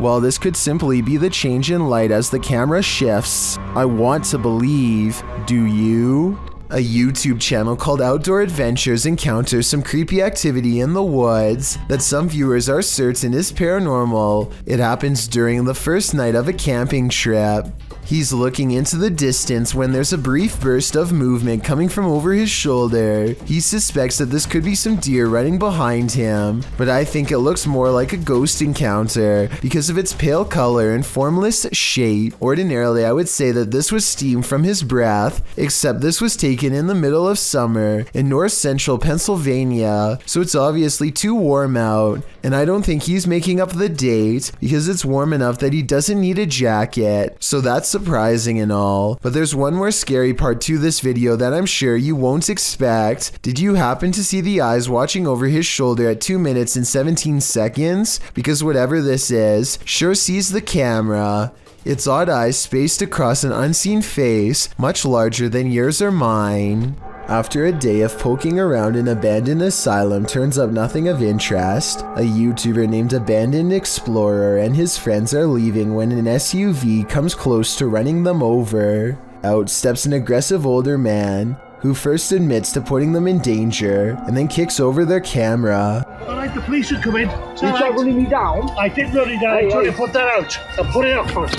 Well, this could simply be the change in light as the camera shifts. I want to believe. Do you? A YouTube channel called Outdoor Adventures encounters some creepy activity in the woods that some viewers are certain is paranormal. It happens during the first night of a camping trip. He's looking into the distance when there's a brief burst of movement coming from over his shoulder. He suspects that this could be some deer running behind him, but I think it looks more like a ghost encounter because of its pale color and formless shape. Ordinarily, I would say that this was steam from his breath, except this was taken in the middle of summer in north central Pennsylvania, so it's obviously too warm out, and I don't think he's making up the date because it's warm enough that he doesn't need a jacket, so that's surprising and all. But there's one more scary part to this video that I'm sure you won't expect. Did you happen to see the eyes watching over his shoulder at 2 minutes and 17 seconds? Because whatever this is, sure sees the camera. Its odd eyes spaced across an unseen face, much larger than yours or mine. After a day of poking around an abandoned asylum turns up nothing of interest, a YouTuber named Abandoned Explorer and his friends are leaving when an SUV comes close to running them over. Out steps an aggressive older man, who first admits to putting them in danger, and then kicks over their camera. Alright, the police should come in. You tried running me down? I didn't run you down. I tried to put that out. I put it out first.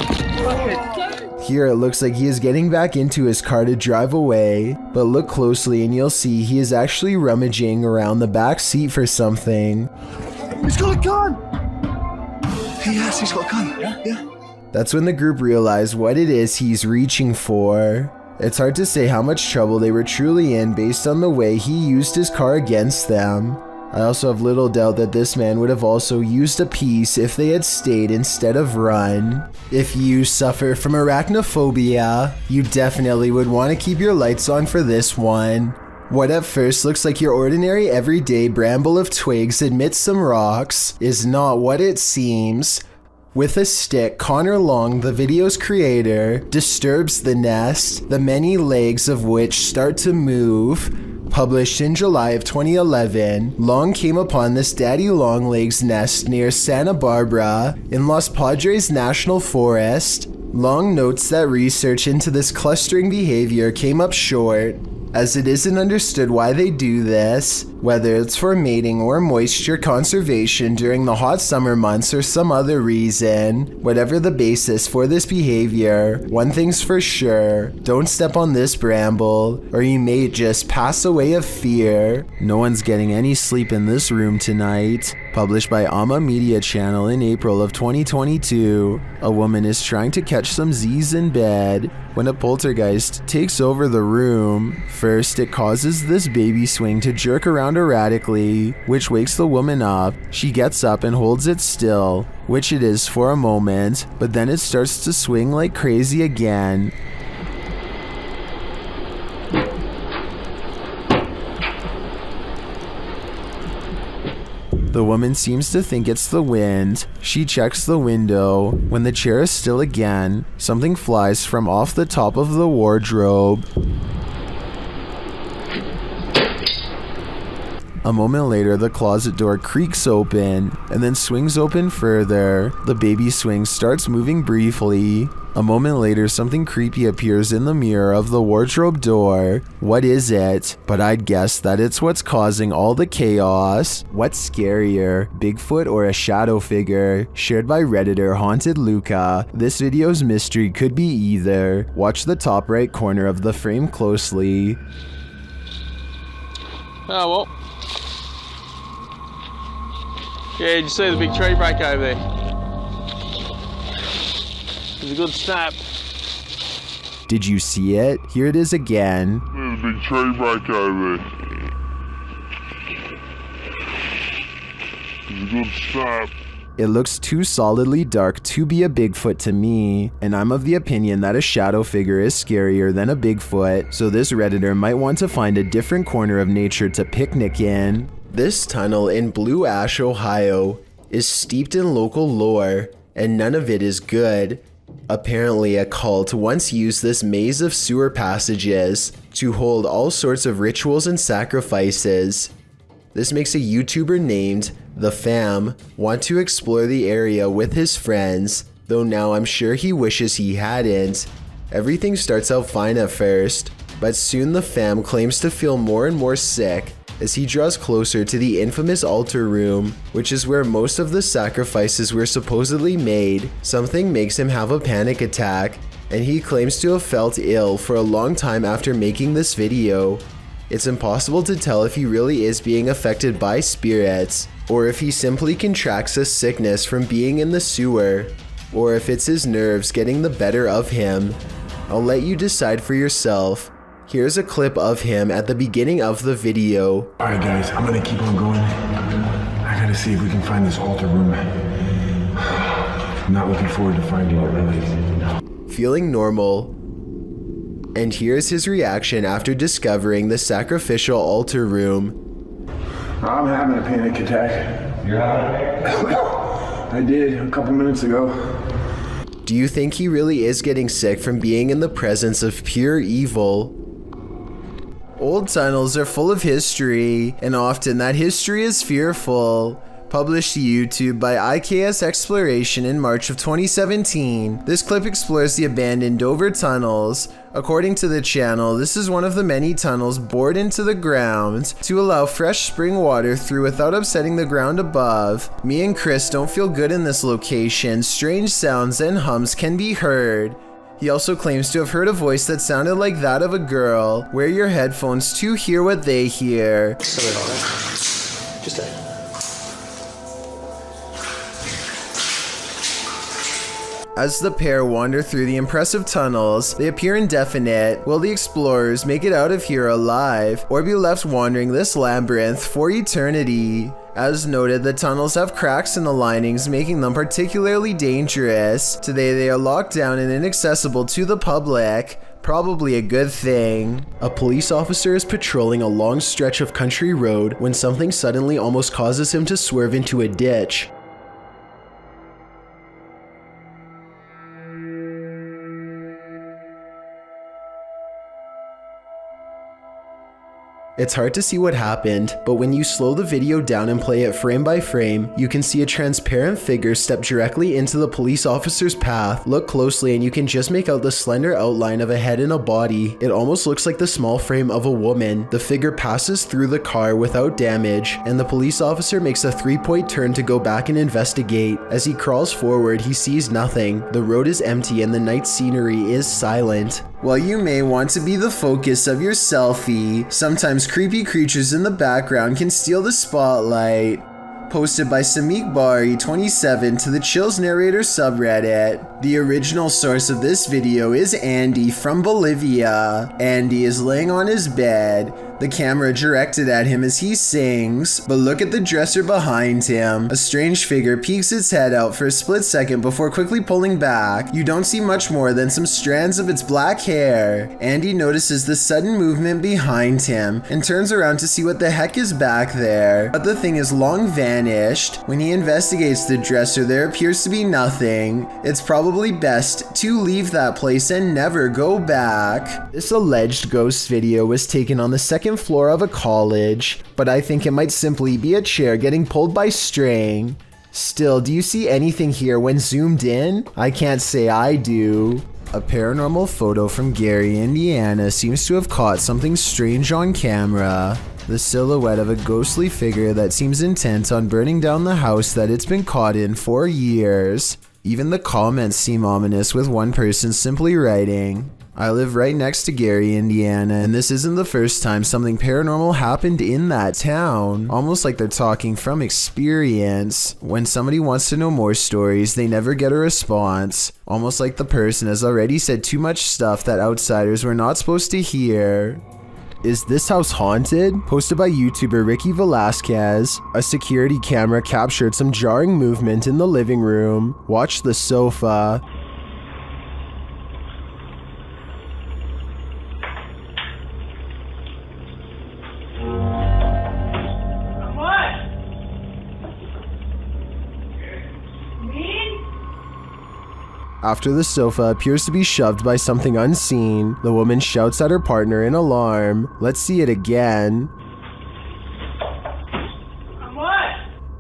Here it looks like he is getting back into his car to drive away, but look closely and you'll see he is actually rummaging around the back seat for something. He's got a gun! Yes, he's got a gun. Yeah. That's when the group realized what it is he's reaching for. It's hard to say how much trouble they were truly in based on the way he used his car against them. I also have little doubt that this man would have also used a piece if they had stayed instead of run. If you suffer from arachnophobia, you definitely would want to keep your lights on for this one. What at first looks like your ordinary everyday bramble of twigs amidst some rocks is not what it seems. With a stick, Connor Long, the video's creator, disturbs the nest, the many legs of which start to move. Published in July of 2011, Long came upon this daddy longlegs nest near Santa Barbara in Los Padres National Forest. Long notes that research into this clustering behavior came up short, as it isn't understood why they do this, whether it's for mating or moisture conservation during the hot summer months or some other reason. Whatever the basis for this behavior, one thing's for sure, don't step on this bramble, or you may just pass away of fear. No one's getting any sleep in this room tonight. Published by Amma Media Channel in April of 2022, a woman is trying to catch some Z's in bed when a poltergeist takes over the room. First, it causes this baby swing to jerk around erratically, which wakes the woman up. She gets up and holds it still, which it is for a moment, but then it starts to swing like crazy again. The woman seems to think it's the wind. She checks the window. When the chair is still again, something flies from off the top of the wardrobe. A moment later, the closet door creaks open and then swings open further. The baby swing starts moving briefly. A moment later, something creepy appears in the mirror of the wardrobe door. What is it? But I'd guess that it's what's causing all the chaos. What's scarier, Bigfoot or a shadow figure? Shared by Redditor Haunted Luca. This video's mystery could be either. Watch the top right corner of the frame closely. Oh well. Yeah, did you see the big tree break over there? It was a good snap. Did you see it? Here it is again. There's a big tree break over there. It was a good snap. It looks too solidly dark to be a Bigfoot to me, and I'm of the opinion that a shadow figure is scarier than a Bigfoot, so this Redditor might want to find a different corner of nature to picnic in. This tunnel in Blue Ash, Ohio is steeped in local lore, and none of it is good. Apparently, a cult once used this maze of sewer passages to hold all sorts of rituals and sacrifices. This makes a YouTuber named The Fam want to explore the area with his friends, though now I'm sure he wishes he hadn't. Everything starts out fine at first, but soon the Fam claims to feel more and more sick as he draws closer to the infamous altar room, which is where most of the sacrifices were supposedly made. Something makes him have a panic attack, and he claims to have felt ill for a long time after making this video. It's impossible to tell if he really is being affected by spirits, or if he simply contracts a sickness from being in the sewer, or if it's his nerves getting the better of him. I'll let you decide for yourself. Here's a clip of him at the beginning of the video. Alright guys, I'm gonna keep on going. I gotta see if we can find this altar room. I'm not looking forward to finding it, really. Feeling normal. And here's his reaction after discovering the sacrificial altar room. I'm having a panic attack. You're having it? I did a couple minutes ago. Do you think he really is getting sick from being in the presence of pure evil? Old tunnels are full of history, and often that history is fearful. Published to YouTube by IKS Exploration in March of 2017, this clip explores the abandoned Dover tunnels. According to the channel, this is one of the many tunnels bored into the ground to allow fresh spring water through without upsetting the ground above. Me and Chris don't feel good in this location. Strange sounds and hums can be heard. He also claims to have heard a voice that sounded like that of a girl. Wear your headphones to hear what they hear. Just a... As the pair wander through the impressive tunnels, they appear indefinite. Will the explorers make it out of here alive, or be left wandering this labyrinth for eternity? As noted, the tunnels have cracks in the linings, making them particularly dangerous. Today they are locked down and inaccessible to the public. Probably a good thing. A police officer is patrolling a long stretch of country road when something suddenly almost causes him to swerve into a ditch. It's hard to see what happened, but when you slow the video down and play it frame by frame, you can see a transparent figure step directly into the police officer's path. Look closely and you can just make out the slender outline of a head and a body. It almost looks like the small frame of a woman. The figure passes through the car without damage, and the police officer makes a 3-point turn to go back and investigate. As he crawls forward, he sees nothing. The road is empty and the night scenery is silent. While you may want to be the focus of your selfie, sometimes creepy creatures in the background can steal the spotlight. Posted by Samik Bari 27 to the Chills Narrator subreddit. The original source of this video is Andy from Bolivia. Andy is laying on his bed, the camera directed at him as he sings, but look at the dresser behind him. A strange figure peeks its head out for a split second before quickly pulling back. You don't see much more than some strands of its black hair. Andy notices the sudden movement behind him and turns around to see what the heck is back there, but the thing is long vanished. When he investigates the dresser, there appears to be nothing. It's probably best to leave that place and never go back. This alleged ghost video was taken on the second floor of a college, but I think it might simply be a chair getting pulled by string. Still, do you see anything here when zoomed in? I can't say I do. A paranormal photo from Gary, Indiana seems to have caught something strange on camera. The silhouette of a ghostly figure that seems intent on burning down the house that it's been caught in for years. Even the comments seem ominous, with one person simply writing, "I live right next to Gary, Indiana, and this isn't the first time something paranormal happened in that town." Almost like they're talking from experience. When somebody wants to know more stories, they never get a response. Almost like the person has already said too much stuff that outsiders were not supposed to hear. Is this house haunted? Posted by YouTuber Ricky Velasquez. A security camera captured some jarring movement in the living room. Watch the sofa. After the sofa appears to be shoved by something unseen, the woman shouts at her partner in alarm. Let's see it again.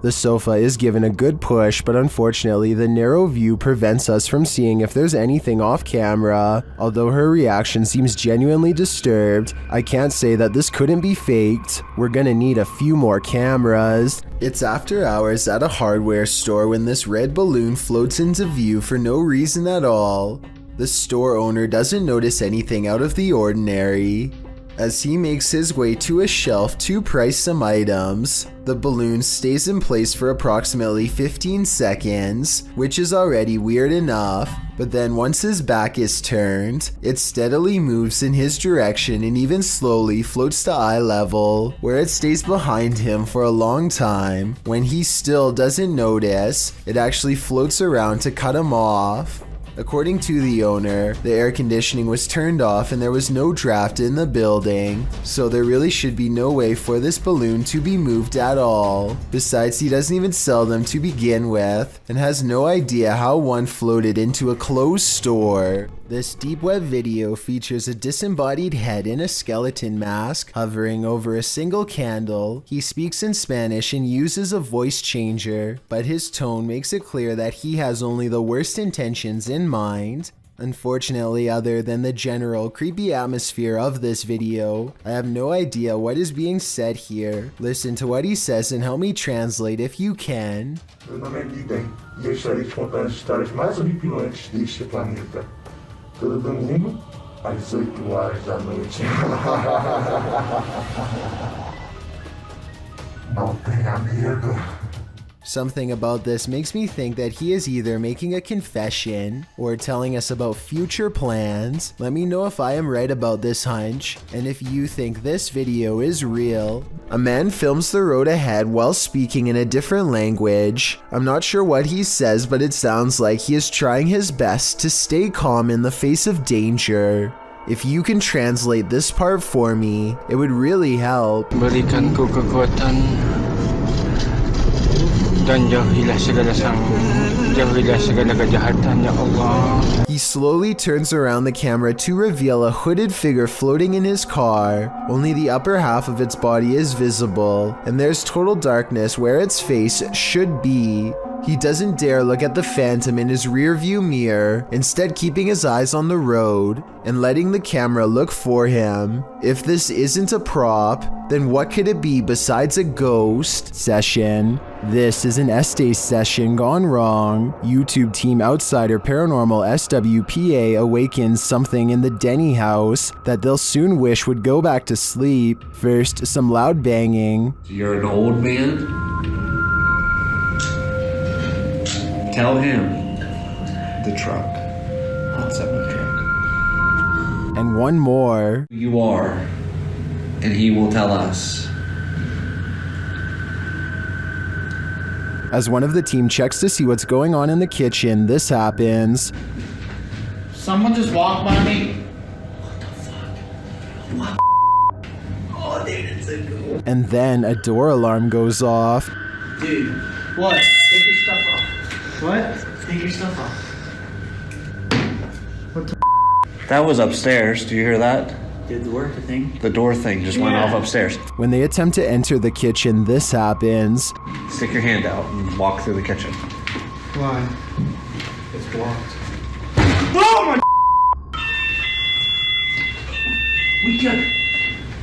The sofa is given a good push, but unfortunately the narrow view prevents us from seeing if there's anything off camera. Although her reaction seems genuinely disturbed, I can't say that this couldn't be faked. We're gonna need a few more cameras. It's after hours at a hardware store when this red balloon floats into view for no reason at all. The store owner doesn't notice anything out of the ordinary. As he makes his way to a shelf to price some items, the balloon stays in place for approximately 15 seconds, which is already weird enough, but then once his back is turned, it steadily moves in his direction and even slowly floats to eye level, where it stays behind him for a long time. When he still doesn't notice, it actually floats around to cut him off. According to the owner, the air conditioning was turned off and there was no draft in the building, so there really should be no way for this balloon to be moved at all. Besides, he doesn't even sell them to begin with, and has no idea how one floated into a closed store. This deep web video features a disembodied head in a skeleton mask hovering over a single candle. He speaks in Spanish and uses a voice changer, but his tone makes it clear that he has only the worst intentions in mind. Unfortunately, other than the general creepy atmosphere of this video, I have no idea what is being said here. Listen to what he says and help me translate if you can. Meu nome é Guidem e eu estarei te contando as histórias mais horripilantes deste planeta. Todo domingo, às 8 horas da noite. Não tenha medo. Something about this makes me think that he is either making a confession or telling us about future plans. Let me know if I am right about this hunch, and if you think this video is real. A man films the road ahead while speaking in a different language. I'm not sure what he says, but it sounds like he is trying his best to stay calm in the face of danger. If you can translate this part for me, it would really help. Berikan ku kekuatan dan jauhilah segala kejahatan, ya Allah. He slowly turns around the camera to reveal a hooded figure floating in his car. Only the upper half of its body is visible, and there's total darkness where its face should be. He doesn't dare look at the phantom in his rearview mirror, instead keeping his eyes on the road and letting the camera look for him. If this isn't a prop, then what could it be besides a ghost session? This is an Estes session gone wrong. YouTube team outsider Paranormal SWPA awakens something in the Denny house that they'll soon wish would go back to sleep. First, some loud banging. So you're an old man? Tell him the truck. What's up with the truck? And one more. You are, and he will tell us. As one of the team checks to see what's going on in the kitchen, this happens. Someone just walked by me. What? Oh, dude, it's a ghost. And then a door alarm goes off. Dude, What? take your stuff off. What? Take your stuff off. What the? That was upstairs. Do you hear that? Did the work thing? The door thing just went off upstairs. When they attempt to enter the kitchen, this happens. Stick your hand out and walk through the kitchen. Why? It's blocked. Oh my!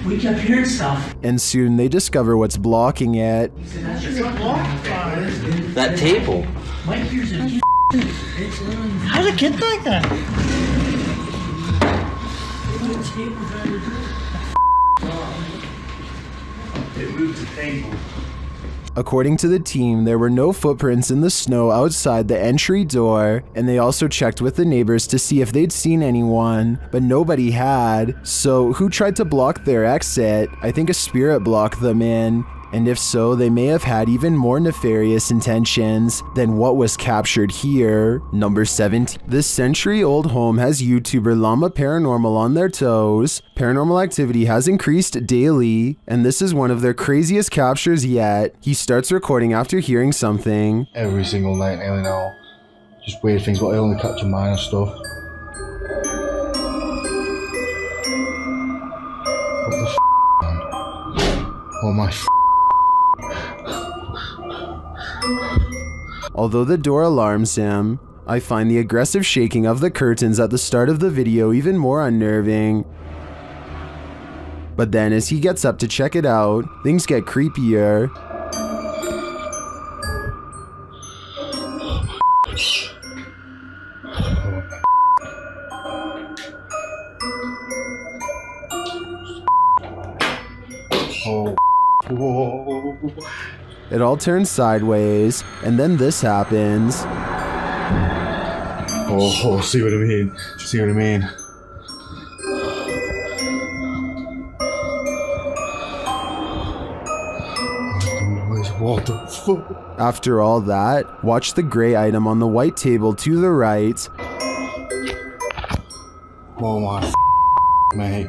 We kept hearing stuff. And soon they discover what's blocking it. That table. Mike, here's a How did it get like that? It moved the table. According to the team, there were no footprints in the snow outside the entry door, and they also checked with the neighbors to see if they'd seen anyone, but nobody had. So who tried to block their exit? I think a spirit blocked them in. And if so, they may have had even more nefarious intentions than what was captured here. Number 17. This century-old home has YouTuber Llama Paranormal on their toes. Paranormal activity has increased daily, and this is one of their craziest captures yet. He starts recording after hearing something. Every single night, you know, Just weird things, but I only capture minor stuff. What the man? Oh my Although the door alarms him, I find the aggressive shaking of the curtains at the start of the video even more unnerving. But then as he gets up to check it out, things get creepier. Oh. Whoa. It all turns sideways, and then this happens. Oh, see what I mean? See what I mean? What the fuck? After all that, watch the gray item on the white table to the right. Oh my mate.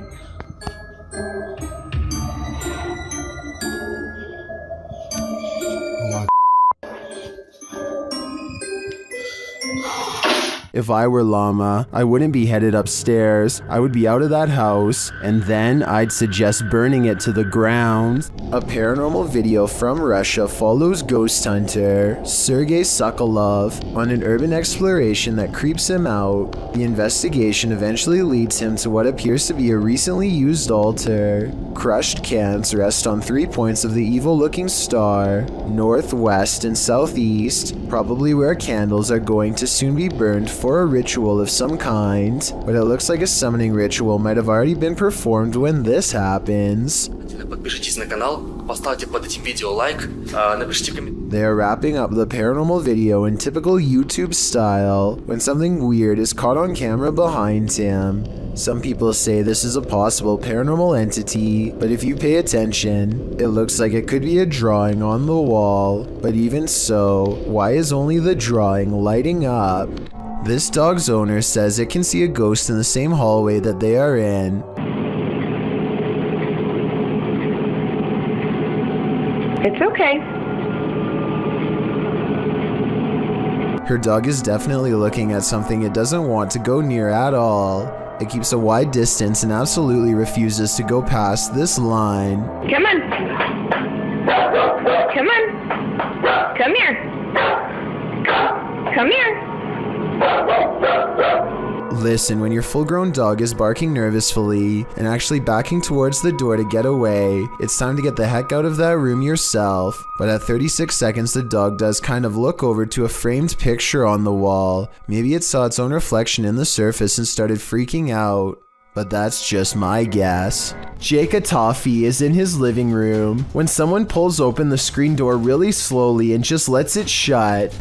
If I were Llama, I wouldn't be headed upstairs. I would be out of that house, and then I'd suggest burning it to the ground. A paranormal video from Russia follows ghost hunter Sergei Sokolov on an urban exploration that creeps him out. The investigation eventually leads him to what appears to be a recently used altar. Crushed cans rest on 3 points of the evil-looking star, northwest and southeast, probably where candles are going to soon be burned for a ritual of some kind, but it looks like a summoning ritual might have already been performed when this happens. Подпишитесь на канал, поставьте под этим видео лайк, напишите комментарий. They are wrapping up the paranormal video in typical YouTube style when something weird is caught on camera behind him. Some people say this is a possible paranormal entity, but if you pay attention, it looks like it could be a drawing on the wall. But even so, why is only the drawing lighting up? This dog's owner says it can see a ghost in the same hallway that they are in. It's okay. Her dog is definitely looking at something it doesn't want to go near at all. It keeps a wide distance and absolutely refuses to go past this line. Come on. Come on. Come here. Come here. Listen, when your full-grown dog is barking nervously and actually backing towards the door to get away, it's time to get the heck out of that room yourself. But at 36 seconds, the dog does kind of look over to a framed picture on the wall. Maybe it saw its own reflection in the surface and started freaking out. But that's just my guess. Jake Toffee is in his living room when someone pulls open the screen door really slowly and just lets it shut.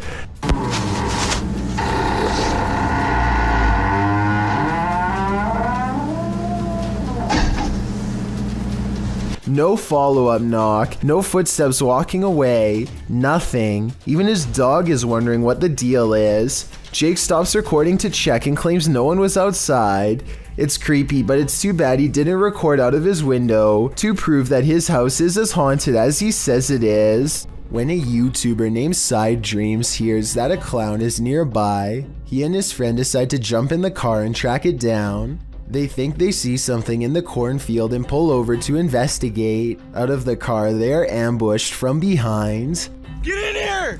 No follow-up knock, no footsteps walking away, nothing. Even his dog is wondering what the deal is. Jake stops recording to check and claims no one was outside. It's creepy, but it's too bad he didn't record out of his window to prove that his house is as haunted as he says it is. When a YouTuber named Side Dreams hears that a clown is nearby, he and his friend decide to jump in the car and track it down. They think they see something in the cornfield and pull over to investigate. Out of the car, they are ambushed from behind. Get in here!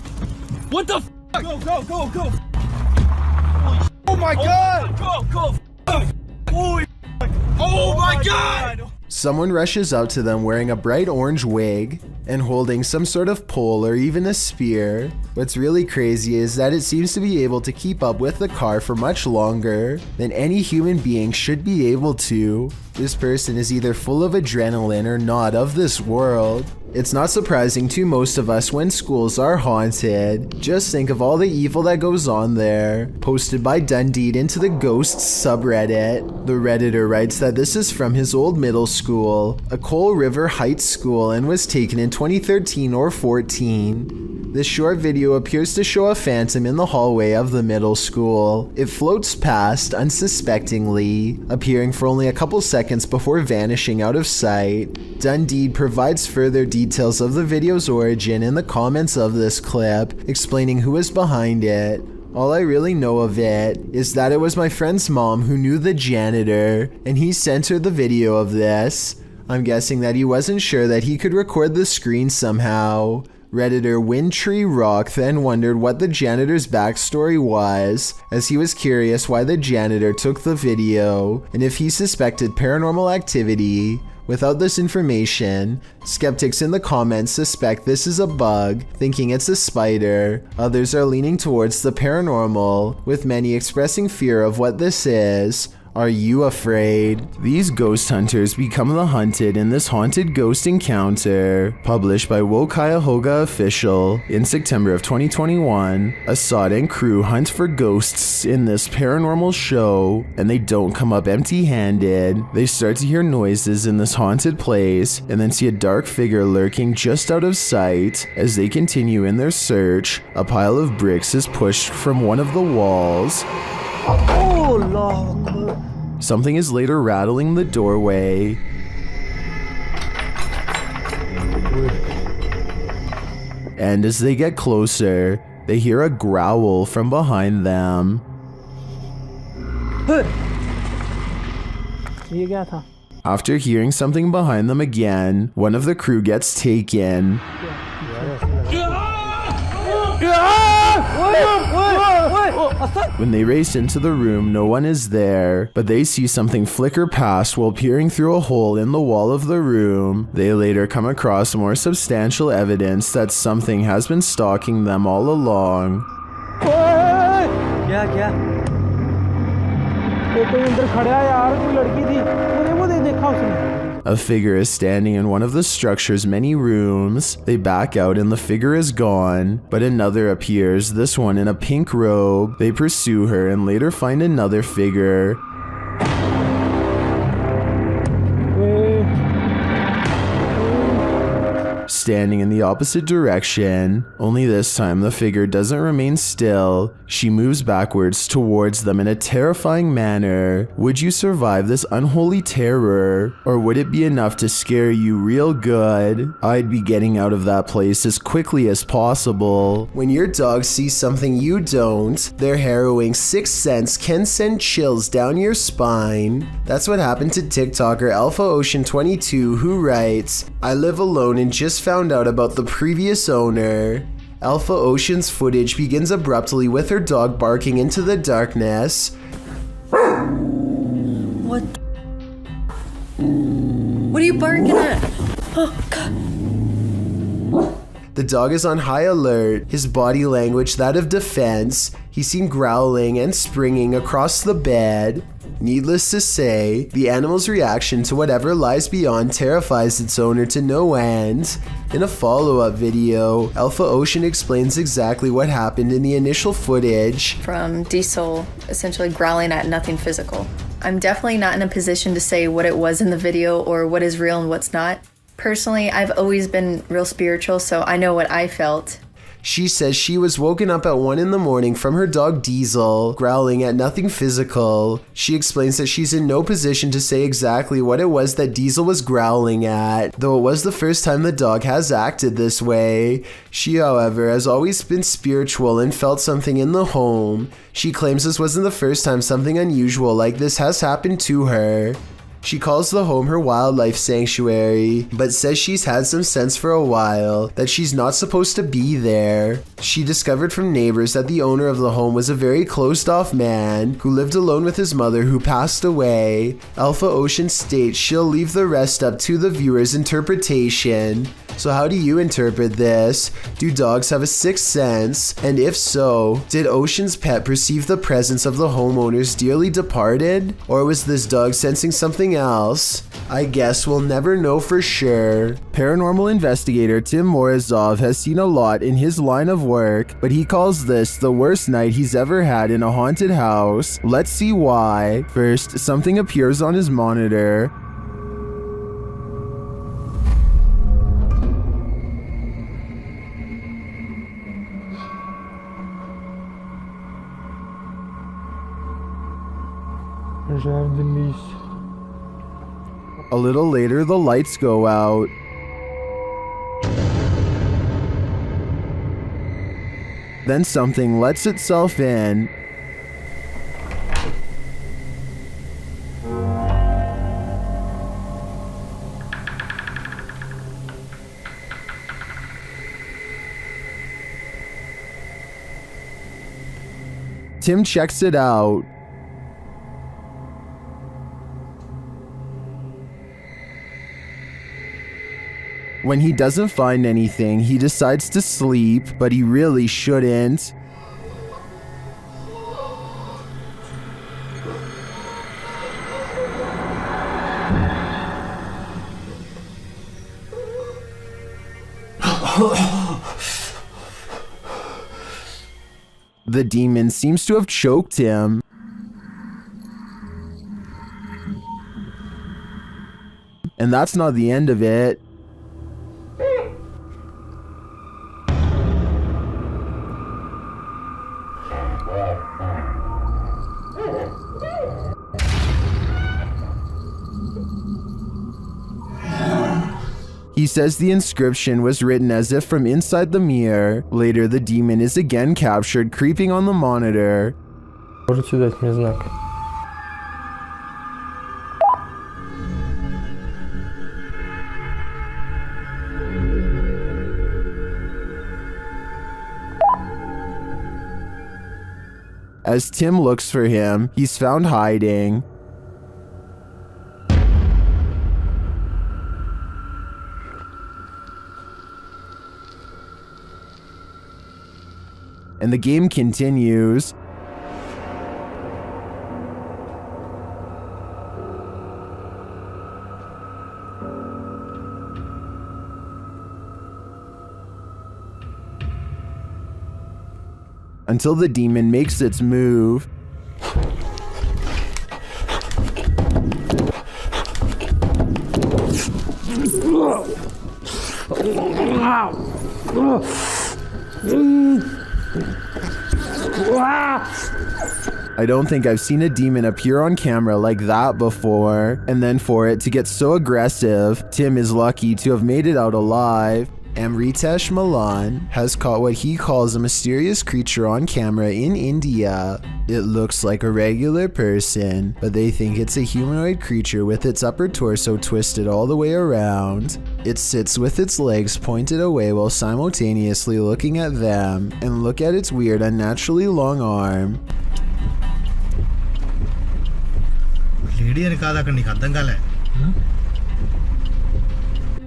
What the f***? Go, go, go, go! Oh my god! Go, go! Holy oh my god! Someone rushes out to them wearing a bright orange wig and holding some sort of pole or even a spear. What's really crazy is that it seems to be able to keep up with the car for much longer than any human being should be able to. This person is either full of adrenaline or not of this world. It's not surprising to most of us when schools are haunted. Just think of all the evil that goes on there. Posted by Dundee into the Ghosts subreddit. The Redditor writes that this is from his old middle school, a Coal River Heights school, and was taken in 2013 or 14. This short video appears to show a phantom in the hallway of the middle school. It floats past unsuspectingly, appearing for only a couple seconds before vanishing out of sight. Dundee provides further details of the video's origin in the comments of this clip, explaining who is behind it. All I really know of it is that it was my friend's mom who knew the janitor, and he sent her the video of this. I'm guessing that he wasn't sure that he could record the screen somehow. Redditor Windtree Rock then wondered what the janitor's backstory was, as he was curious why the janitor took the video, and if he suspected paranormal activity. Without this information, skeptics in the comments suspect this is a bug, thinking it's a spider. Others are leaning towards the paranormal, with many expressing fear of what this is. Are you afraid? These ghost hunters become the hunted in this haunted ghost encounter. Published by Wo Cuyahoga Official in September of 2021, Assad and crew hunt for ghosts in this paranormal show, and they don't come up empty-handed. They start to hear noises in this haunted place, and then see a dark figure lurking just out of sight. As they continue in their search, a pile of bricks is pushed from one of the walls. Oh, Lord. Something is later rattling the doorway. And as they get closer, they hear a growl from behind them. After hearing something behind them again, one of the crew gets taken. When they race into the room, no one is there, but they see something flicker past while peering through a hole in the wall of the room. They later come across more substantial evidence that something has been stalking them all along. A figure is standing in one of the structure's many rooms. They back out and the figure is gone, but another appears, this one in a pink robe. They pursue her and later find another figure. Standing in the opposite direction, only this time the figure doesn't remain still. She moves backwards towards them in a terrifying manner. Would you survive this unholy terror, or would it be enough to scare you real good? I'd be getting out of that place as quickly as possible. When your dog sees something you don't, their harrowing sixth sense can send chills down your spine. That's what happened to TikToker Alpha Ocean 22, who writes, "I live alone and just found out about the previous owner." Alpha Ocean's footage begins abruptly with her dog barking into the darkness. What? What are you barking at? Oh, God. The dog is on high alert, his body language that of defense. He's seen growling and springing across the bed. Needless to say, the animal's reaction to whatever lies beyond terrifies its owner to no end. In a follow-up video, Alpha Ocean explains exactly what happened in the initial footage. From Diesel essentially growling at nothing physical. I'm definitely not in a position to say what it was in the video or what is real and what's not. Personally, I've always been real spiritual, so I know what I felt. She says she was woken up at 1 in the morning from her dog Diesel growling at nothing physical. She explains that she's in no position to say exactly what it was that Diesel was growling at, though it was the first time the dog has acted this way. She, however, has always been spiritual and felt something in the home. She claims this wasn't the first time something unusual like this has happened to her. She calls the home her wildlife sanctuary, but says she's had some sense for a while that she's not supposed to be there. She discovered from neighbors that the owner of the home was a very closed-off man who lived alone with his mother who passed away. Alpha Ocean states she'll leave the rest up to the viewer's interpretation. So how do you interpret this? Do dogs have a sixth sense? And if so, did Ocean's pet perceive the presence of the homeowner's dearly departed? Or was this dog sensing something else? I guess we'll never know for sure. Paranormal investigator Tim Morozov has seen a lot in his line of work, but he calls this the worst night he's ever had in a haunted house. Let's see why. First, something appears on his monitor. A little later, the lights go out. Then something lets itself in. Tim checks it out. When he doesn't find anything, he decides to sleep, but he really shouldn't. The demon seems to have choked him. And that's not the end of it. He says the inscription was written as if from inside the mirror. Later, the demon is again captured, creeping on the monitor. Можете дать мне знак? As Tim looks for him, he's found hiding. And the game continues. Until the demon makes its move. I don't think I've seen a demon appear on camera like that before. And then for it to get so aggressive, Tim is lucky to have made it out alive. Amritesh Malan has caught what he calls a mysterious creature on camera in India. It looks like a regular person, but they think it's a humanoid creature with its upper torso twisted all the way around. It sits with its legs pointed away while simultaneously looking at them, and look at its weird, unnaturally long arm.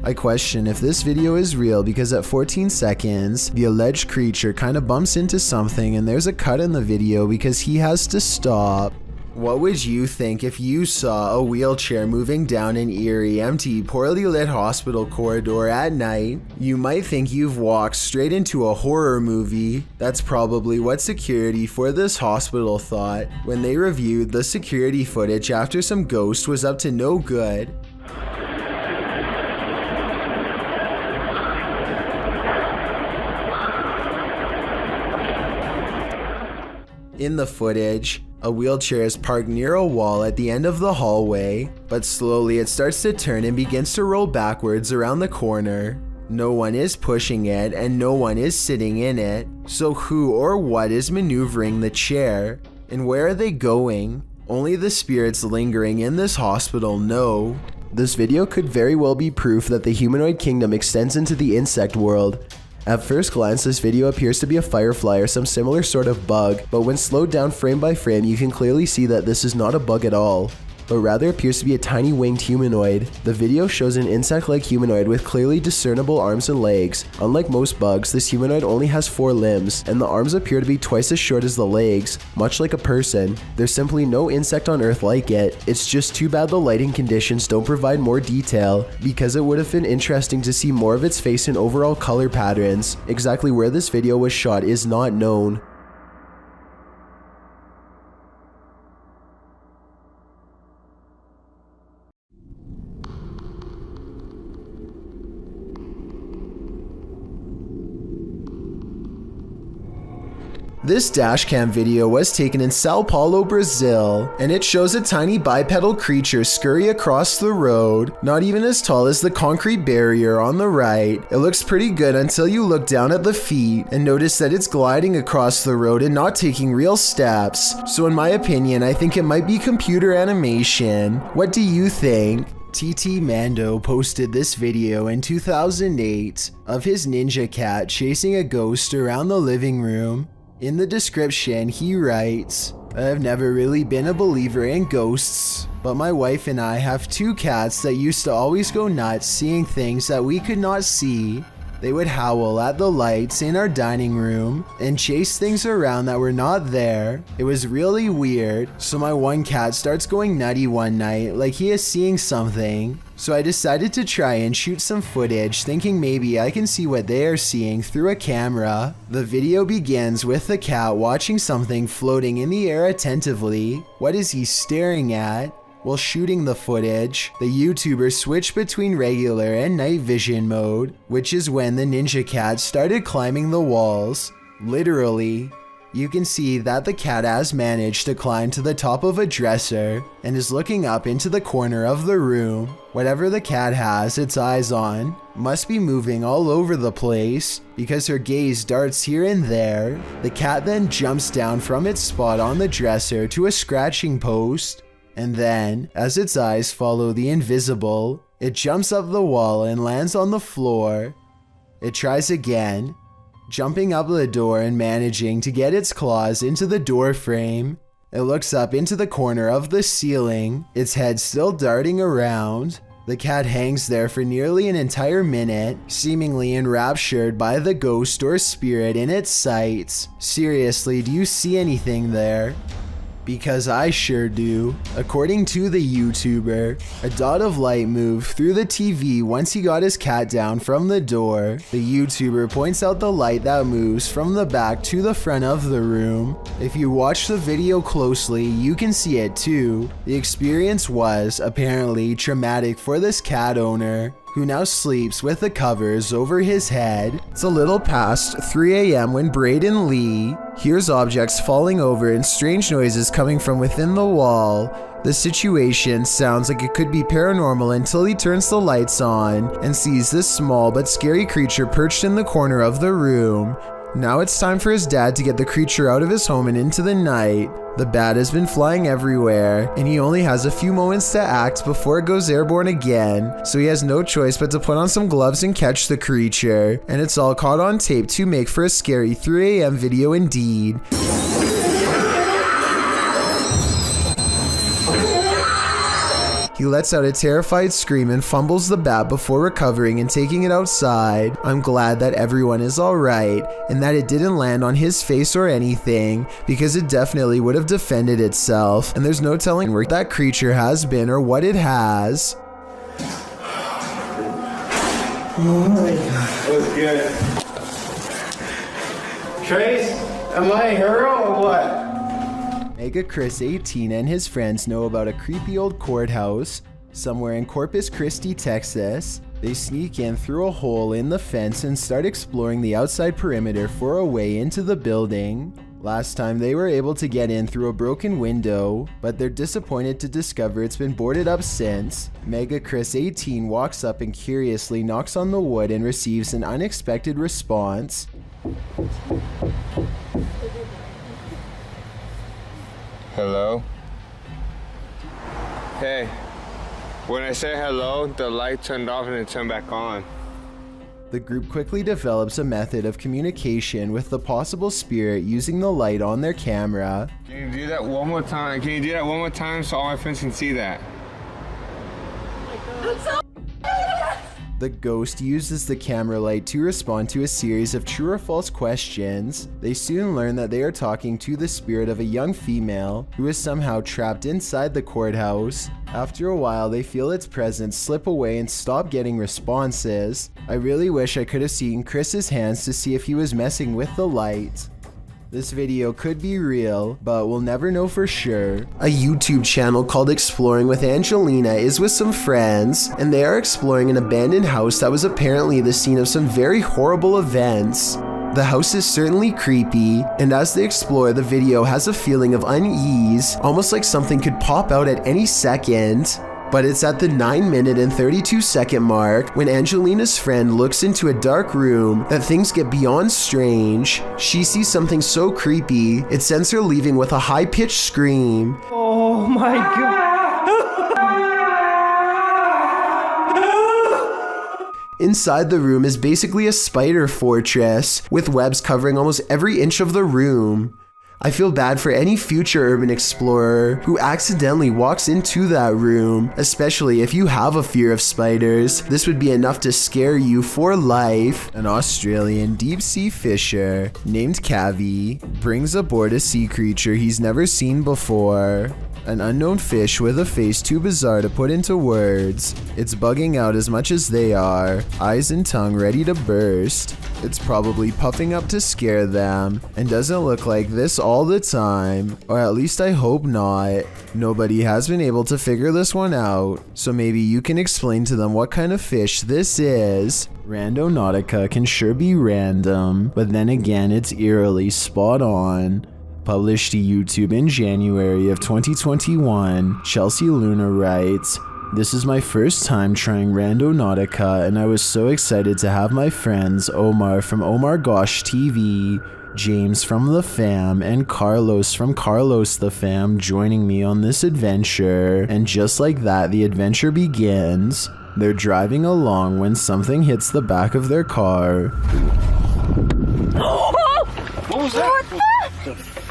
I question if this video is real because at 14 seconds, the alleged creature kind of bumps into something and there's a cut in the video because he has to stop. What would you think if you saw a wheelchair moving down an eerie, empty, poorly lit hospital corridor at night? You might think you've walked straight into a horror movie. That's probably what security for this hospital thought when they reviewed the security footage after some ghost was up to no good. In the footage, a wheelchair is parked near a wall at the end of the hallway, but slowly it starts to turn and begins to roll backwards around the corner. No one is pushing it and no one is sitting in it, so who or what is maneuvering the chair? And where are they going? Only the spirits lingering in this hospital know. This video could very well be proof that the humanoid kingdom extends into the insect world. At first glance, this video appears to be a firefly or some similar sort of bug, but when slowed down frame by frame, you can clearly see that this is not a bug at all, but rather appears to be a tiny winged humanoid. The video shows an insect-like humanoid with clearly discernible arms and legs. Unlike most bugs, this humanoid only has 4 limbs, and the arms appear to be twice as short as the legs, much like a person. There's simply no insect on Earth like it. It's just too bad the lighting conditions don't provide more detail, because it would have been interesting to see more of its face and overall color patterns. Exactly where this video was shot is not known. This dashcam video was taken in Sao Paulo, Brazil, and it shows a tiny bipedal creature scurry across the road, not even as tall as the concrete barrier on the right. It looks pretty good until you look down at the feet and notice that it's gliding across the road and not taking real steps. So in my opinion, I think it might be computer animation. What do you think? TT Mando posted this video in 2008 of his ninja cat chasing a ghost around the living room. In the description, he writes, "I have never really been a believer in ghosts, but my wife and I have two cats that used to always go nuts seeing things that we could not see. They would howl at the lights in our dining room and chase things around that were not there. It was really weird, so my one cat starts going nutty one night like he is seeing something. So I decided to try and shoot some footage, thinking maybe I can see what they are seeing through a camera. The video begins with the cat watching something floating in the air attentively. What is he staring at? While shooting the footage, the YouTuber switched between regular and night vision mode, which is when the ninja cat started climbing the walls. Literally, you can see that the cat has managed to climb to the top of a dresser and is looking up into the corner of the room. Whatever the cat has its eyes on must be moving all over the place because her gaze darts here and there. The cat then jumps down from its spot on the dresser to a scratching post. And then, as its eyes follow the invisible, it jumps up the wall and lands on the floor. It tries again, jumping up the door and managing to get its claws into the door frame. It looks up into the corner of the ceiling, its head still darting around. The cat hangs there for nearly an entire minute, seemingly enraptured by the ghost or spirit in its sights. Seriously, do you see anything there? Because I sure do. According to the YouTuber, a dot of light moved through the TV once he got his cat down from the door. The YouTuber points out the light that moves from the back to the front of the room. If you watch the video closely, you can see it too. The experience was apparently traumatic for this cat owner, who now sleeps with the covers over his head. It's a little past 3 a.m. when Braden Lee hears objects falling over and strange noises coming from within the wall. The situation sounds like it could be paranormal until he turns the lights on and sees this small but scary creature perched in the corner of the room. Now it's time for his dad to get the creature out of his home and into the night. The bat has been flying everywhere, and he only has a few moments to act before it goes airborne again, so he has no choice but to put on some gloves and catch the creature, and it's all caught on tape to make for a scary 3 a.m. video indeed. He lets out a terrified scream and fumbles the bat before recovering and taking it outside. I'm glad that everyone is alright and that it didn't land on his face or anything, because it definitely would have defended itself, and there's no telling where that creature has been or what it has. Oh my god. What's good? Trace, am I a hero or what? Mega Chris 18 and his friends know about a creepy old courthouse somewhere in Corpus Christi, Texas. They sneak in through a hole in the fence and start exploring the outside perimeter for a way into the building. Last time they were able to get in through a broken window, but they're disappointed to discover it's been boarded up since. Mega Chris 18 walks up and curiously knocks on the wood and receives an unexpected response. Hello? Hey, when I say hello, the light turned off and it turned back on. The group quickly develops a method of communication with the possible spirit using the light on their camera. Can you do that one more time? Can you do that one more time so all my friends can see that? The ghost uses the camera light to respond to a series of true or false questions. They soon learn that they are talking to the spirit of a young female who is somehow trapped inside the courthouse. After a while, they feel its presence slip away and stop getting responses. I really wish I could have seen Chris's hands to see if he was messing with the light. This video could be real, but we'll never know for sure. A YouTube channel called Exploring with Angelina is with some friends, and they are exploring an abandoned house that was apparently the scene of some very horrible events. The house is certainly creepy, and as they explore, the video has a feeling of unease, almost like something could pop out at any second. But it's at the 9-minute and 32-second mark when Angelina's friend looks into a dark room that things get beyond strange. She sees something so creepy, it sends her leaving with a high-pitched scream. Oh my god! Inside the room is basically a spider fortress, with webs covering almost every inch of the room. I feel bad for any future urban explorer who accidentally walks into that room, especially if you have a fear of spiders. This would be enough to scare you for life. An Australian deep-sea fisher named Cavi brings aboard a sea creature he's never seen before. An unknown fish with a face too bizarre to put into words. It's bugging out as much as they are, eyes and tongue ready to burst. It's probably puffing up to scare them, and doesn't look like this all the time, or at least I hope not. Nobody has been able to figure this one out, so maybe you can explain to them what kind of fish this is. Randonautica can sure be random, but then again it's eerily spot on. Published to YouTube in January of 2021, Chelsea Luna writes, "This is my first time trying Randonautica, and I was so excited to have my friends Omar from Omar Gosh TV, James from The Fam, and Carlos from Carlos The Fam joining me on this adventure." And just like that, the adventure begins. They're driving along when something hits the back of their car. What was that?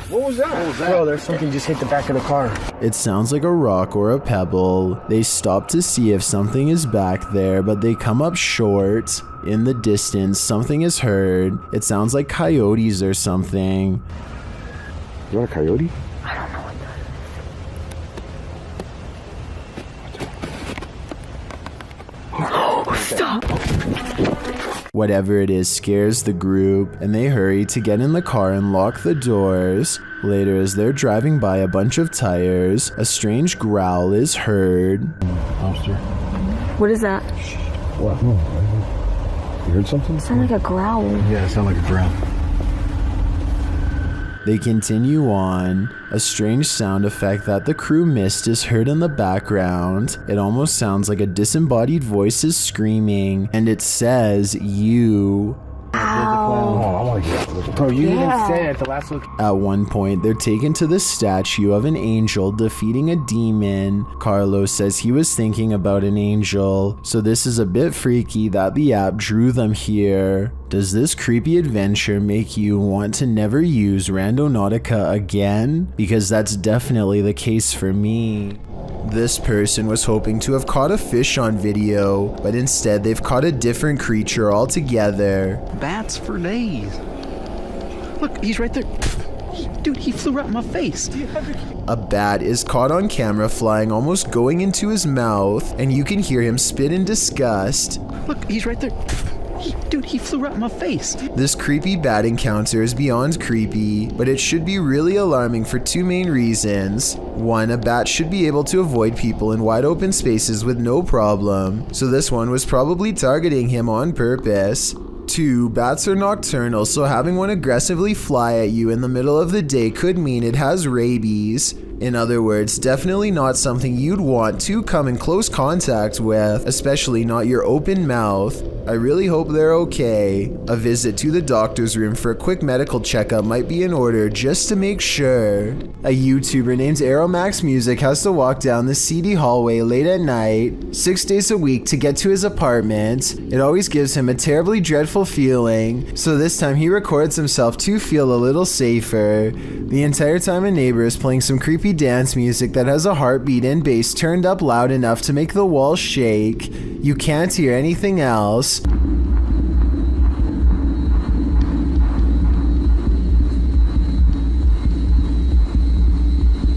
What was that? Bro, there's something just hit the back of the car. It sounds like a rock or a pebble. They stop to see if something is back there, but they come up short. In the distance, something is heard. It sounds like coyotes or something. Is that a coyote? I don't know what that is. Stop! Whatever it is scares the group, and they hurry to get in the car and lock the doors. Later, as they're driving by a bunch of tires, a strange growl is heard. Monster. What is that? What? No, you heard something? It sounded like a growl. Yeah, it sounded like a growl. They continue on. A strange sound effect that the crew missed is heard in the background. It almost sounds like a disembodied voice is screaming, and it says, "You." Oh, Bro, you didn't say it at the last look. At one point, they're taken to the statue of an angel defeating a demon. Carlos says he was thinking about an angel, so this is a bit freaky that the app drew them here. Does this creepy adventure make you want to never use Randonautica again? Because that's definitely the case for me. This person was hoping to have caught a fish on video, but instead they've caught a different creature altogether. Bats for days. Look, he's right there. Dude, he flew right in my face. A bat is caught on camera flying almost going into his mouth, and you can hear him spit in disgust. Look, he's right there. Dude, he flew right in my face. This creepy bat encounter is beyond creepy, but it should be really alarming for two main reasons. One, a bat should be able to avoid people in wide open spaces with no problem, so this one was probably targeting him on purpose. Two, bats are nocturnal, so having one aggressively fly at you in the middle of the day could mean it has rabies. In other words, definitely not something you'd want to come in close contact with, especially not your open mouth. I really hope they're okay. A visit to the doctor's room for a quick medical checkup might be in order just to make sure. A YouTuber named Aeromax Music has to walk down the seedy hallway late at night, 6 days a week to get to his apartment. It always gives him a terribly dreadful feeling, so this time he records himself to feel a little safer. The entire time a neighbor is playing some creepy dance music that has a heartbeat and bass turned up loud enough to make the walls shake. You can't hear anything else.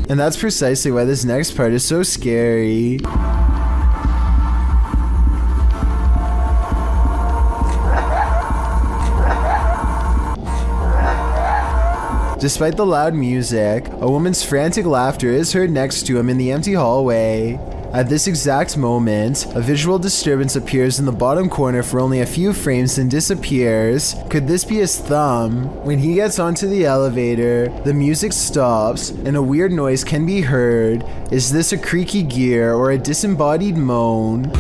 And that's precisely why this next part is so scary. Despite the loud music, a woman's frantic laughter is heard next to him in the empty hallway. At this exact moment, a visual disturbance appears in the bottom corner for only a few frames and disappears. Could this be his thumb? When he gets onto the elevator, the music stops and a weird noise can be heard. Is this a creaky gear or a disembodied moan?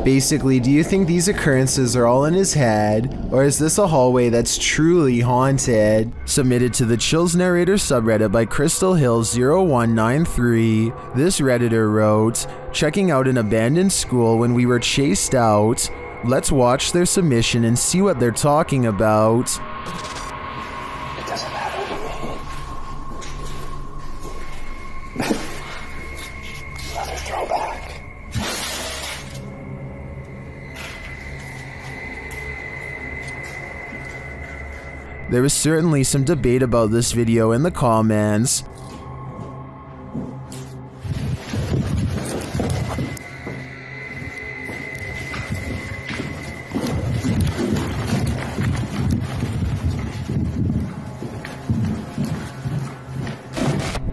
Basically, do you think these occurrences are all in his head, or is this a hallway that's truly haunted? Submitted to the Chills Narrator subreddit by Crystal Hill 0193, this redditor wrote, "Checking out an abandoned school when we were chased out. Let's watch their submission and see what they're talking about." It doesn't matter to me. Another throwback. There was certainly some debate about this video in the comments.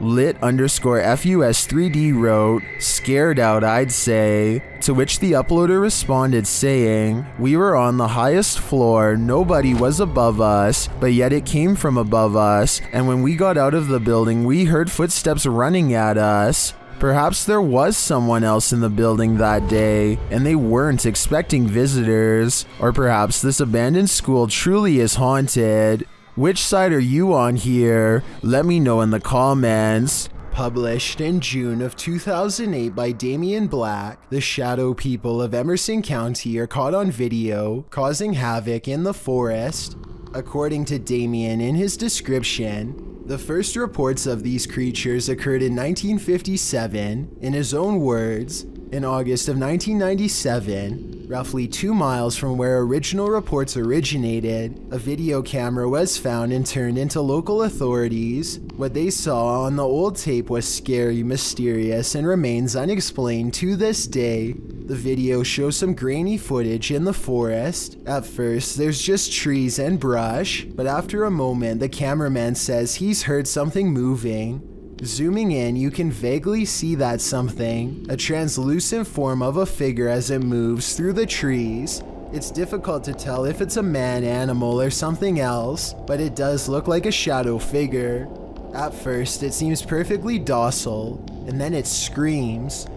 Lit_FUS3D wrote, "Scared out, I'd say." To which the uploader responded saying, "We were on the highest floor, nobody was above us, but yet it came from above us, and when we got out of the building we heard footsteps running at us. Perhaps there was someone else in the building that day, and they weren't expecting visitors. Or perhaps this abandoned school truly is haunted. Which side are you on here? Let me know in the comments." Published in June of 2008 by Damian Black, the shadow people of Emerson County are caught on video, causing havoc in the forest. According to Damian in his description, the first reports of these creatures occurred in 1957. In his own words, in August of 1997, roughly 2 miles from where original reports originated, a video camera was found and turned into local authorities. What they saw on the old tape was scary, mysterious, and remains unexplained to this day. The video shows some grainy footage in the forest. At first, there's just trees and brush, but after a moment, the cameraman says he's heard something moving. Zooming in, you can vaguely see that something, a translucent form of a figure as it moves through the trees. It's difficult to tell if it's a man, animal, or something else, but it does look like a shadow figure. At first, it seems perfectly docile, and then it screams.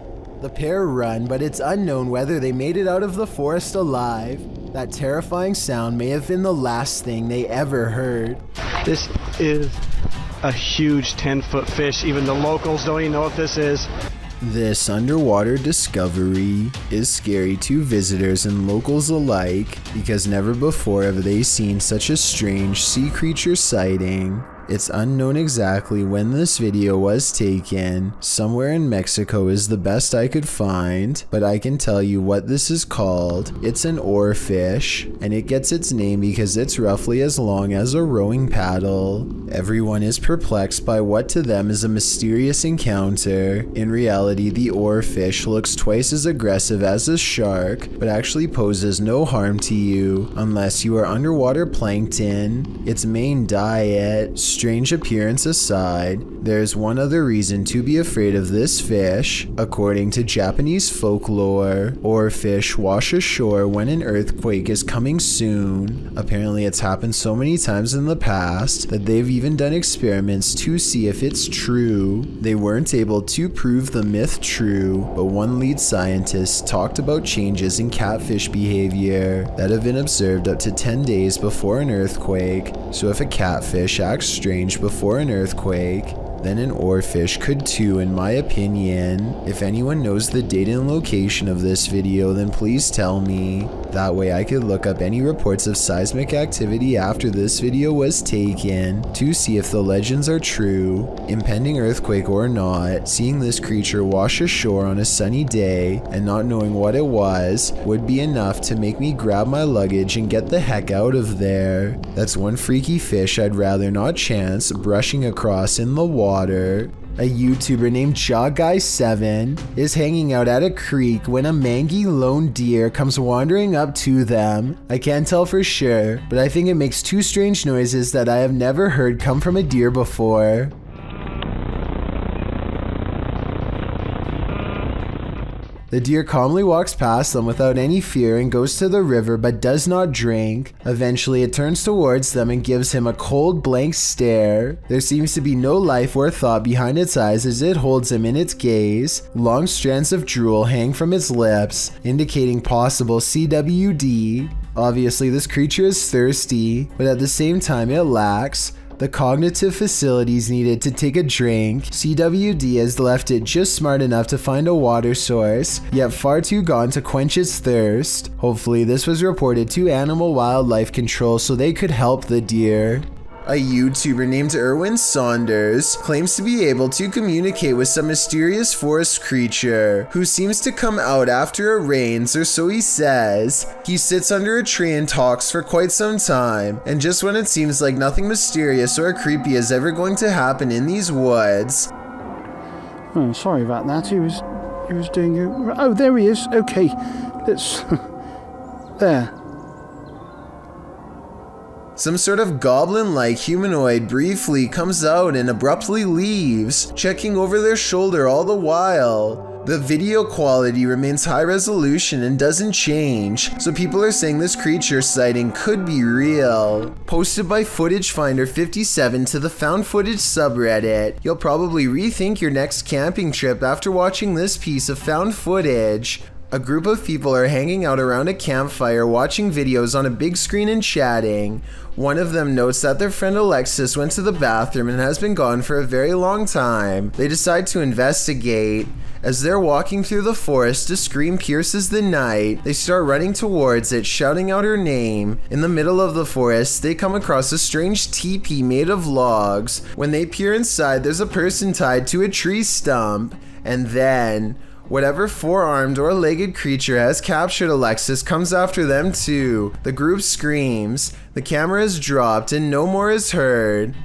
The pair run, but it's unknown whether they made it out of the forest alive. That terrifying sound may have been the last thing they ever heard. This is a huge 10-foot fish. Even the locals don't even know what this is. This underwater discovery is scary to visitors and locals alike because never before have they seen such a strange sea creature sighting. It's unknown exactly when this video was taken. Somewhere in Mexico is the best I could find, but I can tell you what this is called. It's an oarfish, and it gets its name because it's roughly as long as a rowing paddle. Everyone is perplexed by what to them is a mysterious encounter. In reality, the oarfish looks twice as aggressive as a shark, but actually poses no harm to you unless you are underwater plankton. Its main diet, strange appearance aside, there's one other reason to be afraid of this fish. According to Japanese folklore, oarfish wash ashore when an earthquake is coming soon. Apparently it's happened so many times in the past that they've even done experiments to see if it's true. They weren't able to prove the myth true, but one lead scientist talked about changes in catfish behavior that have been observed up to 10 days before an earthquake. So if a catfish acts strange before an earthquake, then an oarfish could too, in my opinion. If anyone knows the date and location of this video, then please tell me. That way I could look up any reports of seismic activity after this video was taken to see if the legends are true. Impending earthquake or not, seeing this creature wash ashore on a sunny day and not knowing what it was would be enough to make me grab my luggage and get the heck out of there. That's one freaky fish I'd rather not chance brushing across in the water. A YouTuber named JawGuy7 is hanging out at a creek when a mangy lone deer comes wandering up to them. I can't tell for sure, but I think it makes two strange noises that I have never heard come from a deer before. The deer calmly walks past them without any fear and goes to the river but does not drink. Eventually it turns towards them and gives him a cold blank stare. There seems to be no life or thought behind its eyes as it holds him in its gaze. Long strands of drool hang from its lips, indicating possible CWD. Obviously this creature is thirsty, but at the same time it lacks the cognitive facilities needed to take a drink. CWD has left it just smart enough to find a water source, yet far too gone to quench its thirst. Hopefully this was reported to Animal Wildlife Control so they could help the deer. A YouTuber named Erwin Saunders claims to be able to communicate with some mysterious forest creature who seems to come out after it rains, or so he says. He sits under a tree and talks for quite some time, and just when it seems like nothing mysterious or creepy is ever going to happen in these woods. Oh, sorry about that. He was doing oh, there he is. Okay. Let's there. Some sort of goblin-like humanoid briefly comes out and abruptly leaves, checking over their shoulder all the while. The video quality remains high resolution and doesn't change, so people are saying this creature sighting could be real. Posted by Footage Finder 57 to the Found Footage subreddit, you'll probably rethink your next camping trip after watching this piece of found footage. A group of people are hanging out around a campfire watching videos on a big screen and chatting. One of them notes that their friend Alexis went to the bathroom and has been gone for a very long time. They decide to investigate. As they're walking through the forest, a scream pierces the night. They start running towards it, shouting out her name. In the middle of the forest, they come across a strange teepee made of logs. When they peer inside, there's a person tied to a tree stump. And then whatever four-armed or legged creature has captured Alexis comes after them too. The group screams, the camera is dropped, and no more is heard.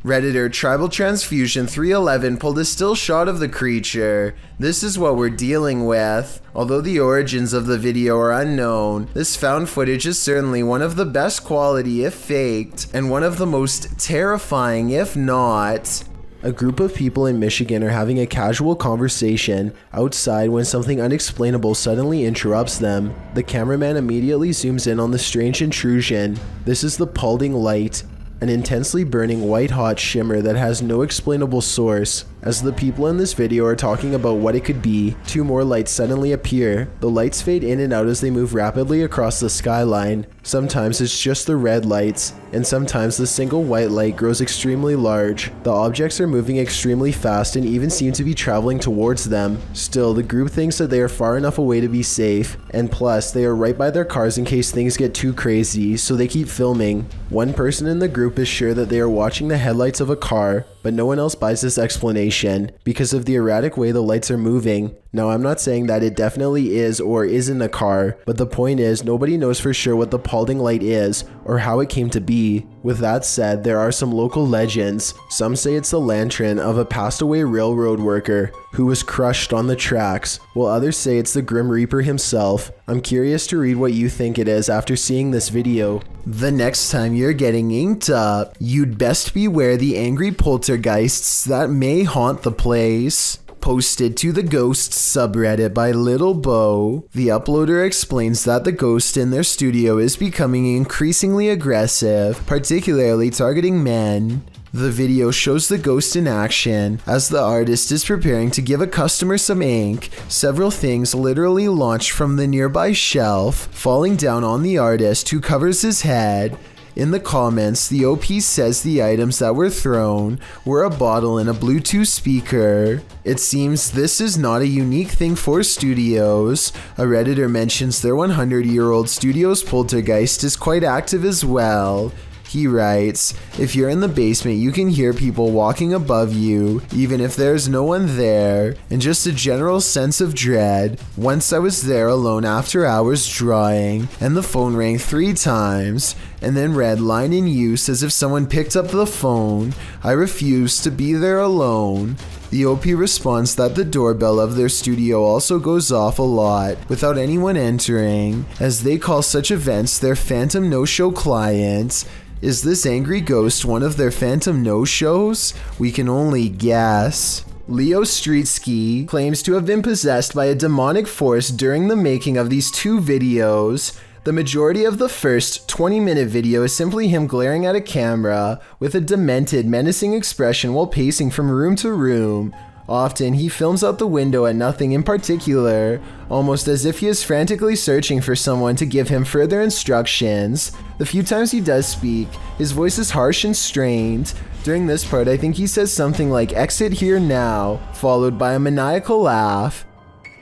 Redditor Tribal Transfusion 311 pulled a still shot of the creature. This is what we're dealing with. Although the origins of the video are unknown, this found footage is certainly one of the best quality if faked, and one of the most terrifying if not. A group of people in Michigan are having a casual conversation outside when something unexplainable suddenly interrupts them. The cameraman immediately zooms in on the strange intrusion. This is the Paulding light, an intensely burning white-hot shimmer that has no explainable source. As the people in this video are talking about what it could be, two more lights suddenly appear. The lights fade in and out as they move rapidly across the skyline. Sometimes it's just the red lights, and sometimes the single white light grows extremely large. The objects are moving extremely fast and even seem to be traveling towards them. Still, the group thinks that they are far enough away to be safe, and plus, they are right by their cars in case things get too crazy, so they keep filming. One person in the group is sure that they are watching the headlights of a car, but no one else buys this explanation because of the erratic way the lights are moving. Now, I'm not saying that it definitely is or isn't a car, but the point is nobody knows for sure what the Paulding light is or how it came to be. With that said, there are some local legends. Some say it's the lantern of a passed away railroad worker who was crushed on the tracks, while others say it's the Grim Reaper himself. I'm curious to read what you think it is after seeing this video. The next time you're getting inked up, you'd best beware the angry poltergeists that may haunt the place. Posted to the Ghosts subreddit by Little Bo, the uploader explains that the ghost in their studio is becoming increasingly aggressive, particularly targeting men. The video shows the ghost in action as the artist is preparing to give a customer some ink. Several things literally launch from the nearby shelf, falling down on the artist, who covers his head. In the comments, the OP says the items that were thrown were a bottle and a Bluetooth speaker. It seems this is not a unique thing for studios. A Redditor mentions their 100-year-old studio's poltergeist is quite active as well. He writes, if you're in the basement, you can hear people walking above you, even if there's no one there, and just a general sense of dread. Once I was there alone after hours drawing, and the phone rang 3 times, and then read line in use as if someone picked up the phone. I refused to be there alone. The OP responds that the doorbell of their studio also goes off a lot without anyone entering, as they call such events their phantom no-show clients. Is this angry ghost one of their phantom no-shows? We can only guess. Leo Streetsky claims to have been possessed by a demonic force during the making of these 2 videos. The majority of the first 20-minute video is simply him glaring at a camera with a demented, menacing expression while pacing from room to room. Often, he films out the window at nothing in particular, almost as if he is frantically searching for someone to give him further instructions. The few times he does speak, his voice is harsh and strained. During this part, I think he says something like "exit here now," followed by a maniacal laugh.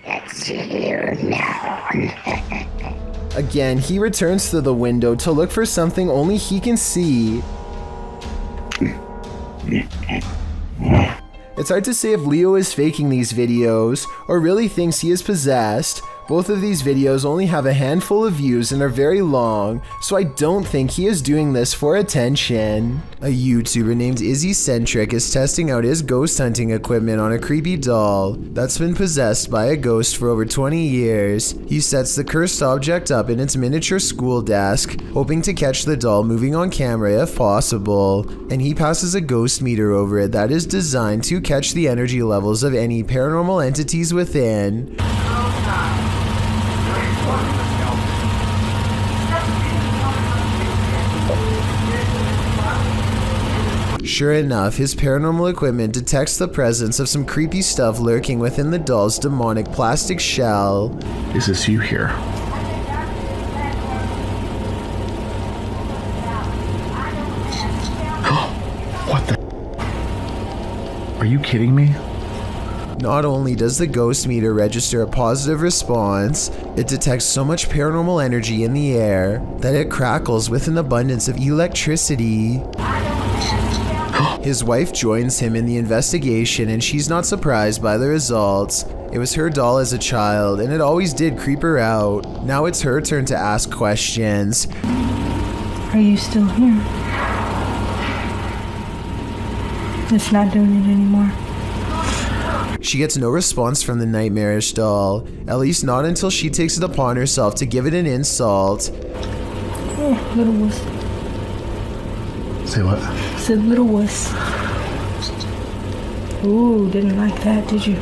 Exit here now. Again, he returns to the window to look for something only he can see. It's hard to say if Leo is faking these videos or really thinks he is possessed. Both of these videos only have a handful of views and are very long, so I don't think he is doing this for attention. A YouTuber named Izzycentric is testing out his ghost hunting equipment on a creepy doll that's been possessed by a ghost for over 20 years. He sets the cursed object up in its miniature school desk, hoping to catch the doll moving on camera if possible, and he passes a ghost meter over it that is designed to catch the energy levels of any paranormal entities within. Sure enough, his paranormal equipment detects the presence of some creepy stuff lurking within the doll's demonic plastic shell. Is this you here? What the? Are you kidding me? Not only does the ghost meter register a positive response, it detects so much paranormal energy in the air that it crackles with an abundance of electricity. His wife joins him in the investigation, and she's not surprised by the results. It was her doll as a child, and it always did creep her out. Now it's her turn to ask questions. Are you still here? It's not doing it anymore. She gets no response from the nightmarish doll, at least not until she takes it upon herself to give it an insult. Oh, little wuss. Say what? Said little wuss. Ooh, didn't like that, did you?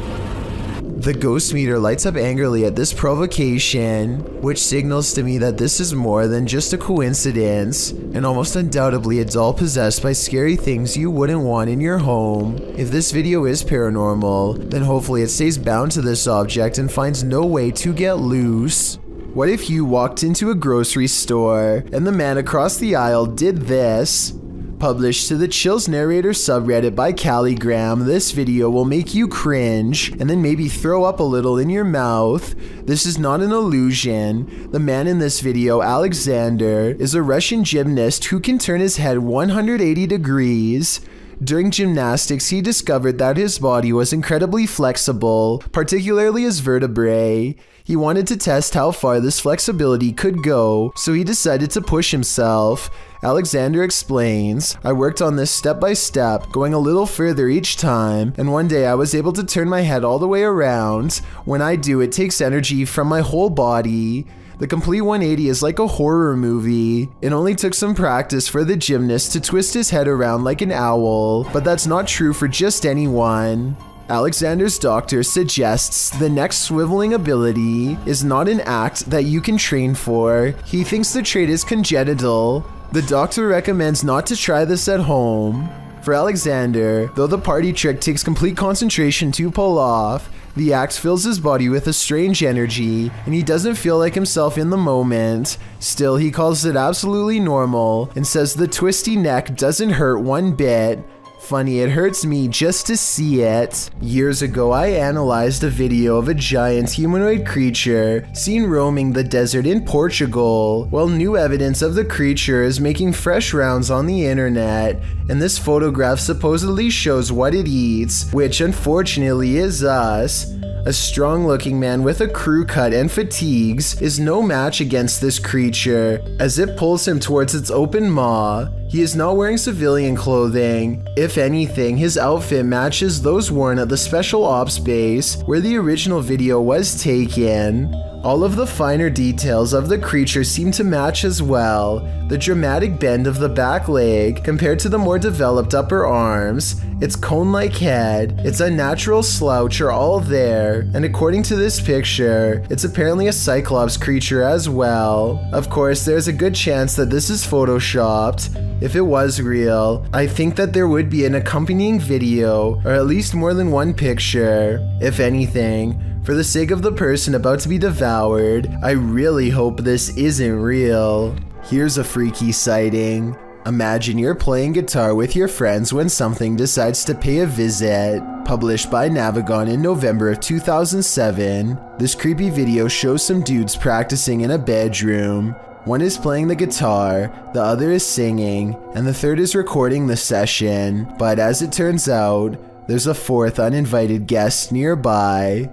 The ghost meter lights up angrily at this provocation, which signals to me that this is more than just a coincidence, and almost undoubtedly a doll possessed by scary things you wouldn't want in your home. If this video is paranormal, then hopefully it stays bound to this object and finds no way to get loose. What if you walked into a grocery store and the man across the aisle did this? Published to the Chills Narrator subreddit by Calligram, this video will make you cringe and then maybe throw up a little in your mouth. This is not an illusion. The man in this video, Alexander, is a Russian gymnast who can turn his head 180 degrees. During gymnastics, he discovered that his body was incredibly flexible, particularly his vertebrae. He wanted to test how far this flexibility could go, so he decided to push himself. Alexander explains, I worked on this step by step, going a little further each time, and one day I was able to turn my head all the way around. When I do, it takes energy from my whole body. The complete 180 is like a horror movie. It only took some practice for the gymnast to twist his head around like an owl, but that's not true for just anyone. Alexander's doctor suggests the next swiveling ability is not an act that you can train for. He thinks the trait is congenital. The doctor recommends not to try this at home. For Alexander, though the party trick takes complete concentration to pull off, the act fills his body with a strange energy, and he doesn't feel like himself in the moment. Still, he calls it absolutely normal and says the twisty neck doesn't hurt one bit. Funny, it hurts me just to see it. Years ago, I analyzed a video of a giant humanoid creature seen roaming the desert in Portugal. Well, new evidence of the creature is making fresh rounds on the internet, and this photograph supposedly shows what it eats, which unfortunately is us. A strong-looking man with a crew cut and fatigues is no match against this creature, as it pulls him towards its open maw. He is not wearing civilian clothing. If anything, his outfit matches those worn at the Special Ops base where the original video was taken. All of the finer details of the creature seem to match as well. The dramatic bend of the back leg compared to the more developed upper arms, its cone-like head, its unnatural slouch are all there, and according to this picture, it's apparently a Cyclops creature as well. Of course, there's a good chance that this is photoshopped. If it was real, I think that there would be an accompanying video, or at least more than one picture. If anything, for the sake of the person about to be devoured, I really hope this isn't real. Here's a freaky sighting. Imagine you're playing guitar with your friends when something decides to pay a visit. Published by Navigon in November of 2007, this creepy video shows some dudes practicing in a bedroom. One is playing the guitar, the other is singing, and the third is recording the session. But as it turns out, there's a fourth uninvited guest nearby.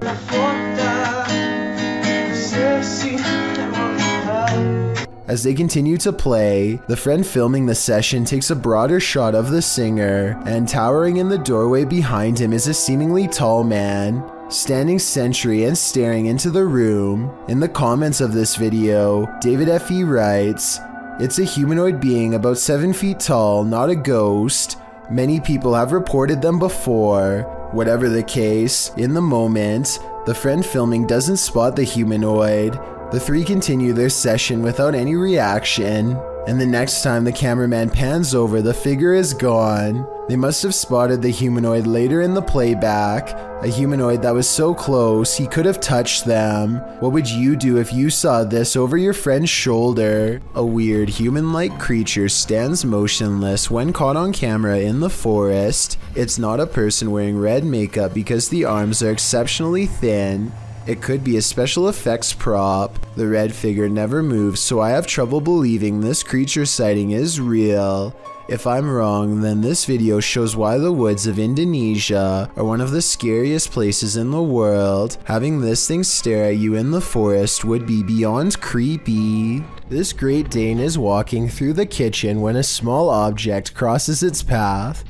As they continue to play, the friend filming the session takes a broader shot of the singer, and towering in the doorway behind him is a seemingly tall man, standing sentry and staring into the room. In the comments of this video, David F.E. writes, "It's a humanoid being about 7 feet tall, not a ghost. Many people have reported them before." Whatever the case, in the moment, the friend filming doesn't spot the humanoid. The three continue their session without any reaction, and the next time the cameraman pans over, the figure is gone. They must have spotted the humanoid later in the playback, a humanoid that was so close he could have touched them. What would you do if you saw this over your friend's shoulder? A weird human-like creature stands motionless when caught on camera in the forest. It's not a person wearing red makeup because the arms are exceptionally thin. It could be a special effects prop. The red figure never moves, so I have trouble believing this creature sighting is real. If I'm wrong, then this video shows why the woods of Indonesia are one of the scariest places in the world. Having this thing stare at you in the forest would be beyond creepy. This Great Dane is walking through the kitchen when a small object crosses its path.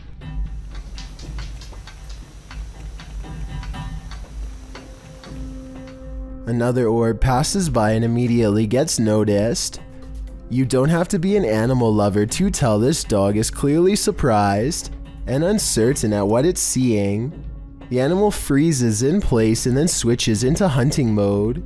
Another orb passes by and immediately gets noticed. You don't have to be an animal lover to tell this dog is clearly surprised and uncertain at what it's seeing. The animal freezes in place and then switches into hunting mode,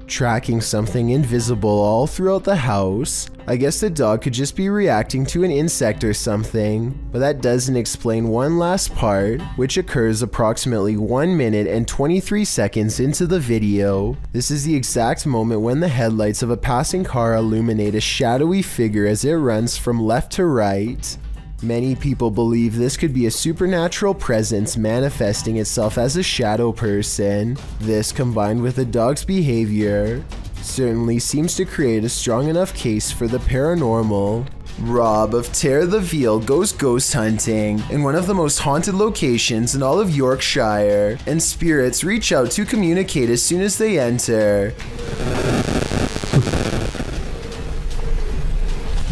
tracking something invisible all throughout the house. I guess the dog could just be reacting to an insect or something, but that doesn't explain one last part, which occurs approximately 1 minute and 23 seconds into the video. This is the exact moment when the headlights of a passing car illuminate a shadowy figure as it runs from left to right. Many people believe this could be a supernatural presence manifesting itself as a shadow person. This, combined with the dog's behavior, certainly seems to create a strong enough case for the paranormal. Rob of Tear the Veal goes ghost hunting in one of the most haunted locations in all of Yorkshire, and spirits reach out to communicate as soon as they enter.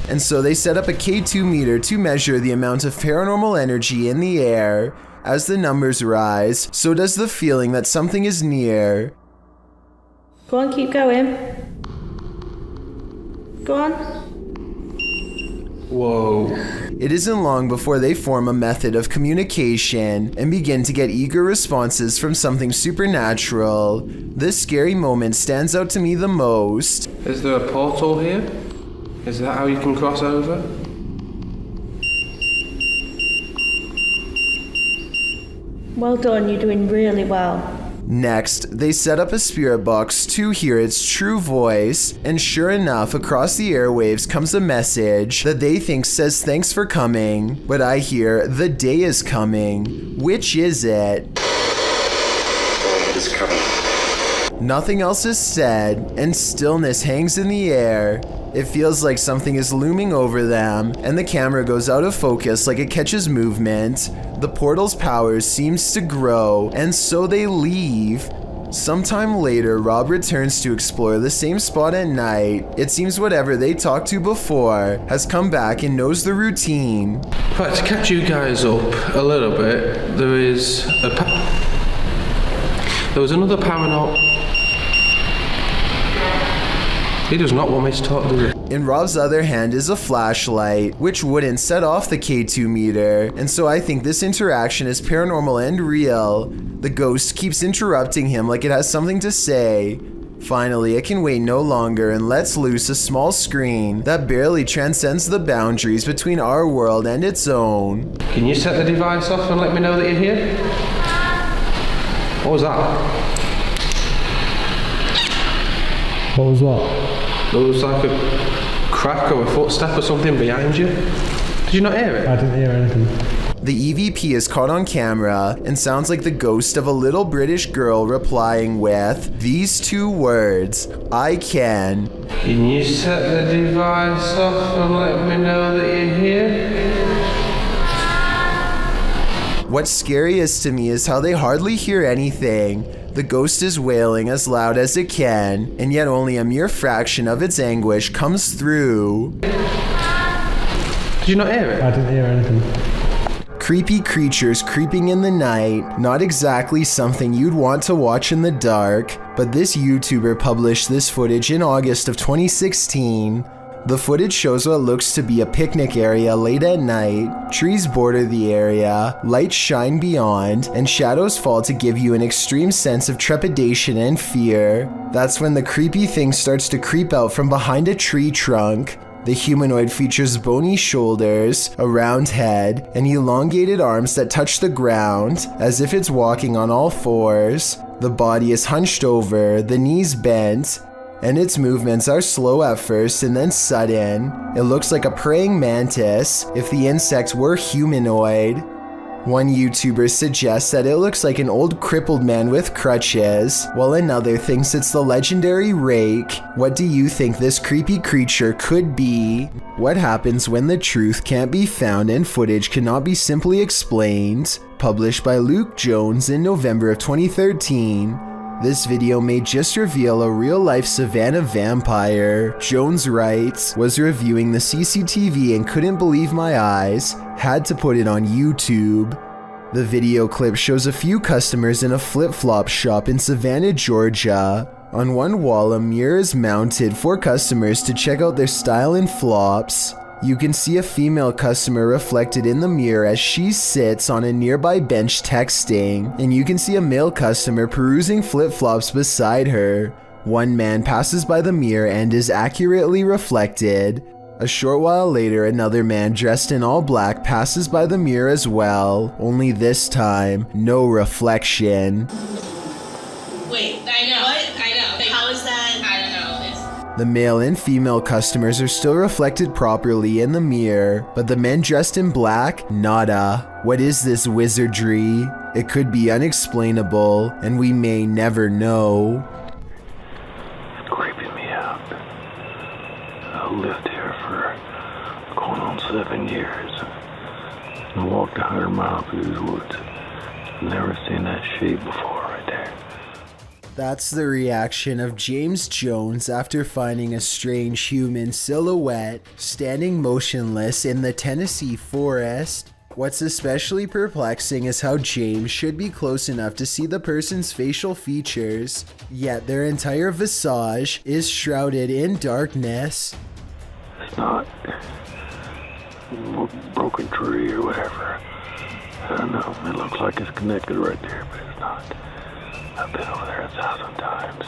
And so they set up a K2 meter to measure the amount of paranormal energy in the air. As the numbers rise, so does the feeling that something is near. Go on, keep going. Go on. Whoa. It isn't long before they form a method of communication and begin to get eager responses from something supernatural. This scary moment stands out to me the most. Is there a portal here? Is that how you can cross over? Well done, you're doing really well. Next, they set up a spirit box to hear its true voice, and sure enough, across the airwaves comes a message that they think says thanks for coming, but I hear the day is coming. Which is it? Is coming. Nothing else is said, and stillness hangs in the air. It feels like something is looming over them, and the camera goes out of focus like it catches movement. The portal's powers seems to grow, and so they leave. Sometime later, Rob returns to explore the same spot at night. It seems whatever they talked to before has come back and knows the routine. Right, to catch you guys up a little bit, there was another paranormal. He does not want me to talk, does he? In Rob's other hand is a flashlight, which wouldn't set off the K2 meter, and so I think this interaction is paranormal and real. The ghost keeps interrupting him like it has something to say. Finally, it can wait no longer and lets loose a small screen that barely transcends the boundaries between our world and its own. Can you set the device off and let me know that you're here? What was that? What was what? There was like a crack or a footstep or something behind you. Did you not hear it? I didn't hear anything. The EVP is caught on camera and sounds like the ghost of a little British girl replying with these two words, I can. Can you set the device off and let me know that you're here? What's scariest to me is how they hardly hear anything. The ghost is wailing as loud as it can, and yet only a mere fraction of its anguish comes through. Did you not hear it? I didn't hear anything. Creepy creatures creeping in the night, not exactly something you'd want to watch in the dark, but this YouTuber published this footage in August of 2016. The footage shows what looks to be a picnic area late at night. Trees border the area, lights shine beyond, and shadows fall to give you an extreme sense of trepidation and fear. That's when the creepy thing starts to creep out from behind a tree trunk. The humanoid features bony shoulders, a round head, and elongated arms that touch the ground, as if it's walking on all fours. The body is hunched over, the knees bent, and its movements are slow at first and then sudden. It looks like a praying mantis if the insect were humanoid. One YouTuber suggests that it looks like an old crippled man with crutches, while another thinks it's the legendary rake. What do you think this creepy creature could be? What happens when the truth can't be found and footage cannot be simply explained? Published by Luke Jones in November of 2013. This video may just reveal a real-life savannah vampire. Jones writes, was reviewing the CCTV and couldn't believe my eyes, had to put it on YouTube. The video clip shows a few customers in a flip-flop shop in Savannah, Georgia. On one wall, a mirror is mounted for customers to check out their style in flops. You can see a female customer reflected in the mirror as she sits on a nearby bench texting, and you can see a male customer perusing flip-flops beside her. One man passes by the mirror and is accurately reflected. A short while later, another man dressed in all black passes by the mirror as well, only this time, no reflection. Wait, I know. What? I know. Like, how is that? I don't know. The male and female customers are still reflected properly in the mirror, but the men dressed in black, nada. What is this wizardry? It could be unexplainable, and we may never know. It's creeping me out. I lived here for going on 7 years. And walked 100 miles through these woods. Never seen that shape before right there. That's the reaction of James Jones after finding a strange human silhouette standing motionless in the Tennessee forest. What's especially perplexing is how James should be close enough to see the person's facial features, yet their entire visage is shrouded in darkness. It's not a broken tree or whatever. I don't know, it looks like it's connected right there, but it's not. I've been over there 1,000 times.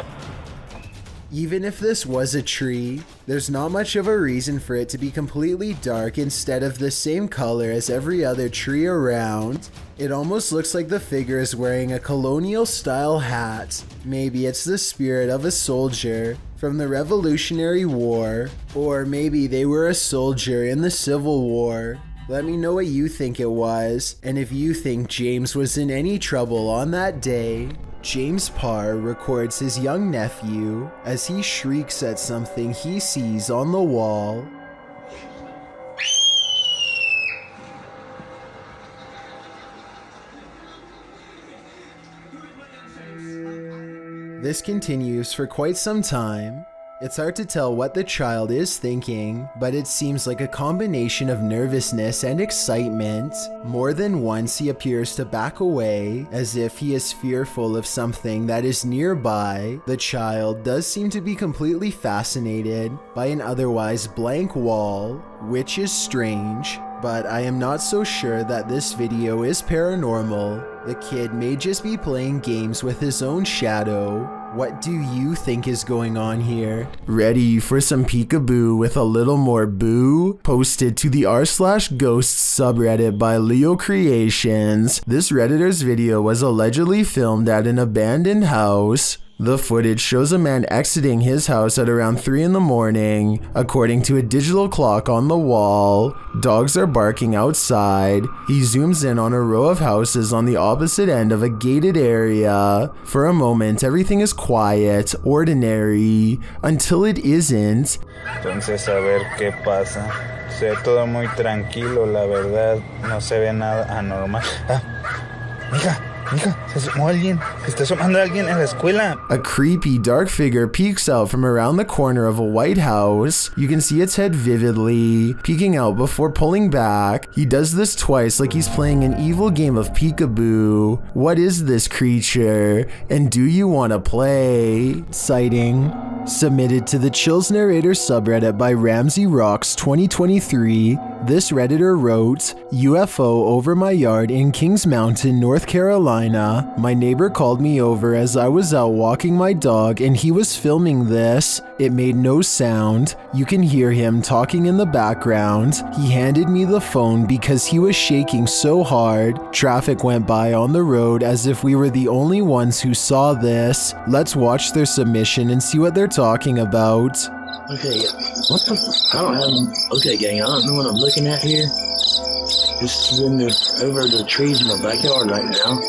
Even if this was a tree, there's not much of a reason for it to be completely dark instead of the same color as every other tree around. It almost looks like the figure is wearing a colonial style hat. Maybe it's the spirit of a soldier from the Revolutionary War, or maybe they were a soldier in the Civil War. Let me know what you think it was, and if you think James was in any trouble on that day. James Parr records his young nephew as he shrieks at something he sees on the wall. This continues for quite some time. It's hard to tell what the child is thinking, but it seems like a combination of nervousness and excitement. More than once he appears to back away, as if he is fearful of something that is nearby. The child does seem to be completely fascinated by an otherwise blank wall, which is strange, but I am not so sure that this video is paranormal. The kid may just be playing games with his own shadow. What do you think is going on here? Ready for some peekaboo with a little more boo? Posted to the r/ghosts subreddit by Leo Creations. This Redditor's video was allegedly filmed at an abandoned house. The footage shows a man exiting his house at around 3 in the morning, according to a digital clock on the wall. Dogs are barking outside. He zooms in on a row of houses on the opposite end of a gated area. For a moment, everything is quiet, ordinary, until it isn't. Entonces a ver qué pasa. Se ve todo muy tranquilo, la verdad, no se ve nada anormal. Mija, se asomó alguien. Se está asomando alguien en la escuela. A creepy dark figure peeks out from around the corner of a white house. You can see its head vividly, peeking out before pulling back. He does this twice like he's playing an evil game of peekaboo. What is this creature? And do you want to play? Sighting. Submitted to the Chills Narrator subreddit by Ramsey Rocks 2023, this Redditor wrote, UFO over my yard in Kings Mountain, North Carolina. My neighbor called me over as I was out walking my dog and he was filming this. It made no sound. You can hear him talking in the background. He handed me the phone because he was shaking so hard. Traffic went by on the road as if we were the only ones who saw this. Let's watch their submission and see what they're talking about. Okay, what the I don't have, okay gang, I don't know what I'm looking at here. Just over the trees in my backyard right now.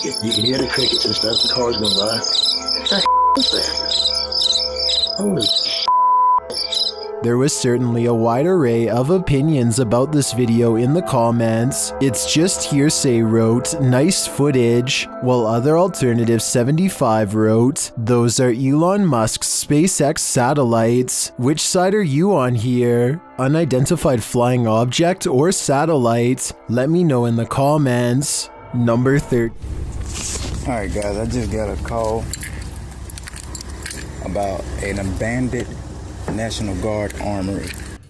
You can hear the crickets and stuff, the cars going by. What the is that? Holy There was certainly a wide array of opinions about this video in the comments. It's just hearsay wrote, nice footage, while other alternative 75 wrote, those are Elon Musk's SpaceX satellites. Which side are you on here? Unidentified flying object or satellite? Let me know in the comments. Number 30. Alright guys, I just got a call about an abandoned National Guard armory.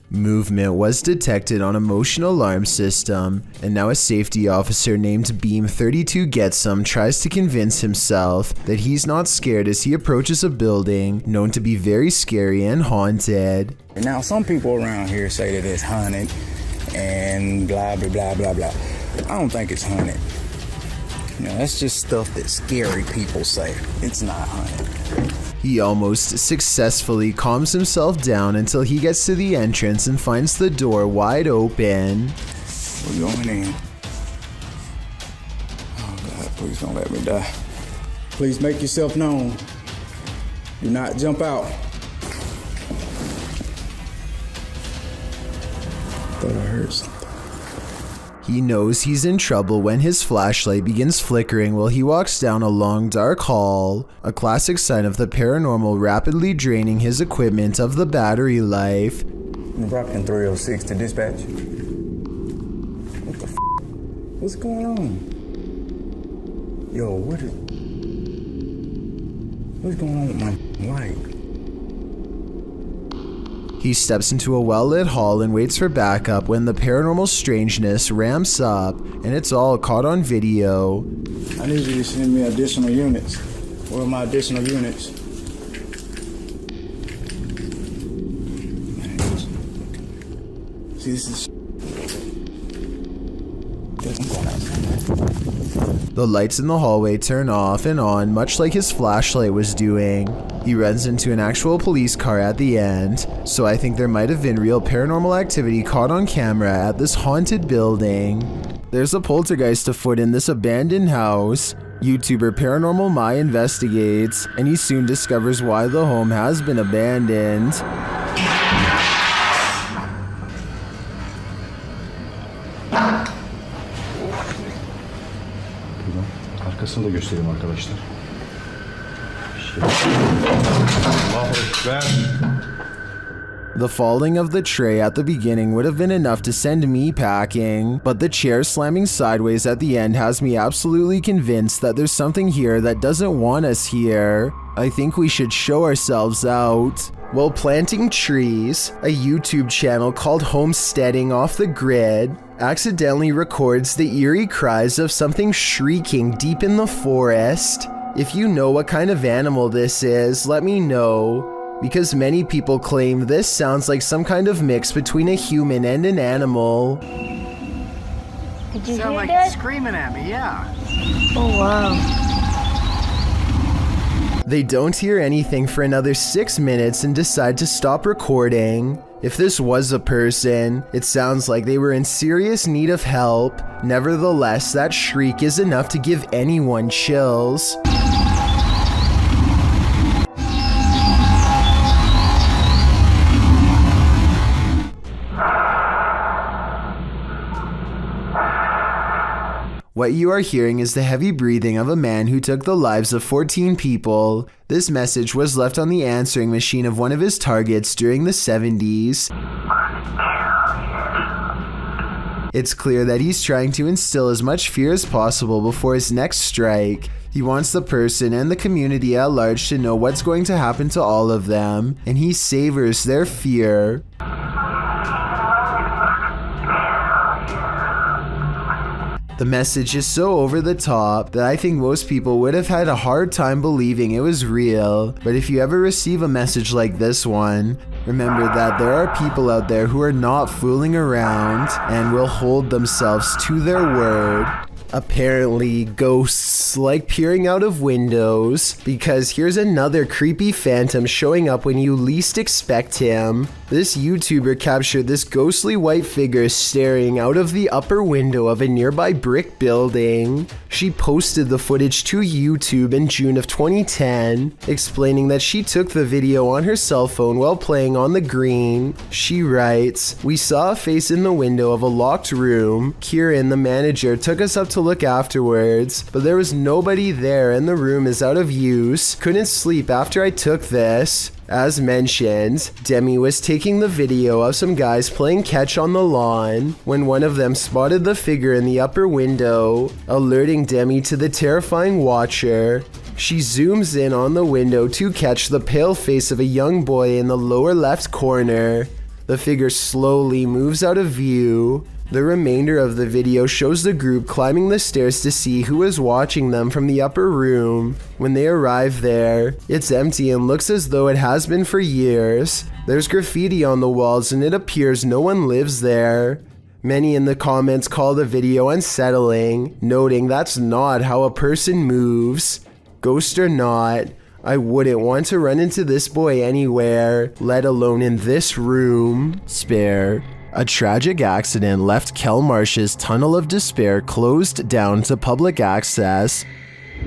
Movement was detected on a motion alarm system, and now a safety officer named Beam32 Getsum tries to convince himself that he's not scared as he approaches a building known to be very scary and haunted. Now some people around here say that it's haunted and blah blah blah blah blah. I don't think it's haunted. You know, that's just stuff that scary people say. It's not haunted. He almost successfully calms himself down until he gets to the entrance and finds the door wide open. We're going in. Oh God, please don't let me die. Please make yourself known. Do not jump out. Thought I heard something. He knows he's in trouble when his flashlight begins flickering while he walks down a long dark hall, a classic sign of the paranormal rapidly draining his equipment of the battery life. Brockton 306 to dispatch. What the f***? What's going on? Yo, what's going on with my light? He steps into a well-lit hall and waits for backup when the paranormal strangeness ramps up, and it's all caught on video. I need you to send me additional units. Where are my additional units? Jesus. The lights in the hallway turn off and on, much like his flashlight was doing. He runs into an actual police car at the end, so I think there might have been real paranormal activity caught on camera at this haunted building. There's a poltergeist afoot in this abandoned house. YouTuber Paranormal Mai investigates, and he soon discovers why the home has been abandoned. Arkasını da göstereyim arkadaşlar. Allahu Ekber. The falling of the tray at the beginning would have been enough to send me packing, but the chair slamming sideways at the end has me absolutely convinced that there's something here that doesn't want us here. I think we should show ourselves out. While planting trees, a YouTube channel called Homesteading Off the Grid accidentally records the eerie cries of something shrieking deep in the forest. If you know what kind of animal this is, let me know, because many people claim this sounds like some kind of mix between a human and an animal. Did you Sound hear like that? it's screaming at me, yeah. Oh, wow. They don't hear anything for another 6 minutes and decide to stop recording. If this was a person, it sounds like they were in serious need of help. Nevertheless, that shriek is enough to give anyone chills. What you are hearing is the heavy breathing of a man who took the lives of 14 people. This message was left on the answering machine of one of his targets during the 70s. It's clear that he's trying to instill as much fear as possible before his next strike. He wants the person and the community at large to know what's going to happen to all of them, and he savors their fear. The message is so over the top that I think most people would have had a hard time believing it was real. But if you ever receive a message like this one, remember that there are people out there who are not fooling around and will hold themselves to their word. Apparently, ghosts like peering out of windows, because here's another creepy phantom showing up when you least expect him. This YouTuber captured this ghostly white figure staring out of the upper window of a nearby brick building. She posted the footage to YouTube in June of 2010, explaining that she took the video on her cell phone while playing on the green. She writes, "We saw a face in the window of a locked room. Kieran, the manager, took us up to look afterwards, but there was nobody there and the room is out of use. Couldn't sleep after I took this." As mentioned, Demi was taking the video of some guys playing catch on the lawn when one of them spotted the figure in the upper window, alerting Demi to the terrifying watcher. She zooms in on the window to catch the pale face of a young boy in the lower left corner. The figure slowly moves out of view. The remainder of the video shows the group climbing the stairs to see who is watching them from the upper room. When they arrive there, it's empty and looks as though it has been for years. There's graffiti on the walls and it appears no one lives there. Many in the comments call the video unsettling, noting that's not how a person moves. Ghost or not, I wouldn't want to run into this boy anywhere, let alone in this room. Spare. A tragic accident left Kelmarsh's Tunnel of Despair closed down to public access,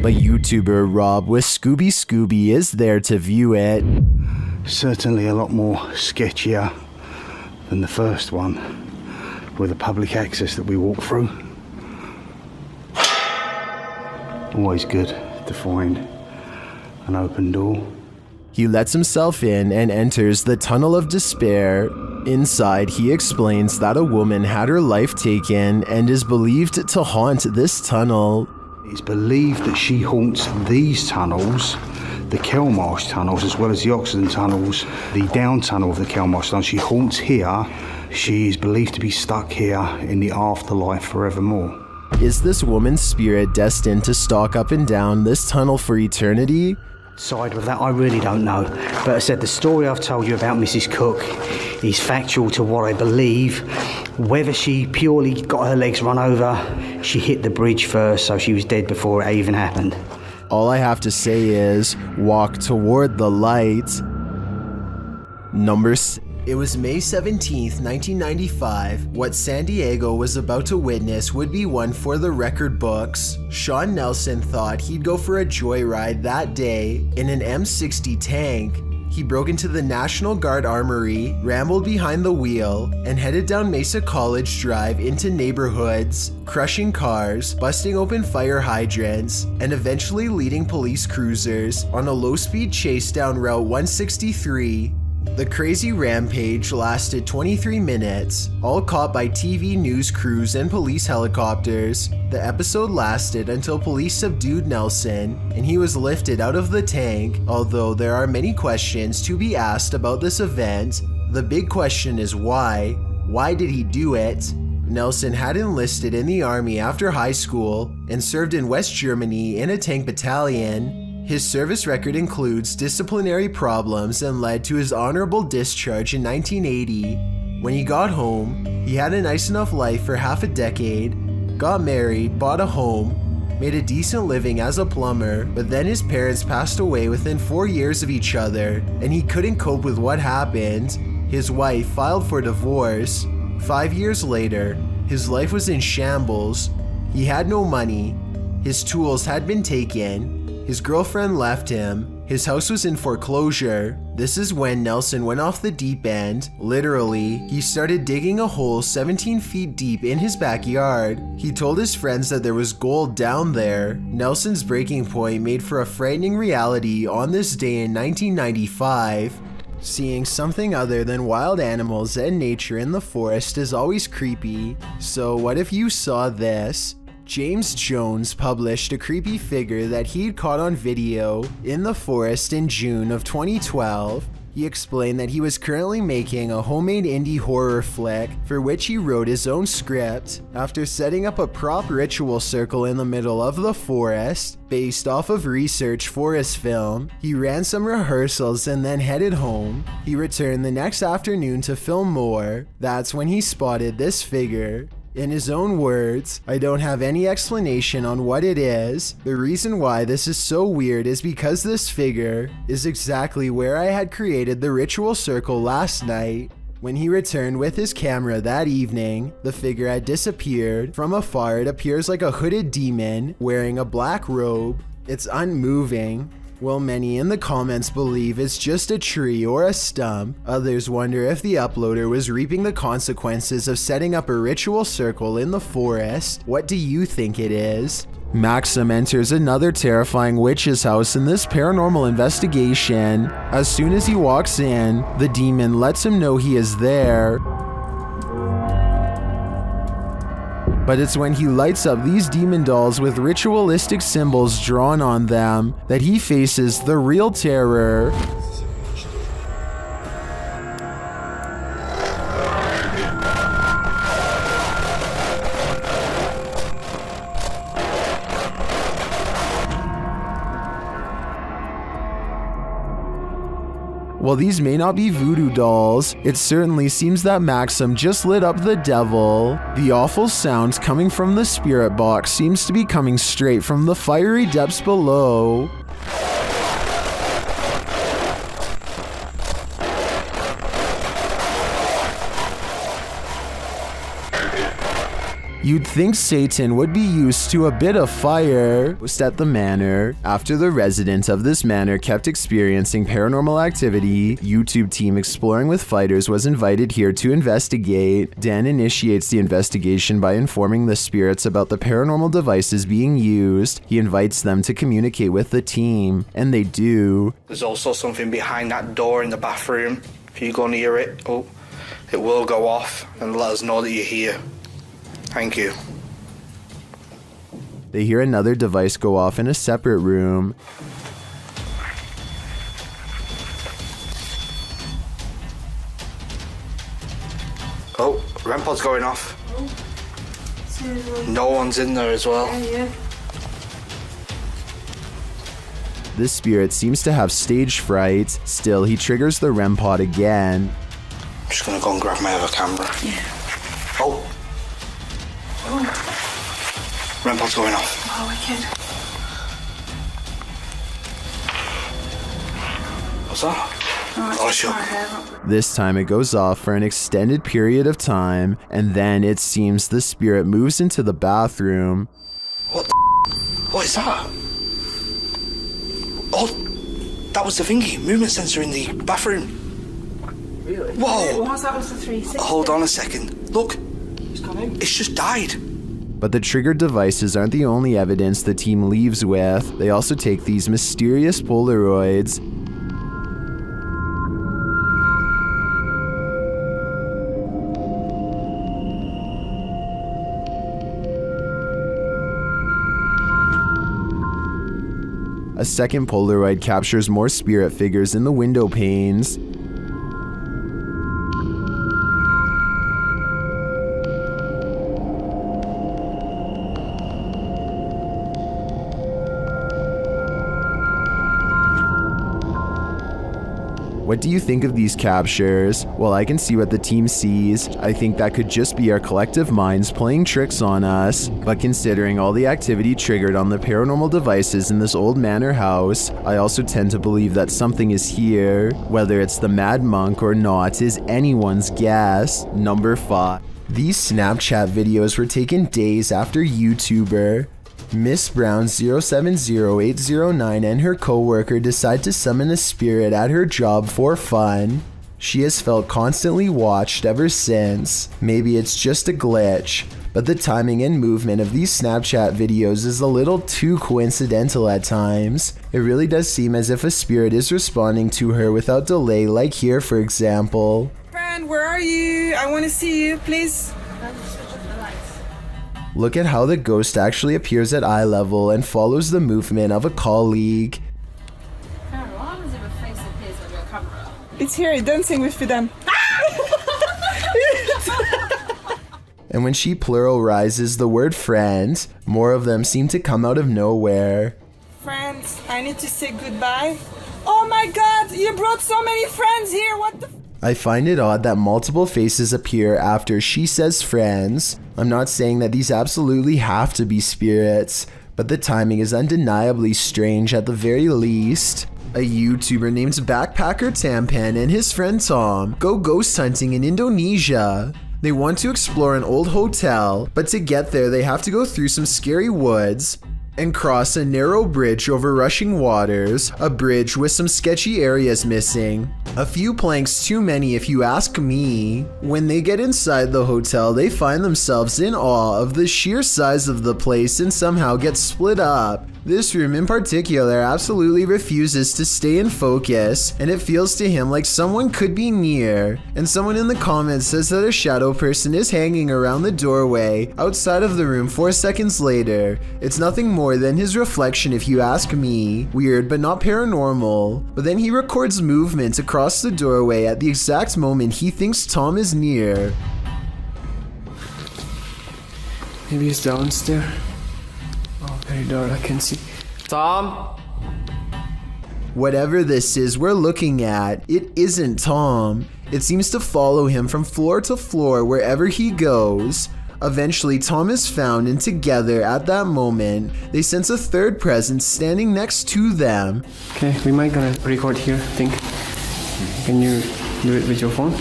but YouTuber Rob with Scooby is there to view it. Certainly a lot more sketchier than the first one, with the public access that we walk through. Always good to find an open door. He lets himself in and enters the Tunnel of Despair. Inside, he explains that a woman had her life taken and is believed to haunt this tunnel. It's believed that she haunts these tunnels, the Kelmarsh tunnels, as well as the Oxenden tunnels, the down tunnel of the Kelmarsh tunnel. She haunts here. She is believed to be stuck here in the afterlife forevermore. Is this woman's spirit destined to stalk up and down this tunnel for eternity? side of that, I really don't know. But I said the story I've told you about Mrs. Cook is factual to what I believe. Whether she purely got her legs run over, she hit the bridge first, so she was dead before it even happened. All I have to say is, walk toward the light. It was May 17th, 1995. What San Diego was about to witness would be one for the record books. Sean Nelson thought he'd go for a joyride that day in an M60 tank. He broke into the National Guard Armory, rambled behind the wheel, and headed down Mesa College Drive into neighborhoods, crushing cars, busting open fire hydrants, and eventually leading police cruisers on a low-speed chase down Route 163. The crazy rampage lasted 23 minutes, all caught by TV news crews and police helicopters. The episode lasted until police subdued Nelson and he was lifted out of the tank, although there are many questions to be asked about this event. The big question is why? Why did he do it? Nelson had enlisted in the army after high school and served in West Germany in a tank battalion. His service record includes disciplinary problems and led to his honorable discharge in 1980. When he got home, he had a nice enough life for half a decade, got married, bought a home, made a decent living as a plumber, but then his parents passed away within 4 years of each other, and he couldn't cope with what happened. His wife filed for divorce. 5 years later, his life was in shambles. He had no money. His tools had been taken. His girlfriend left him. His house was in foreclosure. This is when Nelson went off the deep end. Literally, he started digging a hole 17 feet deep in his backyard. He told his friends that there was gold down there. Nelson's breaking point made for a frightening reality on this day in 1995. Seeing something other than wild animals and nature in the forest is always creepy. So what if you saw this? James Jones published a creepy figure that he'd caught on video in the forest in June of 2012. He explained that he was currently making a homemade indie horror flick for which he wrote his own script. After setting up a prop ritual circle in the middle of the forest, based off of research for his film, he ran some rehearsals and then headed home. He returned the next afternoon to film more. That's when he spotted this figure. In his own words, "I don't have any explanation on what it is. The reason why this is so weird is because this figure is exactly where I had created the ritual circle last night." When he returned with his camera that evening, the figure had disappeared. From afar, it appears like a hooded demon wearing a black robe. It's unmoving. While many in the comments believe it's just a tree or a stump, others wonder if the uploader was reaping the consequences of setting up a ritual circle in the forest. What do you think it is? Maxim enters another terrifying witch's house in this paranormal investigation. As soon as he walks in, the demon lets him know he is there. But it's when he lights up these demon dolls with ritualistic symbols drawn on them that he faces the real terror. While these may not be voodoo dolls, it certainly seems that Maxim just lit up the devil. The awful sound coming from the spirit box seems to be coming straight from the fiery depths below. You'd think Satan would be used to a bit of fire. Just at the manor. After the residents of this manor kept experiencing paranormal activity, YouTube team Exploring with Fighters was invited here to investigate. Dan initiates the investigation by informing the spirits about the paranormal devices being used. He invites them to communicate with the team, and they do. There's also something behind that door in the bathroom. If you go near it, it will go off and let us know that you're here. Thank you. They hear another device go off in a separate room. Oh, REM pod's going off. No one's in there as well. Yeah. This spirit seems to have stage fright. Still, he triggers the REM pod again. I'm just gonna go and grab my other camera. Yeah. Oh. REM pod's going off. Oh, wicked. What's that? Oh, sure. This time it goes off for an extended period of time, and then it seems the spirit moves into the bathroom. What the What is that? Oh, that was the thingy, movement sensor in the bathroom. Really? Whoa! What's that was the 360? Hold on a second. Look, it's just died. But the triggered devices aren't the only evidence the team leaves with. They also take these mysterious Polaroids. A second Polaroid captures more spirit figures in the window panes. What do you think of these captures? Well, I can see what the team sees. I think that could just be our collective minds playing tricks on us. But considering all the activity triggered on the paranormal devices in this old manor house, I also tend to believe that something is here. Whether it's the Mad Monk or not is anyone's guess. Number 5. These Snapchat videos were taken days after YouTuber Miss Brown 070809 and her co-worker decide to summon a spirit at her job for fun. She has felt constantly watched ever since. Maybe it's just a glitch, but the timing and movement of these Snapchat videos is a little too coincidental at times. It really does seem as if a spirit is responding to her without delay, like here for example. Friend, where are you? I want to see you, please. Look at how the ghost actually appears at eye level and follows the movement of a colleague. It's here, dancing with them. And when she pluralizes the word friend, more of them seem to come out of nowhere. Friends, I need to say goodbye. Oh my god, you brought so many friends here, what the I find it odd that multiple faces appear after she says friends. I'm not saying that these absolutely have to be spirits, but the timing is undeniably strange at the very least. A YouTuber named Backpacker Tampan and his friend Tom go ghost hunting in Indonesia. They want to explore an old hotel, but to get there they have to go through some scary woods and cross a narrow bridge over rushing waters, a bridge with some sketchy areas missing. A few planks too many if you ask me. When they get inside the hotel, they find themselves in awe of the sheer size of the place and somehow get split up. This room in particular absolutely refuses to stay in focus, and it feels to him like someone could be near. And someone in the comments says that a shadow person is hanging around the doorway outside of the room 4 seconds later. It's nothing more than his reflection if you ask me. Weird but not paranormal. But then he records movement across the doorway at the exact moment he thinks Tom is near. Maybe he's downstairs. Oh, very dark, I can see. Tom? Whatever this is we're looking at, it isn't Tom. It seems to follow him from floor to floor wherever he goes. Eventually, Tom is found, and together at that moment, they sense a third presence standing next to them. Okay, we might gonna record here, I think. Can you do it with your phone?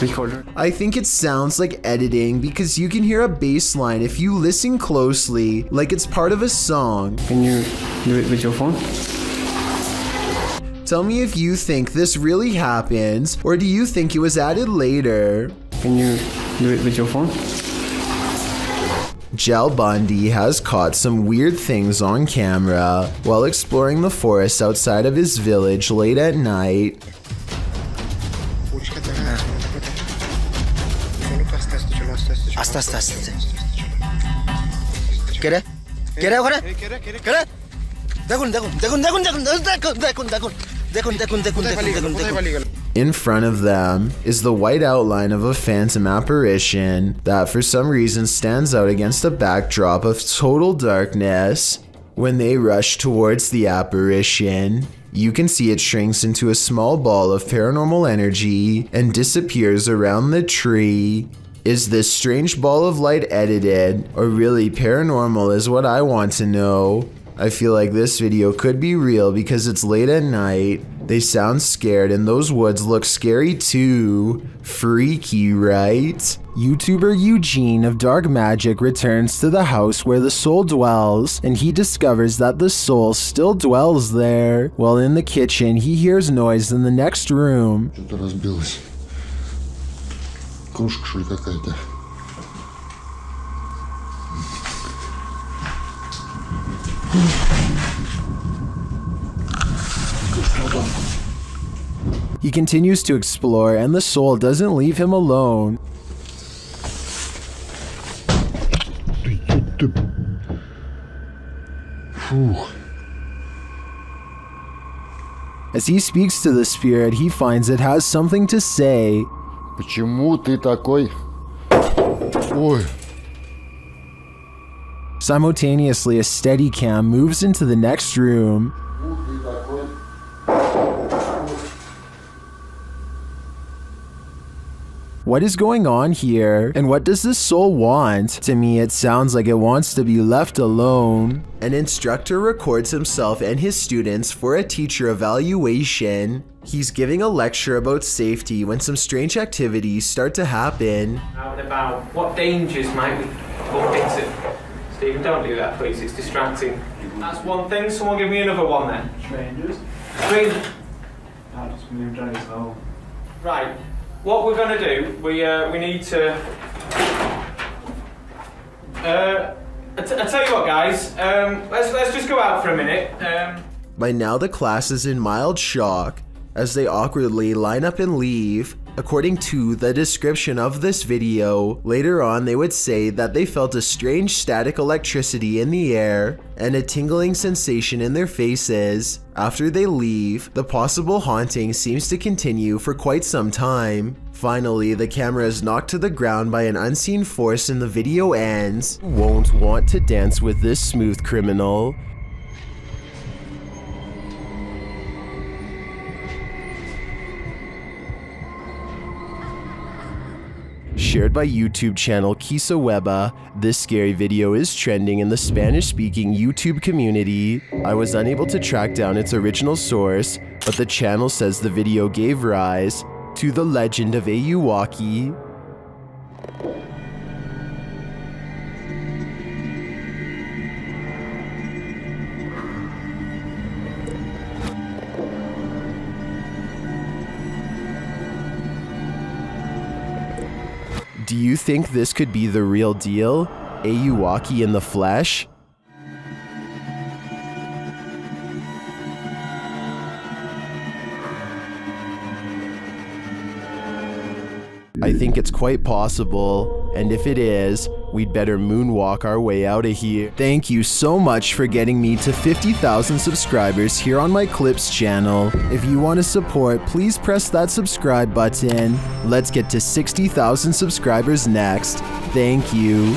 Recorder. I think it sounds like editing because you can hear a bass line if you listen closely, like it's part of a song. Can you do it with your phone? Tell me if you think this really happened, or do you think it was added later? Can you do it with your phone? Jal Bundy has caught some weird things on camera while exploring the forest outside of his village late at night. Kere? Kere kere? Kere? In front of them is the white outline of a phantom apparition that for some reason stands out against a backdrop of total darkness. When they rush towards the apparition, you can see it shrinks into a small ball of paranormal energy and disappears around the tree. Is this strange ball of light edited, or really paranormal is what I want to know. I feel like this video could be real because it's late at night, they sound scared, and those woods look scary too. Freaky, right? YouTuber Eugene of Dark Magic returns to the house where the soul dwells, and he discovers that the soul still dwells there. While in the kitchen, he hears noise in the next room. Что-то разбилось. Кружка, что ли, какая-то. He continues to explore, and the soul doesn't leave him alone. As he speaks to the spirit, he finds it has something to say. Почему ты такой? Ой. Simultaneously, a Steadicam moves into the next room. What is going on here? And what does this soul want? To me, it sounds like it wants to be left alone. An instructor records himself and his students for a teacher evaluation. He's giving a lecture about safety when some strange activities start to happen. Out and about. What dangers might we bump into? Stephen, don't do that, please. It's distracting. That's one thing. Someone give me another one then. Strangers? Strangers. I just moved on his home. Right. What we're going to do, we need to... I tell you what, guys. Let's just go out for a minute. By now, the class is in mild shock as they awkwardly line up and leave. According to the description of this video, later on they would say that they felt a strange static electricity in the air and a tingling sensation in their faces. After they leave, the possible haunting seems to continue for quite some time. Finally, the camera is knocked to the ground by an unseen force and the video ends. Won't want to dance with this smooth criminal. Shared by YouTube channel Kisa Weba, this scary video is trending in the Spanish-speaking YouTube community. I was unable to track down its original source, but the channel says the video gave rise to the legend of Ayuwaki. Do you think this could be the real deal? Ayuwaki in the flesh? I think it's quite possible, and if it is, we'd better moonwalk our way out of here. Thank you so much for getting me to 50,000 subscribers here on my Clips channel. If you want to support, please press that subscribe button. Let's get to 60,000 subscribers next. Thank you.